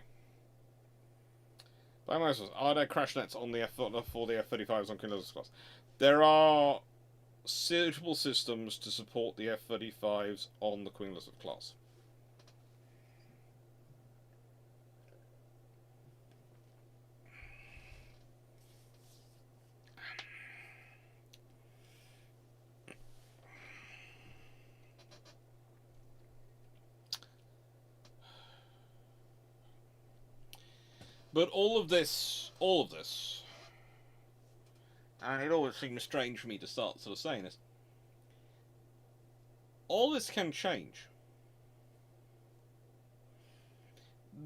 Are there crash nets on the for the F-35s on Queen Elizabeth class? There are suitable systems to support the F-35s on the Queen Elizabeth class. But all of this, and it always seems strange for me to start sort of saying this, all this can change.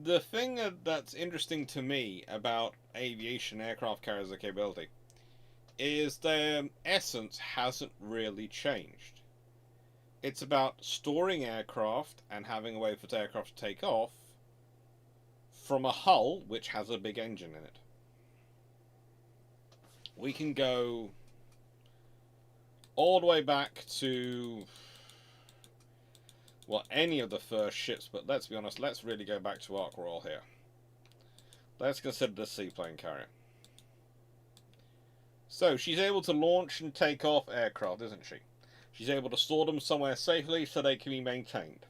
The thing that's interesting to me about aviation aircraft carriers' capability is their essence hasn't really changed. It's about storing aircraft and having a way for the aircraft to take off from a hull which has a big engine in it. We can go all the way back to well, any of the first ships, but let's be honest, let's really go back to Ark Royal here. Let's consider the Seaplane Carrier. So, she's able to launch and take off aircraft, isn't she? She's able to store them somewhere safely so they can be maintained.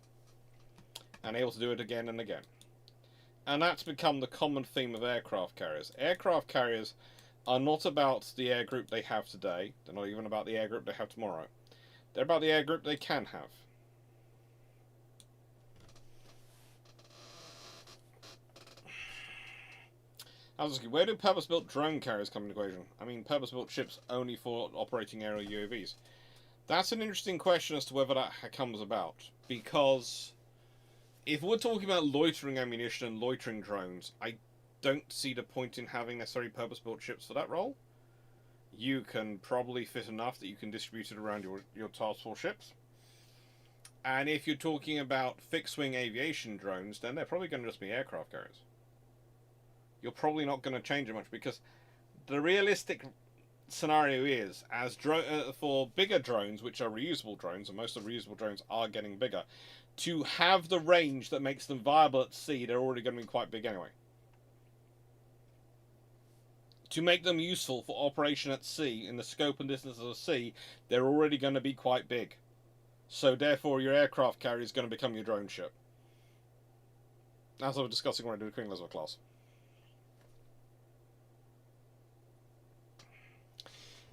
And able to do it again and again. And that's become the common theme of aircraft carriers. Aircraft carriers are not about the air group they have today. They're not even about the air group they have tomorrow. They're about the air group they can have. I was asking, where do purpose-built drone carriers come into the equation? I mean, purpose-built ships only for operating aerial UAVs. That's an interesting question as to whether that comes about. Because if we're talking about loitering ammunition and loitering drones, I don't see the point in having necessarily purpose-built ships for that role. You can probably fit enough that you can distribute it around your task force ships. And if you're talking about fixed-wing aviation drones, then they're probably going to just be aircraft carriers. You're probably not going to change it much, because the realistic scenario is, for bigger drones, which are reusable drones, and most of the reusable drones are getting bigger, to have the range that makes them viable at sea, they're already going to be quite big anyway. To make them useful for operation at sea, in the scope and distance of the sea, they're already going to be quite big. So therefore your aircraft carrier is going to become your drone ship. As I was discussing already with Queen Elizabeth class.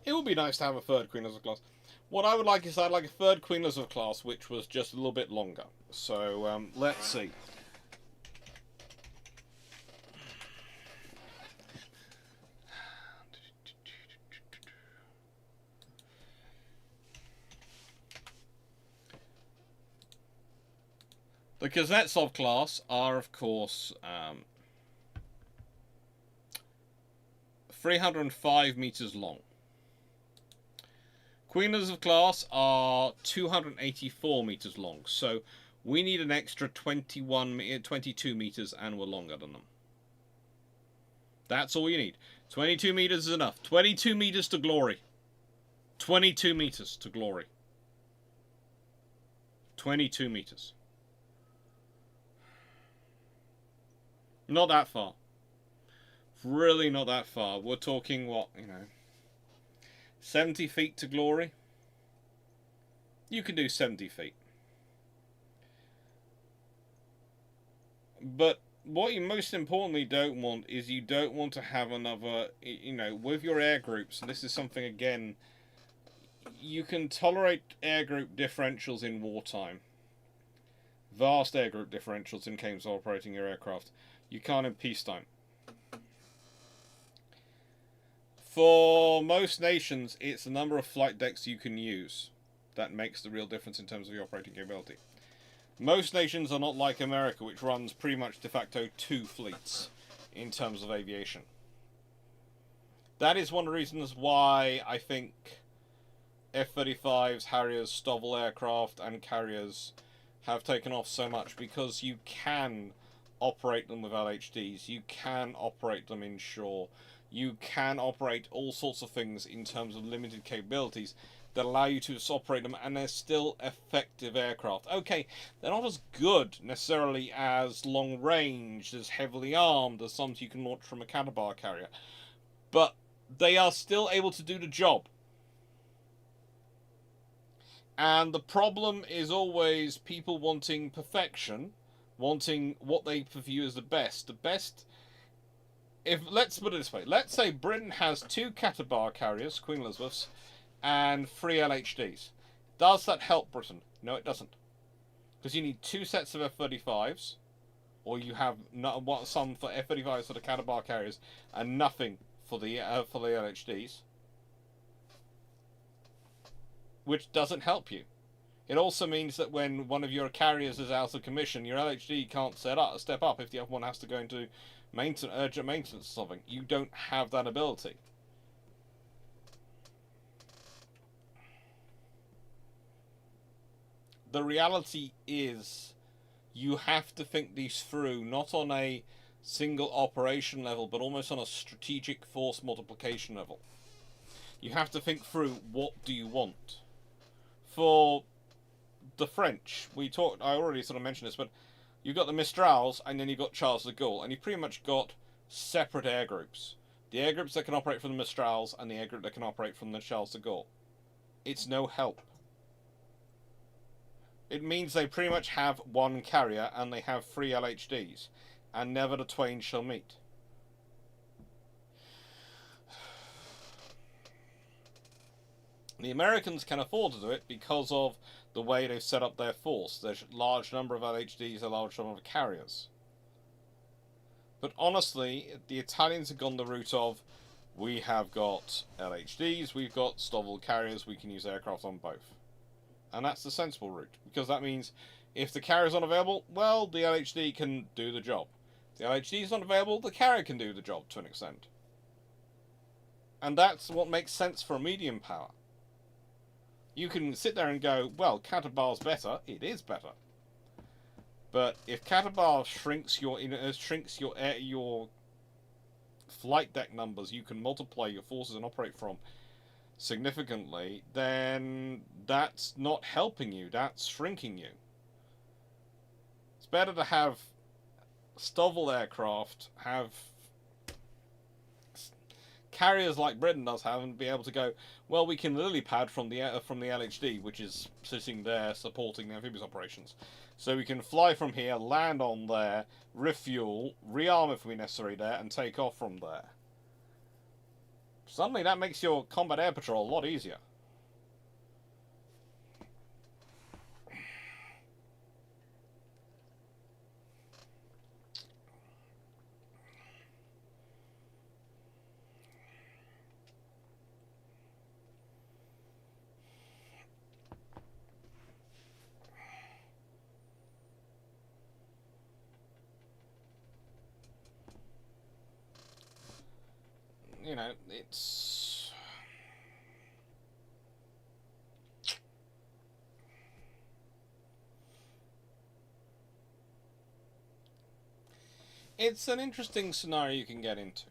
It would be nice to have a third Queen Elizabeth class. What I would like is I'd like a third Queen Elizabeth class which was just a little bit longer. So let's see. The Kuznetsov class are, of course, 305 meters long. Queen Elizabeth class are 284 meters long, so we need an extra 22 meters, and we're longer than them. That's all you need. 22 meters is enough. 22 meters to glory. 22 meters to glory. 22 meters. Not that far. Really not that far. We're talking, what, 70 feet to glory? You can do 70 feet. But what you most importantly don't want is you don't want to have another, with your air groups, and this is something, again, you can tolerate air group differentials in wartime. Vast air group differentials in terms of operating your aircraft. You can't in peacetime. For most nations, it's the number of flight decks you can use that makes the real difference in terms of your operating capability. Most nations are not like America, which runs pretty much de facto 2 fleets in terms of aviation. That is one of the reasons why I think F-35s, Harriers, Stovall aircraft, and carriers have taken off so much, because you can operate them with LHDs, you can operate them inshore, you can operate all sorts of things in terms of limited capabilities that allow you to operate them, and they're still effective aircraft. Okay, they're not as good necessarily as long range, as heavily armed, as some you can launch from a Catabar carrier, but they are still able to do the job. And the problem is always people wanting perfection, wanting what they view as the best. The best, let's put it this way, let's say Britain has 2 Catabar carriers, Queen Elizabeths, and 3 LHDs. Does that help Britain? No, it doesn't. Because you need 2 sets of F-35s, or you have some for F-35s for the Catabar carriers, and nothing for the LHDs. Which doesn't help you. It also means that when one of your carriers is out of commission, your LHD can't step up if the other one has to go into urgent maintenance or something. You don't have that ability. The reality is you have to think these through, not on a single operation level, but almost on a strategic force multiplication level. You have to think through, what do you want? For the French. I already sort of mentioned this, but you've got the Mistrals, and then you've got Charles de Gaulle, and you've pretty much got separate air groups. The air groups that can operate from the Mistrals, and the air group that can operate from the Charles de Gaulle. It's no help. It means they pretty much have one carrier, and they have 3 LHDs, and never the twain shall meet. The Americans can afford to do it because of the way they've set up their force. There's a large number of LHDs, a large number of carriers. But honestly, the Italians have gone the route of, we have got LHDs, we've got Stovall carriers, we can use aircraft on both. And that's the sensible route, because that means if the carrier's unavailable, well, the LHD can do the job. If the LHD is not available, the carrier can do the job to an extent. And that's what makes sense for a medium power. You can sit there and go, well, Catabar's better. It is better. But if Catabar shrinks your flight deck numbers, you can multiply your forces and operate from significantly, then that's not helping you. That's shrinking you. It's better to have Stovall aircraft, have carriers like Britain does have, and be able to go, well, we can lily pad from the LHD, which is sitting there supporting the amphibious operations. So we can fly from here, land on there, refuel, rearm if we necessary there, and take off from there. Suddenly that makes your combat air patrol a lot easier. You know, it's an interesting scenario you can get into.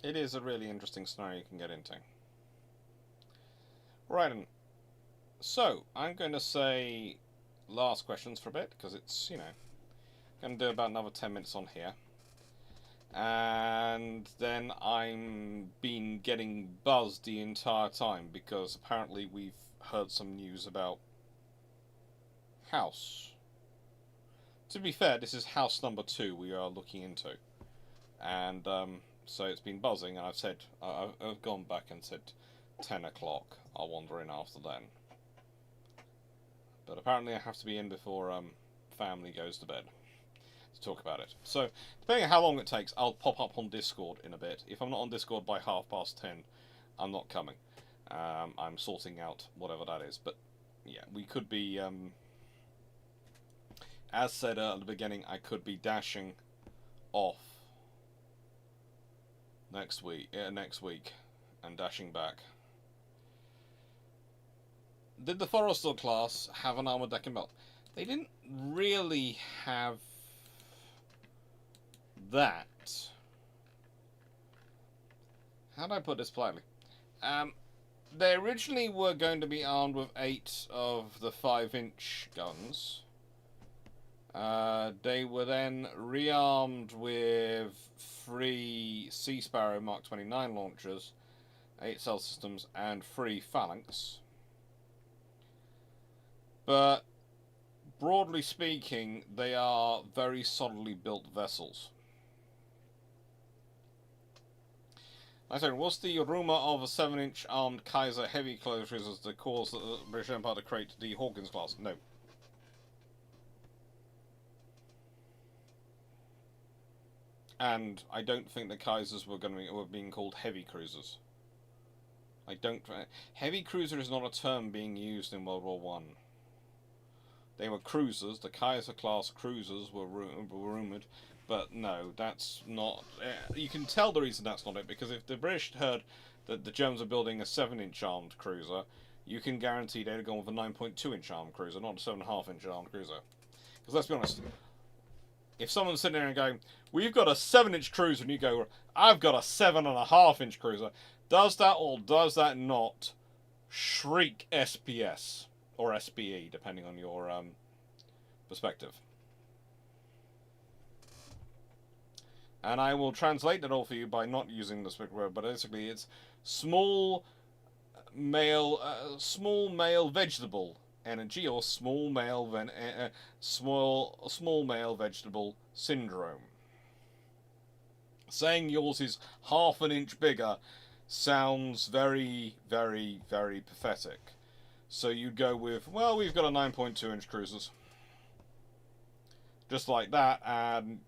It is a really interesting scenario you can get into. Right, and so I'm going to say last questions for a bit, because it's, you know, going to do about another 10 minutes on here. And then I'm been getting buzzed the entire time, because apparently we've heard some news about house. To be fair, this is house number 2 we are looking into. And so it's been buzzing, and I've said, I've gone back and said 10 o'clock. I'll wander in after then. But apparently I have to be in before family goes to bed to talk about it. So, depending on how long it takes, I'll pop up on Discord in a bit. If I'm not on Discord by 10:30, I'm not coming. I'm sorting out whatever that is. But, yeah, we could be, as said at the beginning, I could be dashing off next week, and dashing back. Did the Forrestal class have an armoured decking belt? They didn't really have that. How do I put this politely? They originally were going to be armed with 8 of the 5-inch guns. They were then rearmed with 3 Sea Sparrow Mark 29 launchers, 8 cell systems, and 3 Phalanx. But broadly speaking, they are very solidly built vessels. I said, was the rumour of a 7-inch armed Kaiser heavy closures as the cause that the British Empire to create the Hawkins class? No. And I don't think the Kaisers were being called heavy cruisers. Heavy cruiser is not a term being used in World War One. They were cruisers. The Kaiser class cruisers were rumoured, but no, that's not. You can tell the reason that's not it, because if the British heard that the Germans are building a 7-inch armed cruiser, you can guarantee they'd have gone with a 9.2-inch armed cruiser, not a 7.5-inch armed cruiser. Because let's be honest, if someone's sitting there and going, "We've got a 7-inch cruiser," and you go, "I've got a 7.5-inch cruiser," does that or does that not Shriek SPS or SPE, depending on your perspective. And I will translate it all for you by not using the specific word, but basically it's small male vegetable energy, or small male vegetable syndrome. Saying yours is half an inch bigger sounds very, very, very pathetic. So you go with, well, we've got a 9.2 inch cruisers. Just like that, and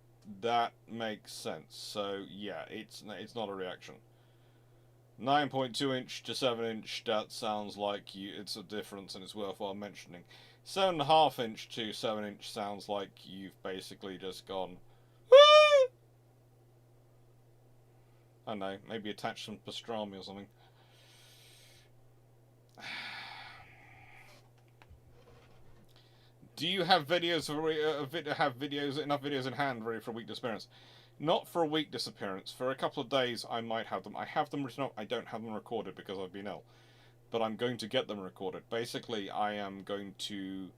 that makes sense. So yeah, it's not a reaction. 9.2 inch to 7 inch, that sounds like it's a difference and it's worthwhile mentioning. 7.5 inch to 7 inch sounds like you've basically just gone, woo! I don't know, maybe attach some pastrami or something. Do you have videos enough videos in hand ready for a week disappearance? Not for a week disappearance. For a couple of days, I might have them. I have them written up. I don't have them recorded because I've been ill, but I'm going to get them recorded. Basically, I am going to.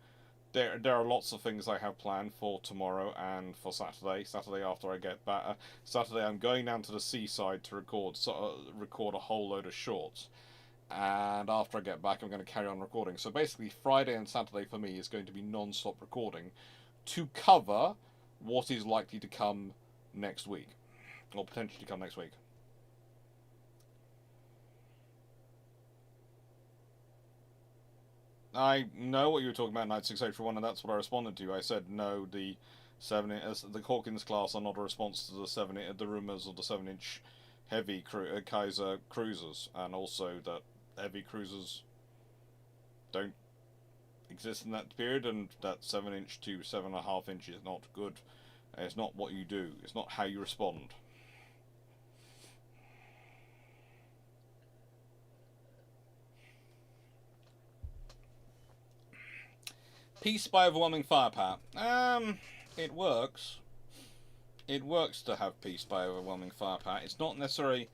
There are lots of things I have planned for tomorrow and for Saturday. Saturday after I get back. Saturday, I'm going down to the seaside to record a whole load of shorts. And after I get back, I'm going to carry on recording. So basically, Friday and Saturday for me is going to be non-stop recording to cover what is likely to come next week, or potentially come next week. I know what you were talking about, Knight 681, and that's what I responded to. I said no, the Hawkins class are not a response to the rumours of the 7-inch heavy Kaiser cruisers, and also that heavy cruisers don't exist in that period, and that 7-inch to 7.5 inch is not good. It's not what you do. It's not how you respond. Peace by overwhelming firepower. It works. It works to have peace by overwhelming firepower. It's not necessarily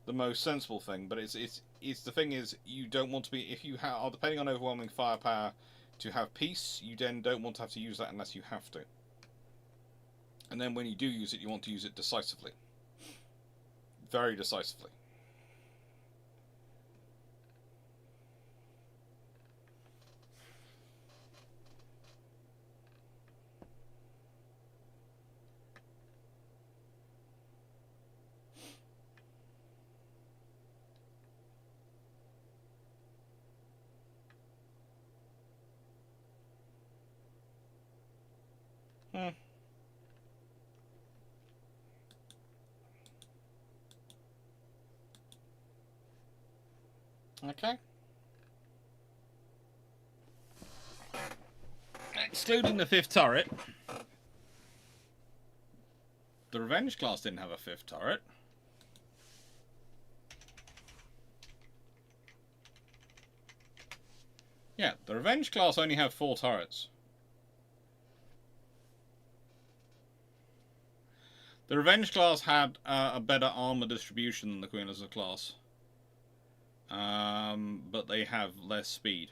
the most sensible thing, but it's the thing is, you don't want to be, if you are depending on overwhelming firepower to have peace, you then don't want to have to use that unless you have to. And then when you do use it, you want to use it decisively. Very decisively. Okay. Excluding the 5th turret, the Revenge class didn't have a 5th turret. Yeah, the Revenge class only have 4 turrets. The Revenge class had a better armor distribution than the Queen Elizabeth class. But they have less speed.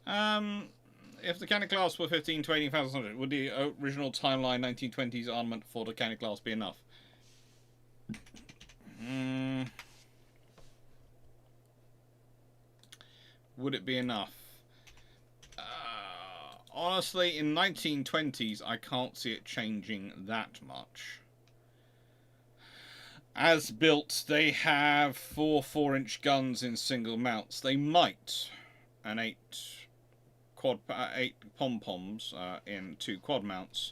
If the cannon class were 15 to 18,000, would the original timeline 1920s armament for the cannon class be enough? Would it be enough? Honestly, in 1920s, I can't see it changing that much. As built, they have 4 4-inch guns in single mounts. They might, and 8 pom-poms in 2 quad mounts,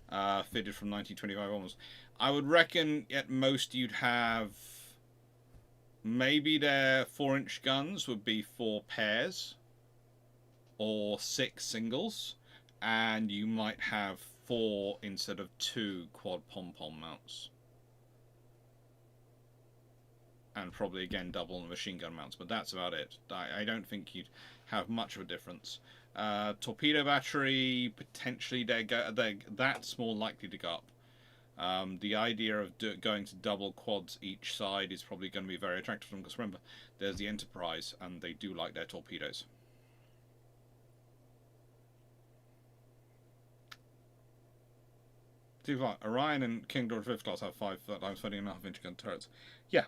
fitted from 1925 onwards. I would reckon at most you'd have, maybe their 4-inch guns would be 4 pairs or 6 singles, and you might have 4 instead of 2 quad pom-pom mounts, and probably again double on the machine gun mounts, but that's about it. I don't think you'd have much of a difference. Torpedo battery, potentially that's more likely to go up. The idea of going to double quads each side is probably going to be very attractive to them, because remember, there's the Enterprise, and they do like their torpedoes. Orion and King George V class have 5x20.5-inch gun turrets. Yeah,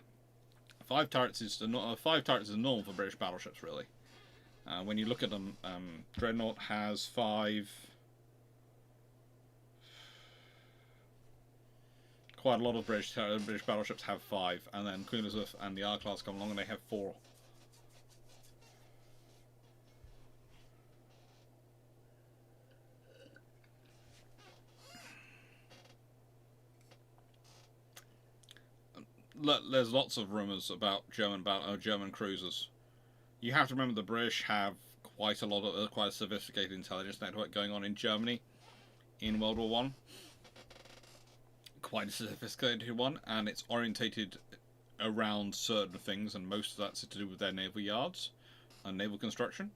5 turrets is normal for British battleships, really. When you look at them, Dreadnought has 5. Quite a lot of British battleships have 5, and then Queen Elizabeth and the R class come along and they have 4. There's lots of rumours about German cruisers. You have to remember the British have quite a sophisticated intelligence network going on in Germany in World War One. Quite a sophisticated one, and it's orientated around certain things, and most of that's to do with their naval yards and naval construction.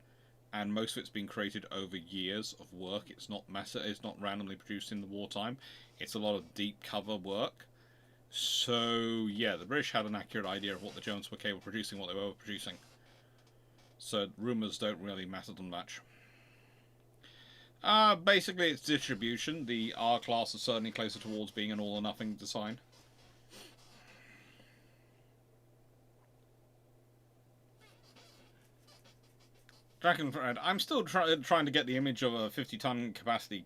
And most of it's been created over years of work. It's not It's not randomly produced in the wartime. It's a lot of deep cover work. So yeah, the British had an accurate idea of what the Germans were capable of producing, what they were producing. So rumours don't really matter them much. Basically it's distribution. The R class is certainly closer towards being an all or nothing design. Dragonfred, I'm still trying to get the image of a 50-ton capacity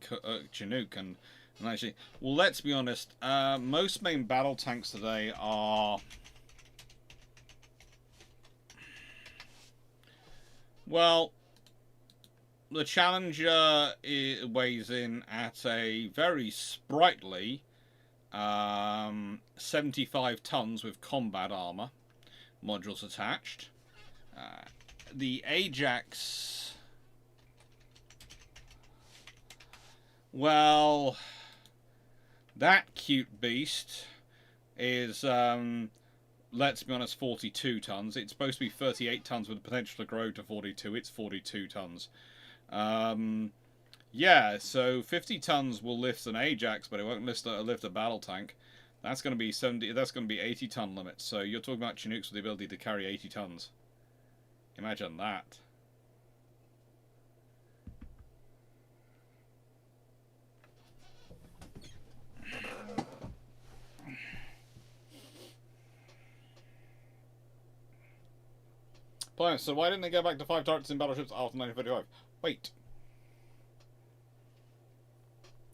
Chinook, and actually, well, let's be honest, most main battle tanks today are... Well, the Challenger weighs in at a very sprightly 75 tons with combat armor modules attached. The Ajax, well, that cute beast is, let's be honest, 42 tons. It's supposed to be 38 tons with the potential to grow to 42. It's 42 tons. Yeah, so 50 tons will lift an Ajax, but it won't lift a battle tank. That's going to be 70. That's going to be 80-ton limit. So you're talking about Chinooks with the ability to carry 80 tons. Imagine that. So why didn't they go back to 5 turrets in battleships after 1945? Wait.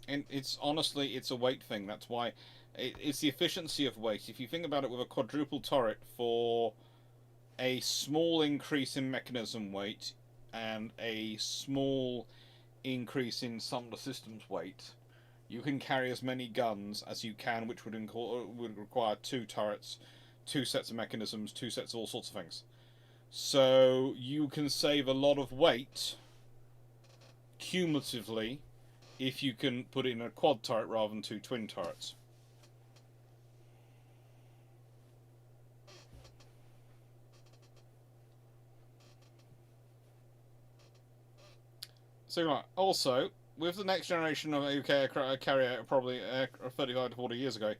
And it's honestly, it's a weight thing. That's why. It's the efficiency of weight. If you think about it, with a quadruple turret for a small increase in mechanism weight and a small increase in some of the system's weight, you can carry as many guns as you can, which would require 2 turrets, 2 sets of mechanisms, 2 sets of all sorts of things. So you can save a lot of weight cumulatively if you can put it in a quad turret rather than 2 twin turrets. So also, with the next generation of UK carrier, probably 35 to 40 years ago,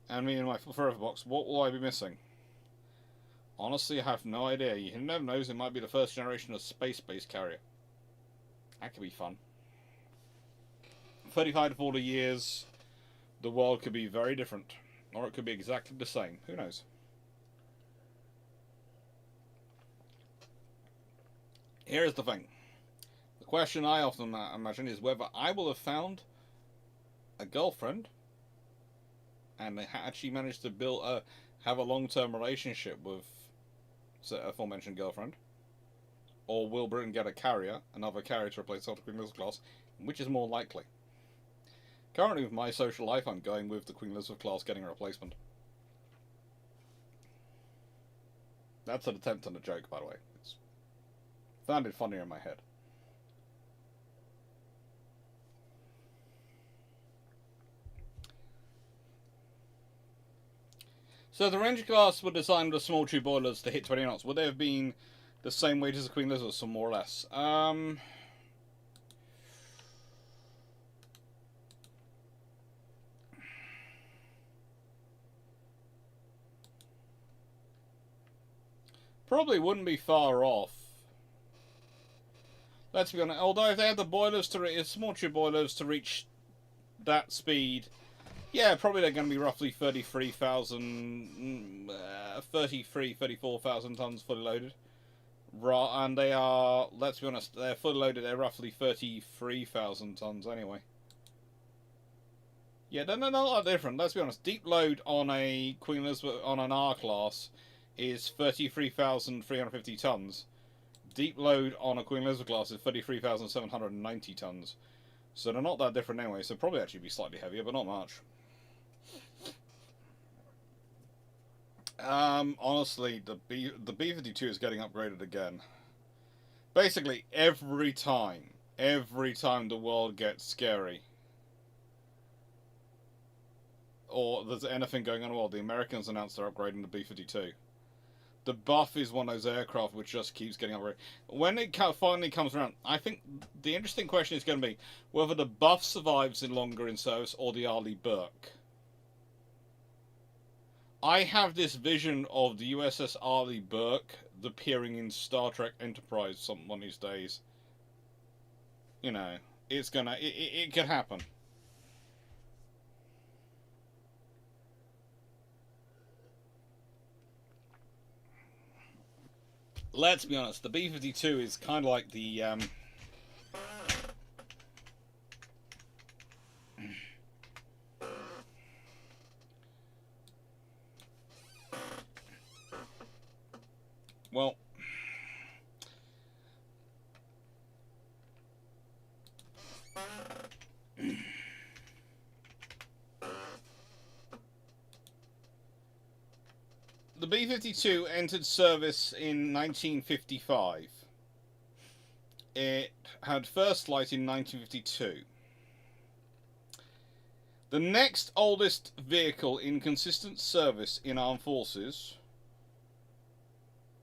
and me in my forever box, what will I be missing? Honestly, I have no idea. You never know, it might be the first generation of space-based carrier. That could be fun. 35 to 40 years, the world could be very different. Or it could be exactly the same. Who knows? Here's the thing. The question I often imagine is whether I will have found a girlfriend and they actually managed to have a long-term relationship with the aforementioned girlfriend, or will Britain get a carrier, another carrier to replace the Queen Elizabeth class, which is more likely? Currently, with my social life, I'm going with the Queen Elizabeth class getting a replacement. That's an attempt on a joke, by the way. It's sounded funnier in my head. So the Ranger class were designed with small tube boilers to hit 20 knots. Would they have been the same weight as the Queen Elizabeth, so more or less? Probably wouldn't be far off. Let's be honest. Although if they had the boilers small tube boilers to reach that speed, yeah, probably they're going to be roughly 34,000 tons fully loaded. And they are, let's be honest, they're fully loaded, they're roughly 33,000 tons anyway. Yeah, they're not a lot different. Let's be honest, deep load on a Queen Elizabeth, on an R class, is 33,350 tons. Deep load on a Queen Elizabeth class is 33,790 tons. So they're not that different anyway, so probably actually be slightly heavier, but not much. Honestly, the B-52 is getting upgraded again. Basically, every time the world gets scary, or there's anything going on in the world, the Americans announce they're upgrading the B-52. The Buff is one of those aircraft which just keeps getting upgraded. When it finally comes around, I think the interesting question is going to be whether the Buff survives longer in service or the Arleigh Burke. I have this vision of the USS Arleigh Burke appearing in Star Trek Enterprise one of these days. You know, it's gonna, it could happen. Let's be honest, the B-52 is kind of like the, well, the B-52 entered service in 1955. It had first flight in 1952. The next oldest vehicle in consistent service in armed forces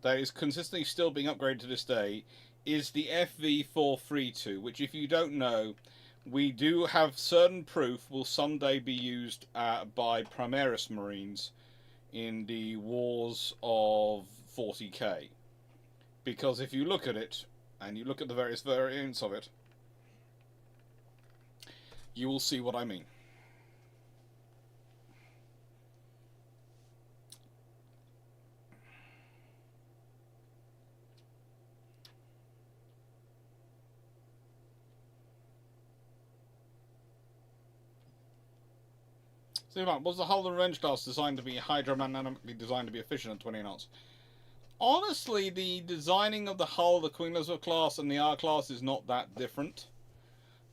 that is consistently still being upgraded to this day is the FV-432, which, if you don't know, we do have certain proof will someday be used by Primaris Marines in the wars of 40k. Because if you look at it, and you look at the various variants of it, you will see what I mean. So, was the hull of the Revenge class designed to be hydrodynamically designed to be efficient at 20 knots? Honestly, the designing of the hull of the Queen Elizabeth class and the R class is not that different,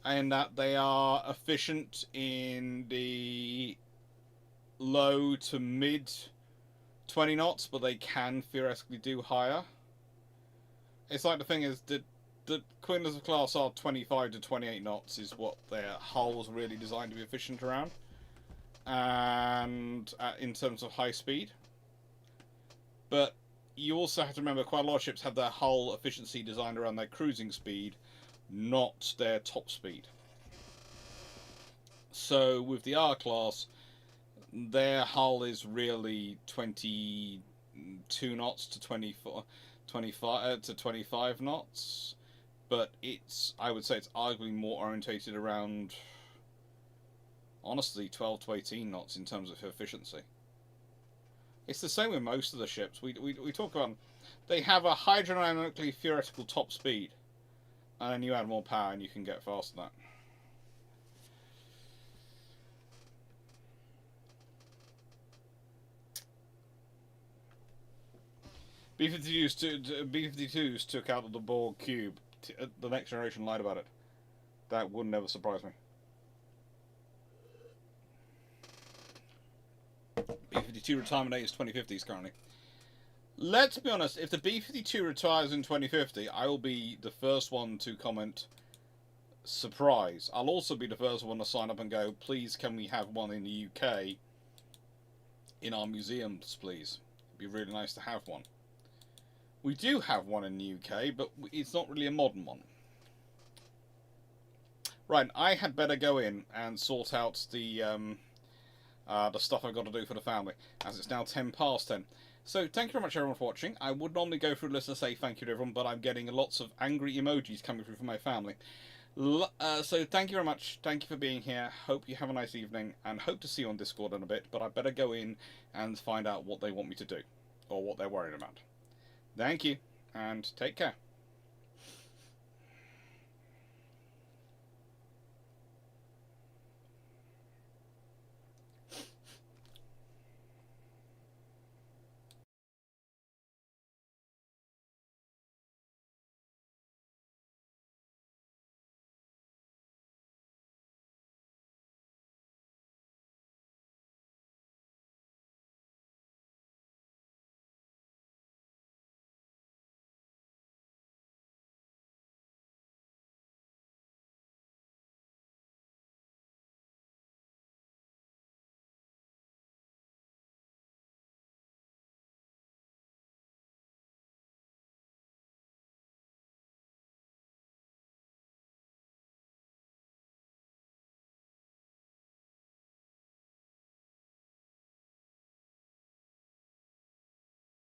in that they are efficient in the low to mid 20 knots, but they can theoretically do higher. It's like the thing is that the Queen Elizabeth class are 25 to 28 knots is what their hull's really designed to be efficient around. And in terms of high speed, but you also have to remember quite a lot of ships have their hull efficiency designed around their cruising speed, not their top speed. So with the R class, their hull is really 22 knots to 25 knots, but I would say it's arguably more orientated around, honestly, 12 to 18 knots in terms of efficiency. It's the same with most of the ships. We talk about, they have a hydrodynamically theoretical top speed, and then you add more power and you can get faster than that. B-52s took out of the Borg cube. The Next Generation lied about it. That would never surprise me. B-52 retirement date is 2050s currently. Let's be honest, if the B-52 retires in 2050, I will be the first one to comment, surprise. I'll also be the first one to sign up and go, please can we have one in the UK in our museums, please. It'd be really nice to have one. We do have one in the UK, but it's not really a modern one. Right, I had better go in and sort out the stuff I've got to do for the family, as it's now 10 past 10. So thank you very much everyone for watching. I would normally go through the list and say thank you to everyone, but I'm getting lots of angry emojis coming through from my family. So thank you very much. Thank you for being here. Hope you have a nice evening, and hope to see you on Discord in a bit, but I better go in and find out what they want me to do, or what they're worried about. Thank you, and take care.